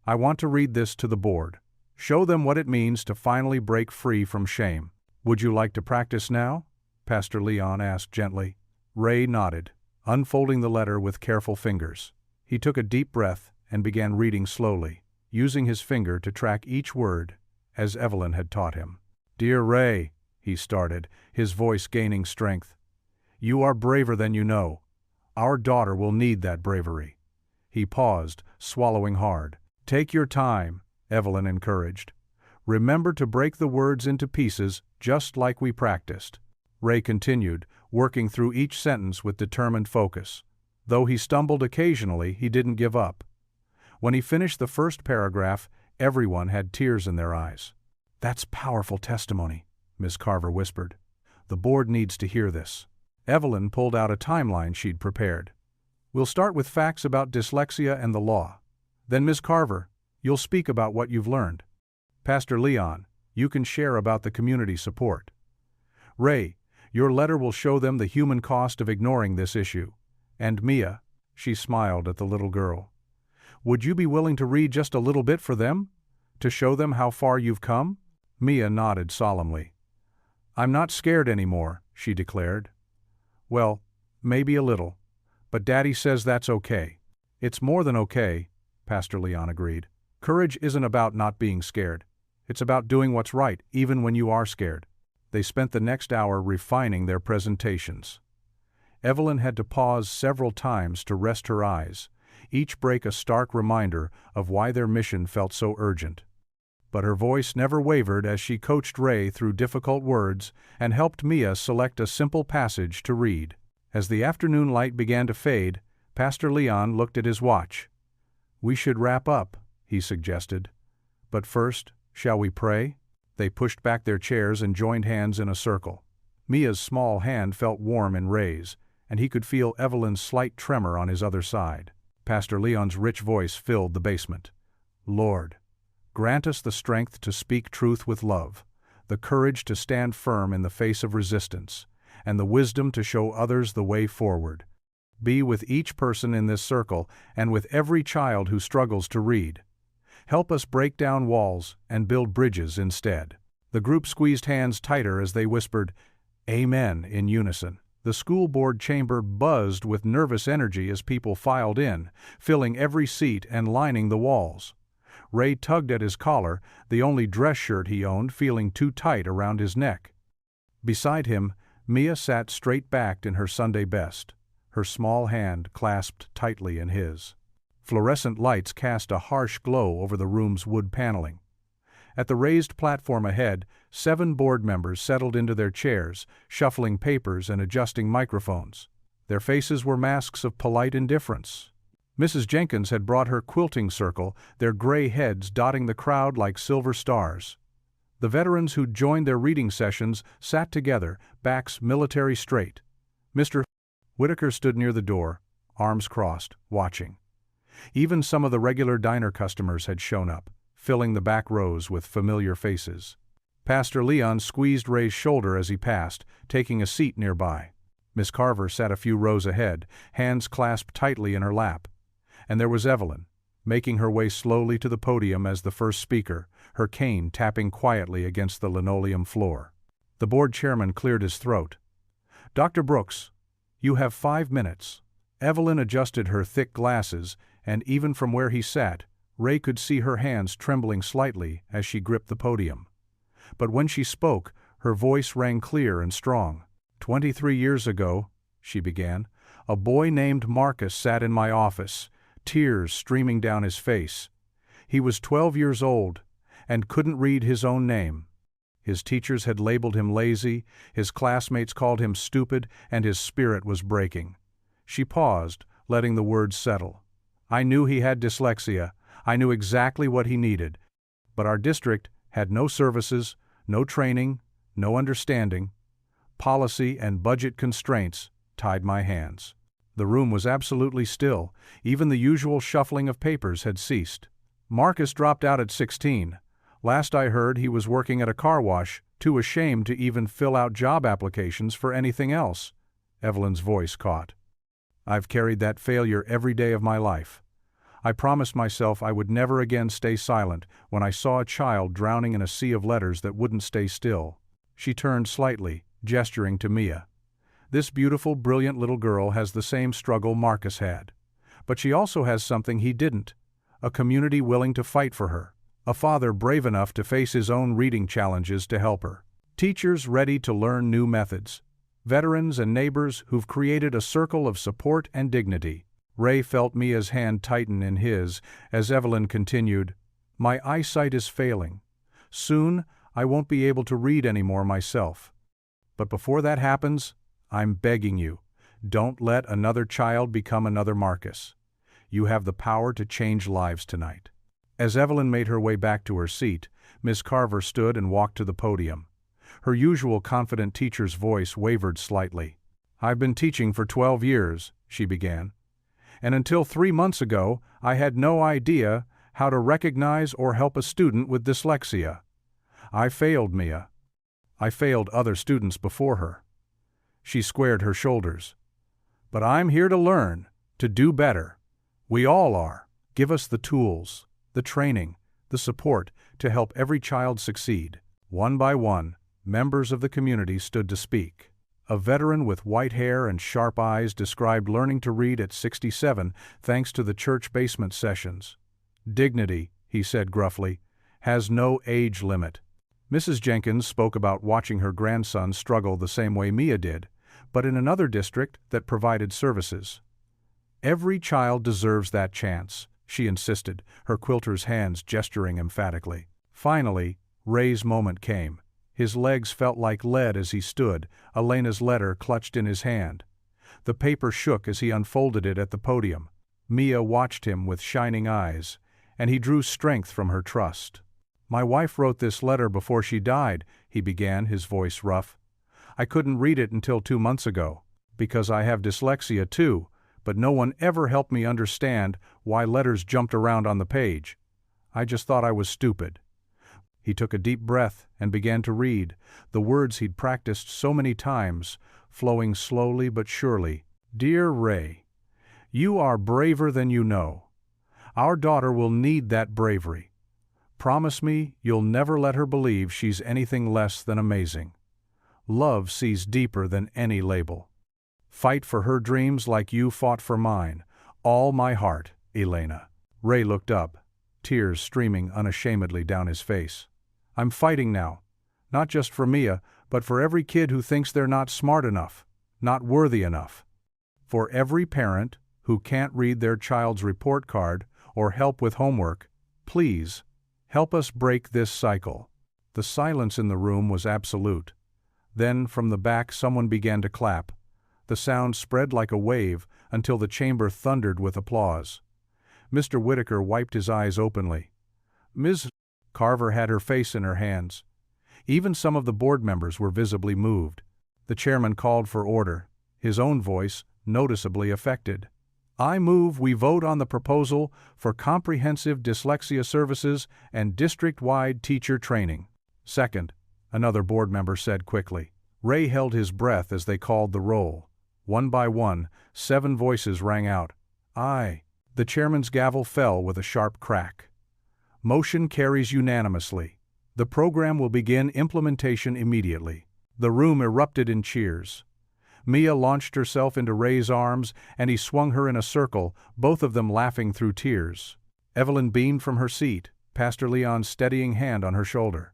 "I want to read this to the board. Show them what it means to finally break free from shame." "Would you like to practice now?" Pastor Leon asked gently. Ray nodded, unfolding the letter with careful fingers. He took a deep breath and began reading slowly, using his finger to track each word, as Evelyn had taught him. "Dear Ray," he started, his voice gaining strength. "You are braver than you know. Our daughter will need that bravery." He paused, swallowing hard. "Take your time," Evelyn encouraged. "Remember to break the words into pieces, just like we practiced." Ray continued, working through each sentence with determined focus. Though he stumbled occasionally, he didn't give up. When he finished the first paragraph, everyone had tears in their eyes. "That's powerful testimony," Miss Carver whispered. "The board needs to hear this." Evelyn pulled out a timeline she'd prepared. "We'll start with facts about dyslexia and the law. Then, Miss Carver, you'll speak about what you've learned. Pastor Leon, you can share about the community support. Ray, your letter will show them the human cost of ignoring this issue. And Mia," she smiled at the little girl, "would you be willing to read just a little bit for them? To show them how far you've come?" Mia nodded solemnly. "I'm not scared anymore," she declared. "Well, maybe a little. But Daddy says that's okay." "It's more than okay," Pastor Leon agreed. "Courage isn't about not being scared. It's about doing what's right, even when you are scared." They spent the next hour refining their presentations. Evelyn had to pause several times to rest her eyes, each break a stark reminder of why their mission felt so urgent. But her voice never wavered as she coached Ray through difficult words and helped Mia select a simple passage to read. As the afternoon light began to fade, Pastor Leon looked at his watch. "We should wrap up," he suggested. "But first, shall we pray?" They pushed back their chairs and joined hands in a circle. Mia's small hand felt warm in Ray's, and he could feel Evelyn's slight tremor on his other side. Pastor Leon's rich voice filled the basement. "Lord, grant us the strength to speak truth with love, the courage to stand firm in the face of resistance, and the wisdom to show others the way forward. Be with each person in this circle and with every child who struggles to read. Help us break down walls and build bridges instead." The group squeezed hands tighter as they whispered, "Amen," in unison. The school board chamber buzzed with nervous energy as people filed in, filling every seat and lining the walls. Ray tugged at his collar, the only dress shirt he owned feeling too tight around his neck. Beside him, Mia sat straight-backed in her Sunday best, her small hand clasped tightly in his. Fluorescent lights cast a harsh glow over the room's wood paneling. At the raised platform ahead, 7 board members settled into their chairs, shuffling papers and adjusting microphones. Their faces were masks of polite indifference. Mrs. Jenkins had brought her quilting circle, their gray heads dotting the crowd like silver stars. The veterans who'd joined their reading sessions sat together, backs military straight. Mr. Whitaker stood near the door, arms crossed, watching. Even some of the regular diner customers had shown up, filling the back rows with familiar faces. Pastor Leon squeezed Ray's shoulder as he passed, taking a seat nearby. Miss Carver sat a few rows ahead, hands clasped tightly in her lap. And there was Evelyn, making her way slowly to the podium as the first speaker, her cane tapping quietly against the linoleum floor. The board chairman cleared his throat. "Dr. Brooks, you have 5 minutes." Evelyn adjusted her thick glasses, and even from where he sat, Ray could see her hands trembling slightly as she gripped the podium. But when she spoke, her voice rang clear and strong. 23 years ago," she began, "a boy named Marcus sat in my office, tears streaming down his face. He was 12 years old and couldn't read his own name. His teachers had labeled him lazy, his classmates called him stupid, and his spirit was breaking." She paused, letting the words settle. "I knew he had dyslexia. I knew exactly what he needed. But our district had no services, no training, no understanding. Policy and budget constraints tied my hands." The room was absolutely still. Even the usual shuffling of papers had ceased. "Marcus dropped out at 16. Last I heard, he was working at a car wash, too ashamed to even fill out job applications for anything else." Evelyn's voice caught. "I've carried that failure every day of my life. I promised myself I would never again stay silent when I saw a child drowning in a sea of letters that wouldn't stay still." She turned slightly, gesturing to Mia. "This beautiful, brilliant little girl has the same struggle Marcus had. But she also has something he didn't, a community willing to fight for her, a father brave enough to face his own reading challenges to help her, teachers ready to learn new methods, veterans and neighbors who've created a circle of support and dignity." Ray felt Mia's hand tighten in his as Evelyn continued, "My eyesight is failing. Soon, I won't be able to read anymore myself. But before that happens, I'm begging you, don't let another child become another Marcus. You have the power to change lives tonight." As Evelyn made her way back to her seat, Miss Carver stood and walked to the podium. Her usual confident teacher's voice wavered slightly. "I've been teaching for 12 years, she began. "And until 3 months ago, I had no idea how to recognize or help a student with dyslexia. I failed Mia. I failed other students before her." She squared her shoulders. "But I'm here to learn, to do better. We all are. Give us the tools, the training, the support to help every child succeed." One by one, members of the community stood to speak. A veteran with white hair and sharp eyes described learning to read at 67 thanks to the church basement sessions. "Dignity," he said gruffly, "has no age limit." Mrs. Jenkins spoke about watching her grandson struggle the same way Mia did, but in another district that provided services. "Every child deserves that chance," she insisted, her quilter's hands gesturing emphatically. Finally, Ray's moment came. His legs felt like lead as he stood, Elena's letter clutched in his hand. The paper shook as he unfolded it at the podium. Mia watched him with shining eyes, and he drew strength from her trust. "My wife wrote this letter before she died," he began, his voice rough. "I couldn't read it until 2 months ago, because I have dyslexia too, but no one ever helped me understand why letters jumped around on the page. I just thought I was stupid." He took a deep breath and began to read, the words he'd practiced so many times, flowing slowly but surely. "Dear Ray, you are braver than you know. Our daughter will need that bravery. Promise me you'll never let her believe she's anything less than amazing. Love sees deeper than any label. Fight for her dreams like you fought for mine. All my heart, Elena." Ray looked up, tears streaming unashamedly down his face. "I'm fighting now, not just for Mia, but for every kid who thinks they're not smart enough, not worthy enough. For every parent who can't read their child's report card or help with homework. Please, help us break this cycle." The silence in the room was absolute. Then, from the back, someone began to clap. The sound spread like a wave until the chamber thundered with applause. Mr. Whitaker wiped his eyes openly. Ms. Carver had her face in her hands. Even some of the board members were visibly moved. The chairman called for order, his own voice noticeably affected. "I move we vote on the proposal for comprehensive dyslexia services and district-wide teacher training." "Second," another board member said quickly. Ray held his breath as they called the roll. One by one, 7 voices rang out. Aye. The chairman's gavel fell with a sharp crack. Motion carries unanimously. The program will begin implementation immediately. The room erupted in cheers. Mia launched herself into Ray's arms, and he swung her in a circle, both of them laughing through tears. Evelyn beamed from her seat, Pastor Leon's steadying hand on her shoulder.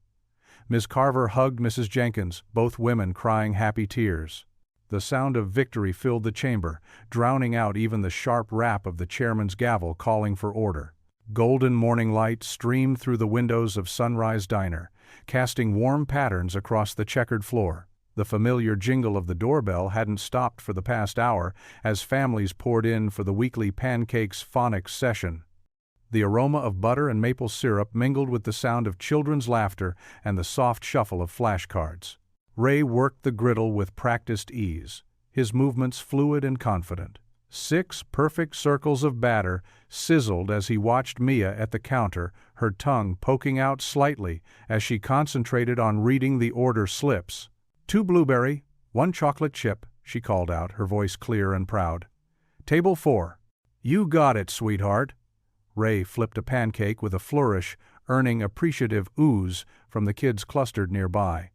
Ms. Carver hugged Mrs. Jenkins, both women crying happy tears. The sound of victory filled the chamber, drowning out even the sharp rap of the chairman's gavel calling for order. Golden morning light streamed through the windows of Sunrise Diner, casting warm patterns across the checkered floor. The familiar jingle of the doorbell hadn't stopped for the past hour as families poured in for the weekly pancakes phonics session. The aroma of butter and maple syrup mingled with the sound of children's laughter and the soft shuffle of flashcards. Ray worked the griddle with practiced ease, his movements fluid and confident. 6 perfect circles of batter sizzled as he watched Mia at the counter, her tongue poking out slightly as she concentrated on reading the order slips. 2 blueberry, 1 chocolate chip, she called out, her voice clear and proud. Table 4. You got it, sweetheart. Ray flipped a pancake with a flourish, earning appreciative oohs from the kids clustered nearby.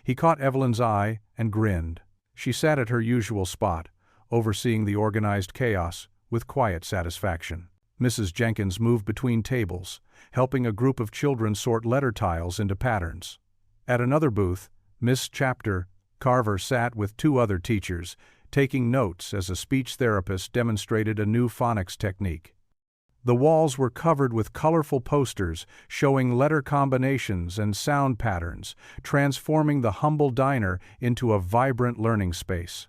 He caught Evelyn's eye and grinned. She sat at her usual spot, overseeing the organized chaos with quiet satisfaction. Mrs. Jenkins moved between tables, helping a group of children sort letter tiles into patterns. At another booth, Miss Chapter Carver sat with 2 other teachers, taking notes as a speech therapist demonstrated a new phonics technique. The walls were covered with colorful posters showing letter combinations and sound patterns, transforming the humble diner into a vibrant learning space.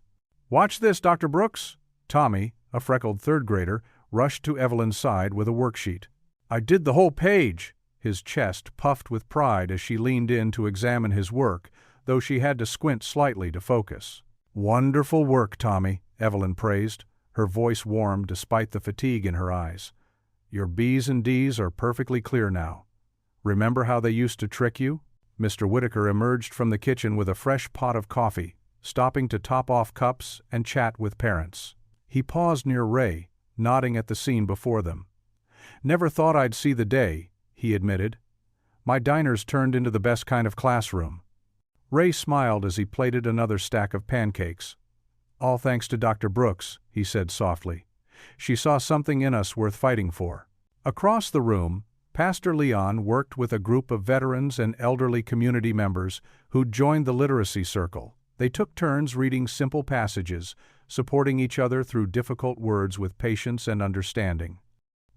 Watch this, Dr. Brooks. Tommy, a freckled 3rd grader, rushed to Evelyn's side with a worksheet. I did the whole page. His chest puffed with pride as she leaned in to examine his work, though she had to squint slightly to focus. Wonderful work, Tommy, Evelyn praised, her voice warm despite the fatigue in her eyes. Your B's and D's are perfectly clear now. Remember how they used to trick you? Mr. Whitaker emerged from the kitchen with a fresh pot of coffee, stopping to top off cups and chat with parents. He paused near Ray, nodding at the scene before them. Never thought I'd see the day, he admitted. My diner's turned into the best kind of classroom. Ray smiled as he plated another stack of pancakes. All thanks to Dr. Brooks, he said softly. She saw something in us worth fighting for. Across the room, Pastor Leon worked with a group of veterans and elderly community members who'd joined the literacy circle. They took turns reading simple passages, supporting each other through difficult words with patience and understanding.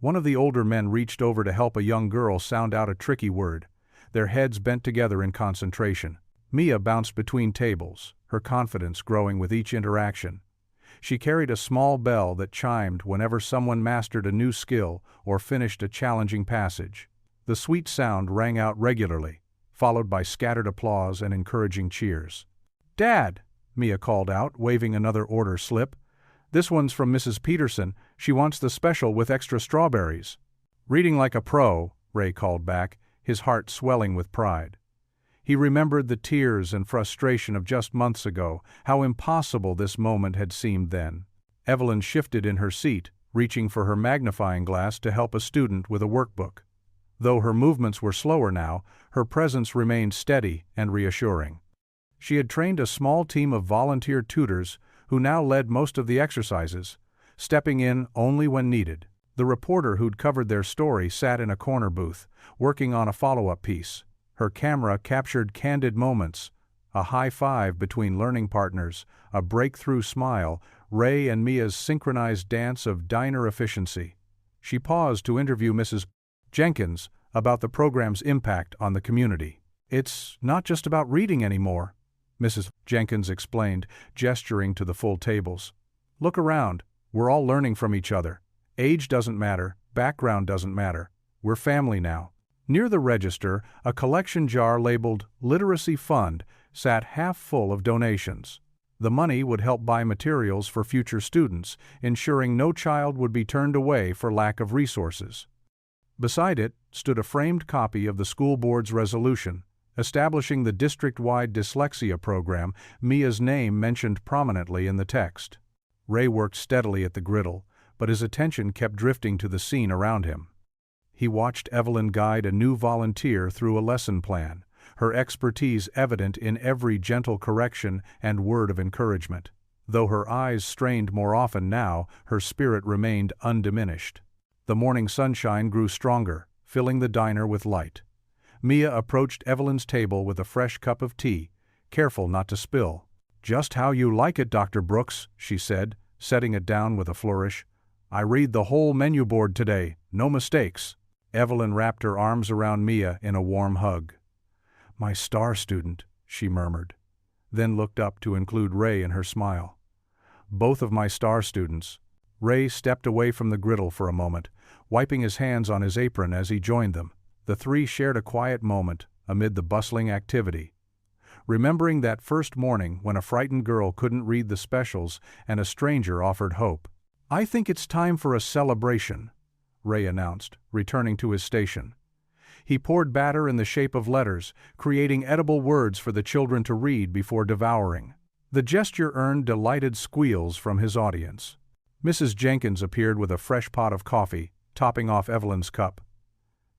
One of the older men reached over to help a young girl sound out a tricky word, their heads bent together in concentration. Mia bounced between tables, her confidence growing with each interaction. She carried a small bell that chimed whenever someone mastered a new skill or finished a challenging passage. The sweet sound rang out regularly, followed by scattered applause and encouraging cheers. Dad, Mia called out, waving another order slip. This one's from Mrs. Peterson. She wants the special with extra strawberries. Reading like a pro, Ray called back, his heart swelling with pride. He remembered the tears and frustration of just months ago, how impossible this moment had seemed then. Evelyn shifted in her seat, reaching for her magnifying glass to help a student with a workbook. Though her movements were slower now, her presence remained steady and reassuring. She had trained a small team of volunteer tutors who now led most of the exercises, stepping in only when needed. The reporter who'd covered their story sat in a corner booth, working on a follow-up piece. Her camera captured candid moments, a high five between learning partners, a breakthrough smile, Ray and Mia's synchronized dance of diner efficiency. She paused to interview Mrs. Jenkins about the program's impact on the community. It's not just about reading anymore, Mrs. Jenkins explained, gesturing to the full tables. Look around, we're all learning from each other. Age doesn't matter, background doesn't matter. We're family now. Near the register, a collection jar labeled Literacy Fund sat half full of donations. The money would help buy materials for future students, ensuring no child would be turned away for lack of resources. Beside it stood a framed copy of the school board's resolution, establishing the district-wide dyslexia program, Mia's name mentioned prominently in the text. Ray worked steadily at the griddle, but his attention kept drifting to the scene around him. He watched Evelyn guide a new volunteer through a lesson plan, her expertise evident in every gentle correction and word of encouragement. Though her eyes strained more often now, her spirit remained undiminished. The morning sunshine grew stronger, filling the diner with light. Mia approached Evelyn's table with a fresh cup of tea, careful not to spill. "Just how you like it, Dr. Brooks," she said, setting it down with a flourish. "I read the whole menu board today, no mistakes." Evelyn wrapped her arms around Mia in a warm hug. "My star student," she murmured, then looked up to include Ray in her smile. "Both of my star students." Ray stepped away from the griddle for a moment, wiping his hands on his apron as he joined them. The three shared a quiet moment amid the bustling activity, remembering that first morning when a frightened girl couldn't read the specials and a stranger offered hope. "I think it's time for a celebration," Ray announced, returning to his station. He poured batter in the shape of letters, creating edible words for the children to read before devouring. The gesture earned delighted squeals from his audience. Mrs. Jenkins appeared with a fresh pot of coffee, topping off Evelyn's cup.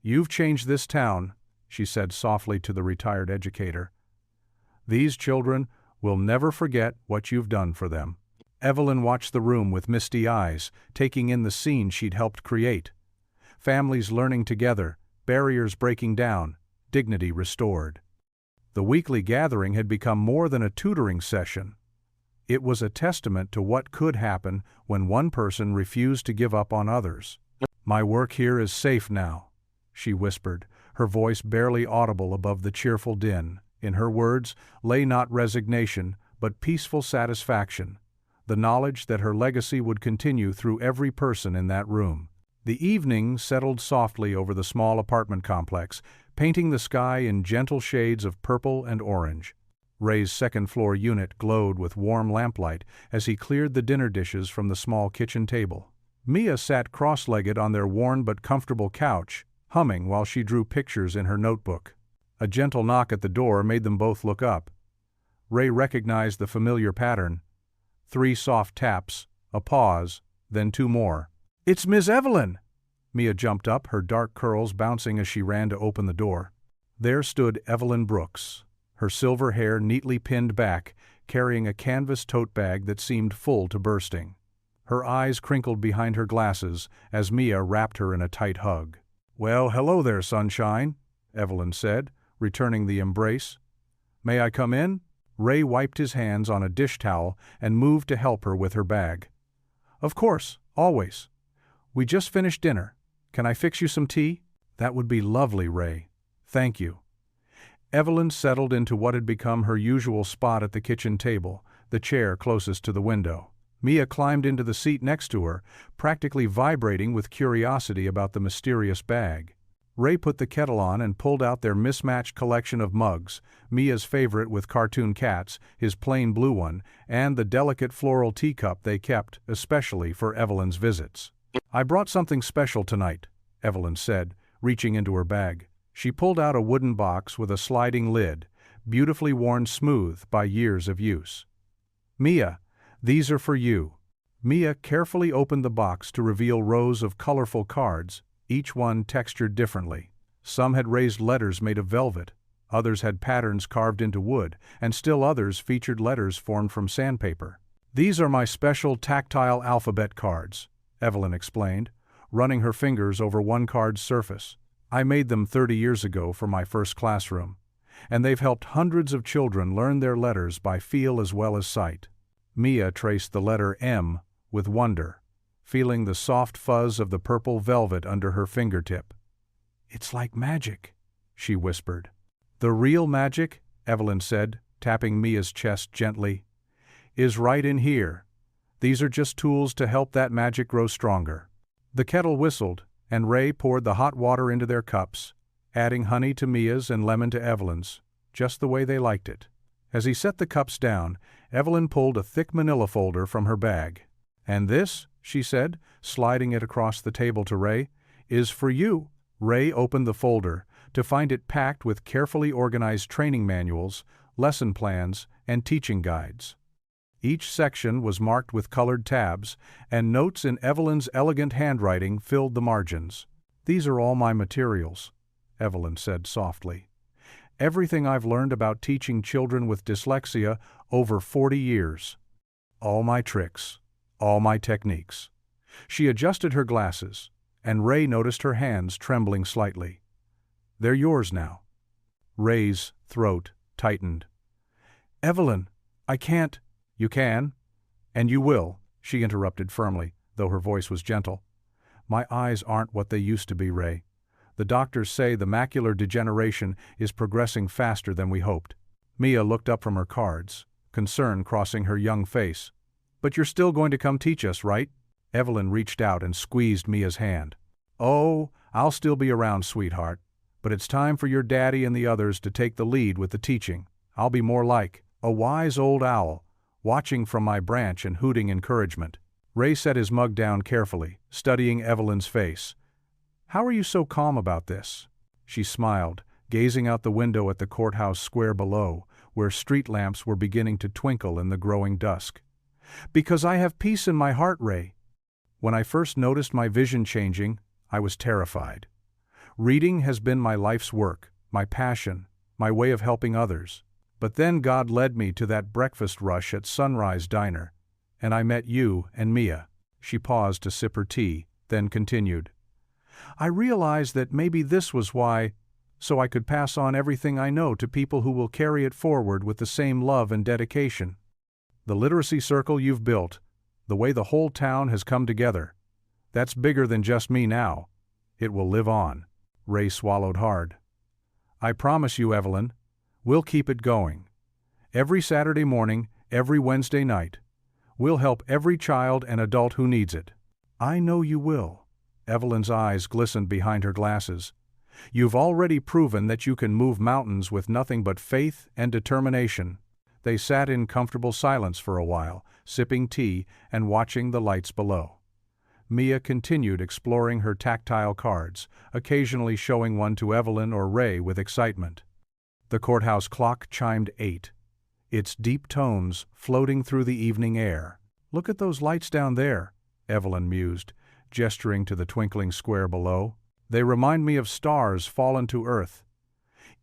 "You've changed this town," she said softly to the retired educator. "These children will never forget what you've done for them." Evelyn watched the room with misty eyes, taking in the scene she'd helped create. Families learning together, barriers breaking down, dignity restored. The weekly gathering had become more than a tutoring session. It was a testament to what could happen when one person refused to give up on others. "My work here is safe now," she whispered, her voice barely audible above the cheerful din. In her words lay not resignation, but peaceful satisfaction, the knowledge that her legacy would continue through every person in that room. The evening settled softly over the small apartment complex, painting the sky in gentle shades of purple and orange. Ray's second-floor unit glowed with warm lamplight as he cleared the dinner dishes from the small kitchen table. Mia sat cross-legged on their worn but comfortable couch, humming while she drew pictures in her notebook. A gentle knock at the door made them both look up. Ray recognized the familiar pattern. 3 soft taps, a pause, then 2 more. "It's Miss Evelyn!" Mia jumped up, her dark curls bouncing as she ran to open the door. There stood Evelyn Brooks, her silver hair neatly pinned back, carrying a canvas tote bag that seemed full to bursting. Her eyes crinkled behind her glasses as Mia wrapped her in a tight hug. "Well, hello there, sunshine," Evelyn said, returning the embrace. "May I come in?" Ray wiped his hands on a dish towel and moved to help her with her bag. "Of course, always. We just finished dinner. Can I fix you some tea?" "That would be lovely, Ray. Thank you." Evelyn settled into what had become her usual spot at the kitchen table, the chair closest to the window. Mia climbed into the seat next to her, practically vibrating with curiosity about the mysterious bag. Ray put the kettle on and pulled out their mismatched collection of mugs, Mia's favorite with cartoon cats, his plain blue one, and the delicate floral teacup they kept, especially for Evelyn's visits. "I brought something special tonight," Evelyn said, reaching into her bag. She pulled out a wooden box with a sliding lid, beautifully worn smooth by years of use. "Mia, these are for you." Mia carefully opened the box to reveal rows of colorful cards, each one textured differently. Some had raised letters made of velvet, others had patterns carved into wood, and still others featured letters formed from sandpaper. "These are my special tactile alphabet cards," Evelyn explained, running her fingers over one card's surface. "I made them 30 years ago for my first classroom, and they've helped hundreds of children learn their letters by feel as well as sight." Mia traced the letter M with wonder, feeling the soft fuzz of the purple velvet under her fingertip. "It's like magic," she whispered. "The real magic," Evelyn said, tapping Mia's chest gently, "is right in here. These are just tools to help that magic grow stronger." The kettle whistled, and Ray poured the hot water into their cups, adding honey to Mia's and lemon to Evelyn's, just the way they liked it. As he set the cups down, Evelyn pulled a thick manila folder from her bag. "And this," she said, sliding it across the table to Ray, "is for you." Ray opened the folder to find it packed with carefully organized training manuals, lesson plans, and teaching guides. Each section was marked with colored tabs, and notes in Evelyn's elegant handwriting filled the margins. "These are all my materials," Evelyn said softly. "Everything I've learned about teaching children with dyslexia over 40 years. All my tricks, all my techniques." She adjusted her glasses, and Ray noticed her hands trembling slightly. "They're yours now." Ray's throat tightened. "Evelyn, I can't—" "You can, and you will," she interrupted firmly, though her voice was gentle. "My eyes aren't what they used to be, Ray. The doctors say the macular degeneration is progressing faster than we hoped." Mia looked up from her cards, concern crossing her young face. "But you're still going to come teach us, right?" Evelyn reached out and squeezed Mia's hand. "Oh, I'll still be around, sweetheart. But it's time for your daddy and the others to take the lead with the teaching. I'll be more like a wise old owl, watching from my branch and hooting encouragement." Ray set his mug down carefully, studying Evelyn's face. "How are you so calm about this?" She smiled, gazing out the window at the courthouse square below, where street lamps were beginning to twinkle in the growing dusk. "Because I have peace in my heart, Ray. When I first noticed my vision changing, I was terrified. Reading has been my life's work, my passion, my way of helping others. But then God led me to that breakfast rush at Sunrise Diner, and I met you and Mia." She paused to sip her tea, then continued. "I realized that maybe this was why, so I could pass on everything I know to people who will carry it forward with the same love and dedication. The literacy circle you've built, the way the whole town has come together, that's bigger than just me now. It will live on." Ray swallowed hard. "I promise you, Evelyn, we'll keep it going. Every Saturday morning, every Wednesday night. We'll help every child and adult who needs it." "I know you will." Evelyn's eyes glistened behind her glasses. "You've already proven that you can move mountains with nothing but faith and determination." They sat in comfortable silence for a while, sipping tea and watching the lights below. Mia continued exploring her tactile cards, occasionally showing one to Evelyn or Ray with excitement. The courthouse clock chimed 8, its deep tones floating through the evening air. "Look at those lights down there," Evelyn mused, gesturing to the twinkling square below. "They remind me of stars fallen to earth,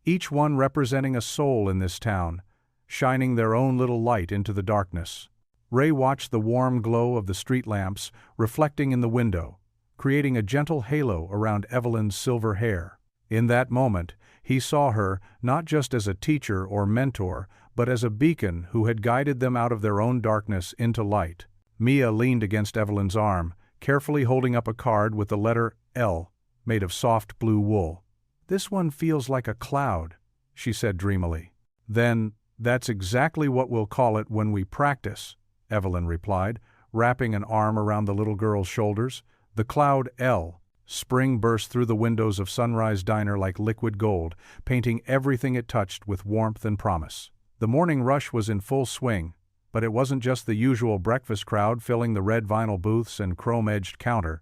each one representing a soul in this town, shining their own little light into the darkness." Ray watched the warm glow of the street lamps reflecting in the window, creating a gentle halo around Evelyn's silver hair. In that moment, he saw her not just as a teacher or mentor, but as a beacon who had guided them out of their own darkness into light. Mia leaned against Evelyn's arm, carefully holding up a card with the letter L, made of soft blue wool. "This one feels like a cloud," she said dreamily. "Then, that's exactly what we'll call it when we practice," Evelyn replied, wrapping an arm around the little girl's shoulders. The cloud L. Spring burst through the windows of Sunrise Diner like liquid gold, painting everything it touched with warmth and promise. The morning rush was in full swing, but it wasn't just the usual breakfast crowd filling the red vinyl booths and chrome-edged counter.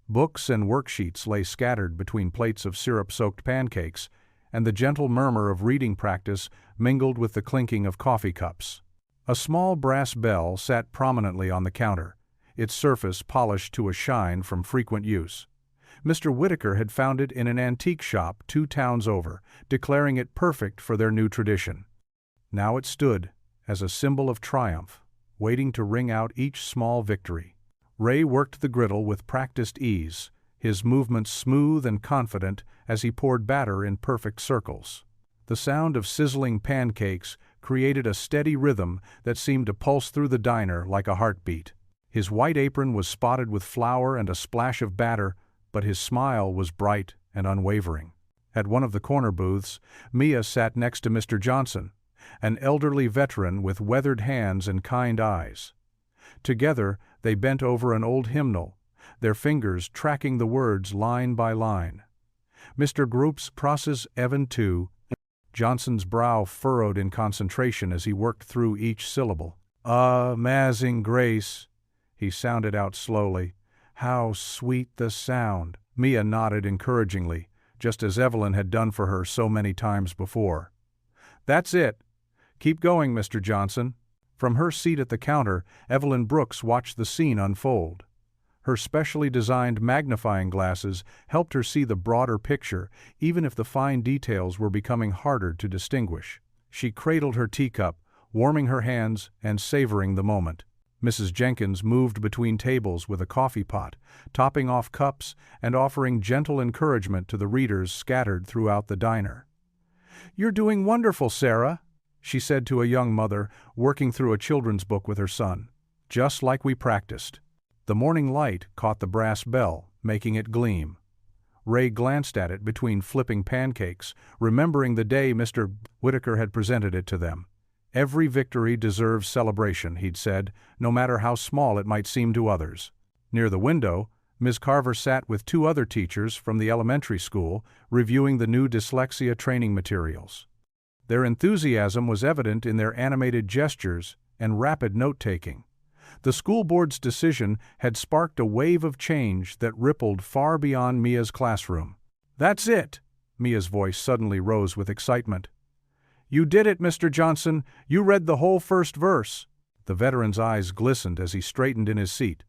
Books and worksheets lay scattered between plates of syrup-soaked pancakes, and the gentle murmur of reading practice mingled with the clinking of coffee cups. A small brass bell sat prominently on the counter, its surface polished to a shine from frequent use. Mr. Whitaker had found it in an antique shop 2 towns over, declaring it perfect for their new tradition. Now it stood, as a symbol of triumph, waiting to ring out each small victory. Ray worked the griddle with practiced ease, his movements smooth and confident as he poured batter in perfect circles. The sound of sizzling pancakes created a steady rhythm that seemed to pulse through the diner like a heartbeat. His white apron was spotted with flour and a splash of batter, but his smile was bright and unwavering. At one of the corner booths, Mia sat next to Mr. Johnson, an elderly veteran with weathered hands and kind eyes. Together, they bent over an old hymnal, their fingers tracking the words line by line. "Mr. Group's crosses Evan too." Johnson's brow furrowed in concentration as he worked through each syllable. "Amazing grace," he sounded out slowly. "How sweet the sound." Mia nodded encouragingly, just as Evelyn had done for her so many times before. "That's it. Keep going, Mr. Johnson." From her seat at the counter, Evelyn Brooks watched the scene unfold. Her specially designed magnifying glasses helped her see the broader picture, even if the fine details were becoming harder to distinguish. She cradled her teacup, warming her hands and savoring the moment. Mrs. Jenkins moved between tables with a coffee pot, topping off cups and offering gentle encouragement to the readers scattered throughout the diner. "You're doing wonderful, Sarah," she said to a young mother working through a children's book with her son. "Just like we practiced." The morning light caught the brass bell, making it gleam. Ray glanced at it between flipping pancakes, remembering the day Mr. Whitaker had presented it to them. "Every victory deserves celebration," he'd said, no matter how small it might seem to others. Near the window, Ms. Carver sat with two other teachers from the elementary school, reviewing the new dyslexia training materials. Their enthusiasm was evident in their animated gestures and rapid note-taking. The school board's decision had sparked a wave of change that rippled far beyond Mia's classroom. "That's it!" Mia's voice suddenly rose with excitement. "You did it, Mr. Johnson. You read the whole first verse." The veteran's eyes glistened as he straightened in his seat.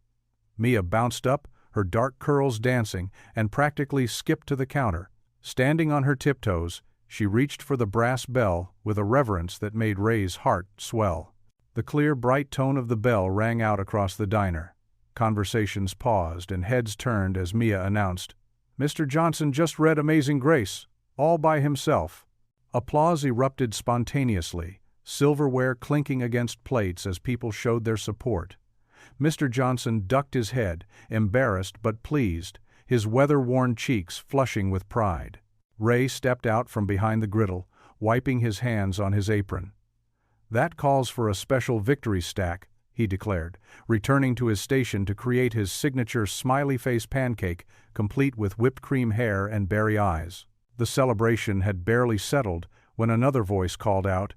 Mia bounced up, her dark curls dancing, and practically skipped to the counter. Standing on her tiptoes, she reached for the brass bell with a reverence that made Ray's heart swell. The clear, bright tone of the bell rang out across the diner. Conversations paused and heads turned as Mia announced, "Mr. Johnson just read Amazing Grace, all by himself." Applause erupted spontaneously, silverware clinking against plates as people showed their support. Mr. Johnson ducked his head, embarrassed but pleased, his weather-worn cheeks flushing with pride. Ray stepped out from behind the griddle, wiping his hands on his apron. "That calls for a special victory stack," he declared, returning to his station to create his signature smiley-face pancake, complete with whipped cream hair and berry eyes. The celebration had barely settled when another voice called out,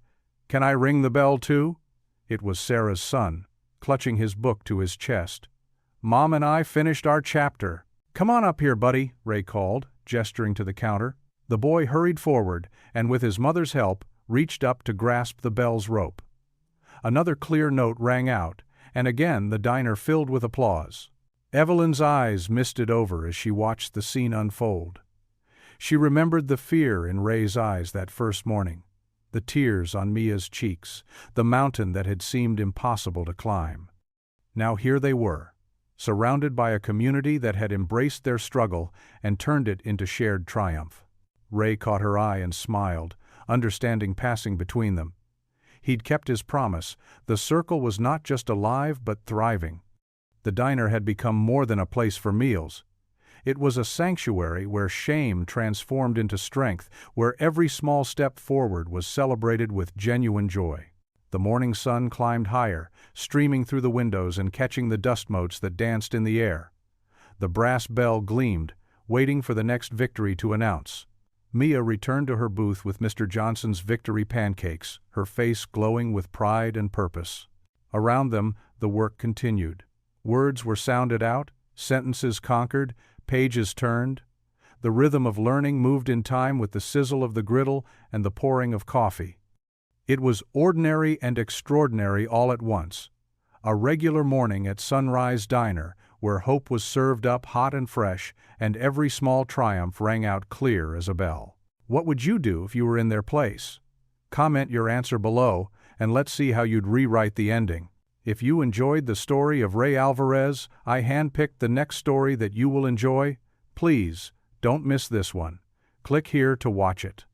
"Can I ring the bell too?" It was Sarah's son, clutching his book to his chest. "Mom and I finished our chapter." "Come on up here, buddy," Ray called, gesturing to the counter. The boy hurried forward and, with his mother's help, reached up to grasp the bell's rope. Another clear note rang out, and again the diner filled with applause. Evelyn's eyes misted over as she watched the scene unfold. She remembered the fear in Ray's eyes that first morning, the tears on Mia's cheeks, the mountain that had seemed impossible to climb. Now here they were, surrounded by a community that had embraced their struggle and turned it into shared triumph. Ray caught her eye and smiled, understanding passing between them. He'd kept his promise. The circle was not just alive but thriving. The diner had become more than a place for meals. It was a sanctuary where shame transformed into strength, where every small step forward was celebrated with genuine joy. The morning sun climbed higher, streaming through the windows and catching the dust motes that danced in the air. The brass bell gleamed, waiting for the next victory to announce. Mia returned to her booth with Mr. Johnson's victory pancakes, her face glowing with pride and purpose. Around them, the work continued. Words were sounded out, sentences conquered, pages turned. The rhythm of learning moved in time with the sizzle of the griddle and the pouring of coffee. It was ordinary and extraordinary all at once. A regular morning at Sunrise Diner, where hope was served up hot and fresh, and every small triumph rang out clear as a bell. What would you do if you were in their place? Comment your answer below, and let's see how you'd rewrite the ending. If you enjoyed the story of Ray Alvarez, I handpicked the next story that you will enjoy. Please, don't miss this one. Click here to watch it.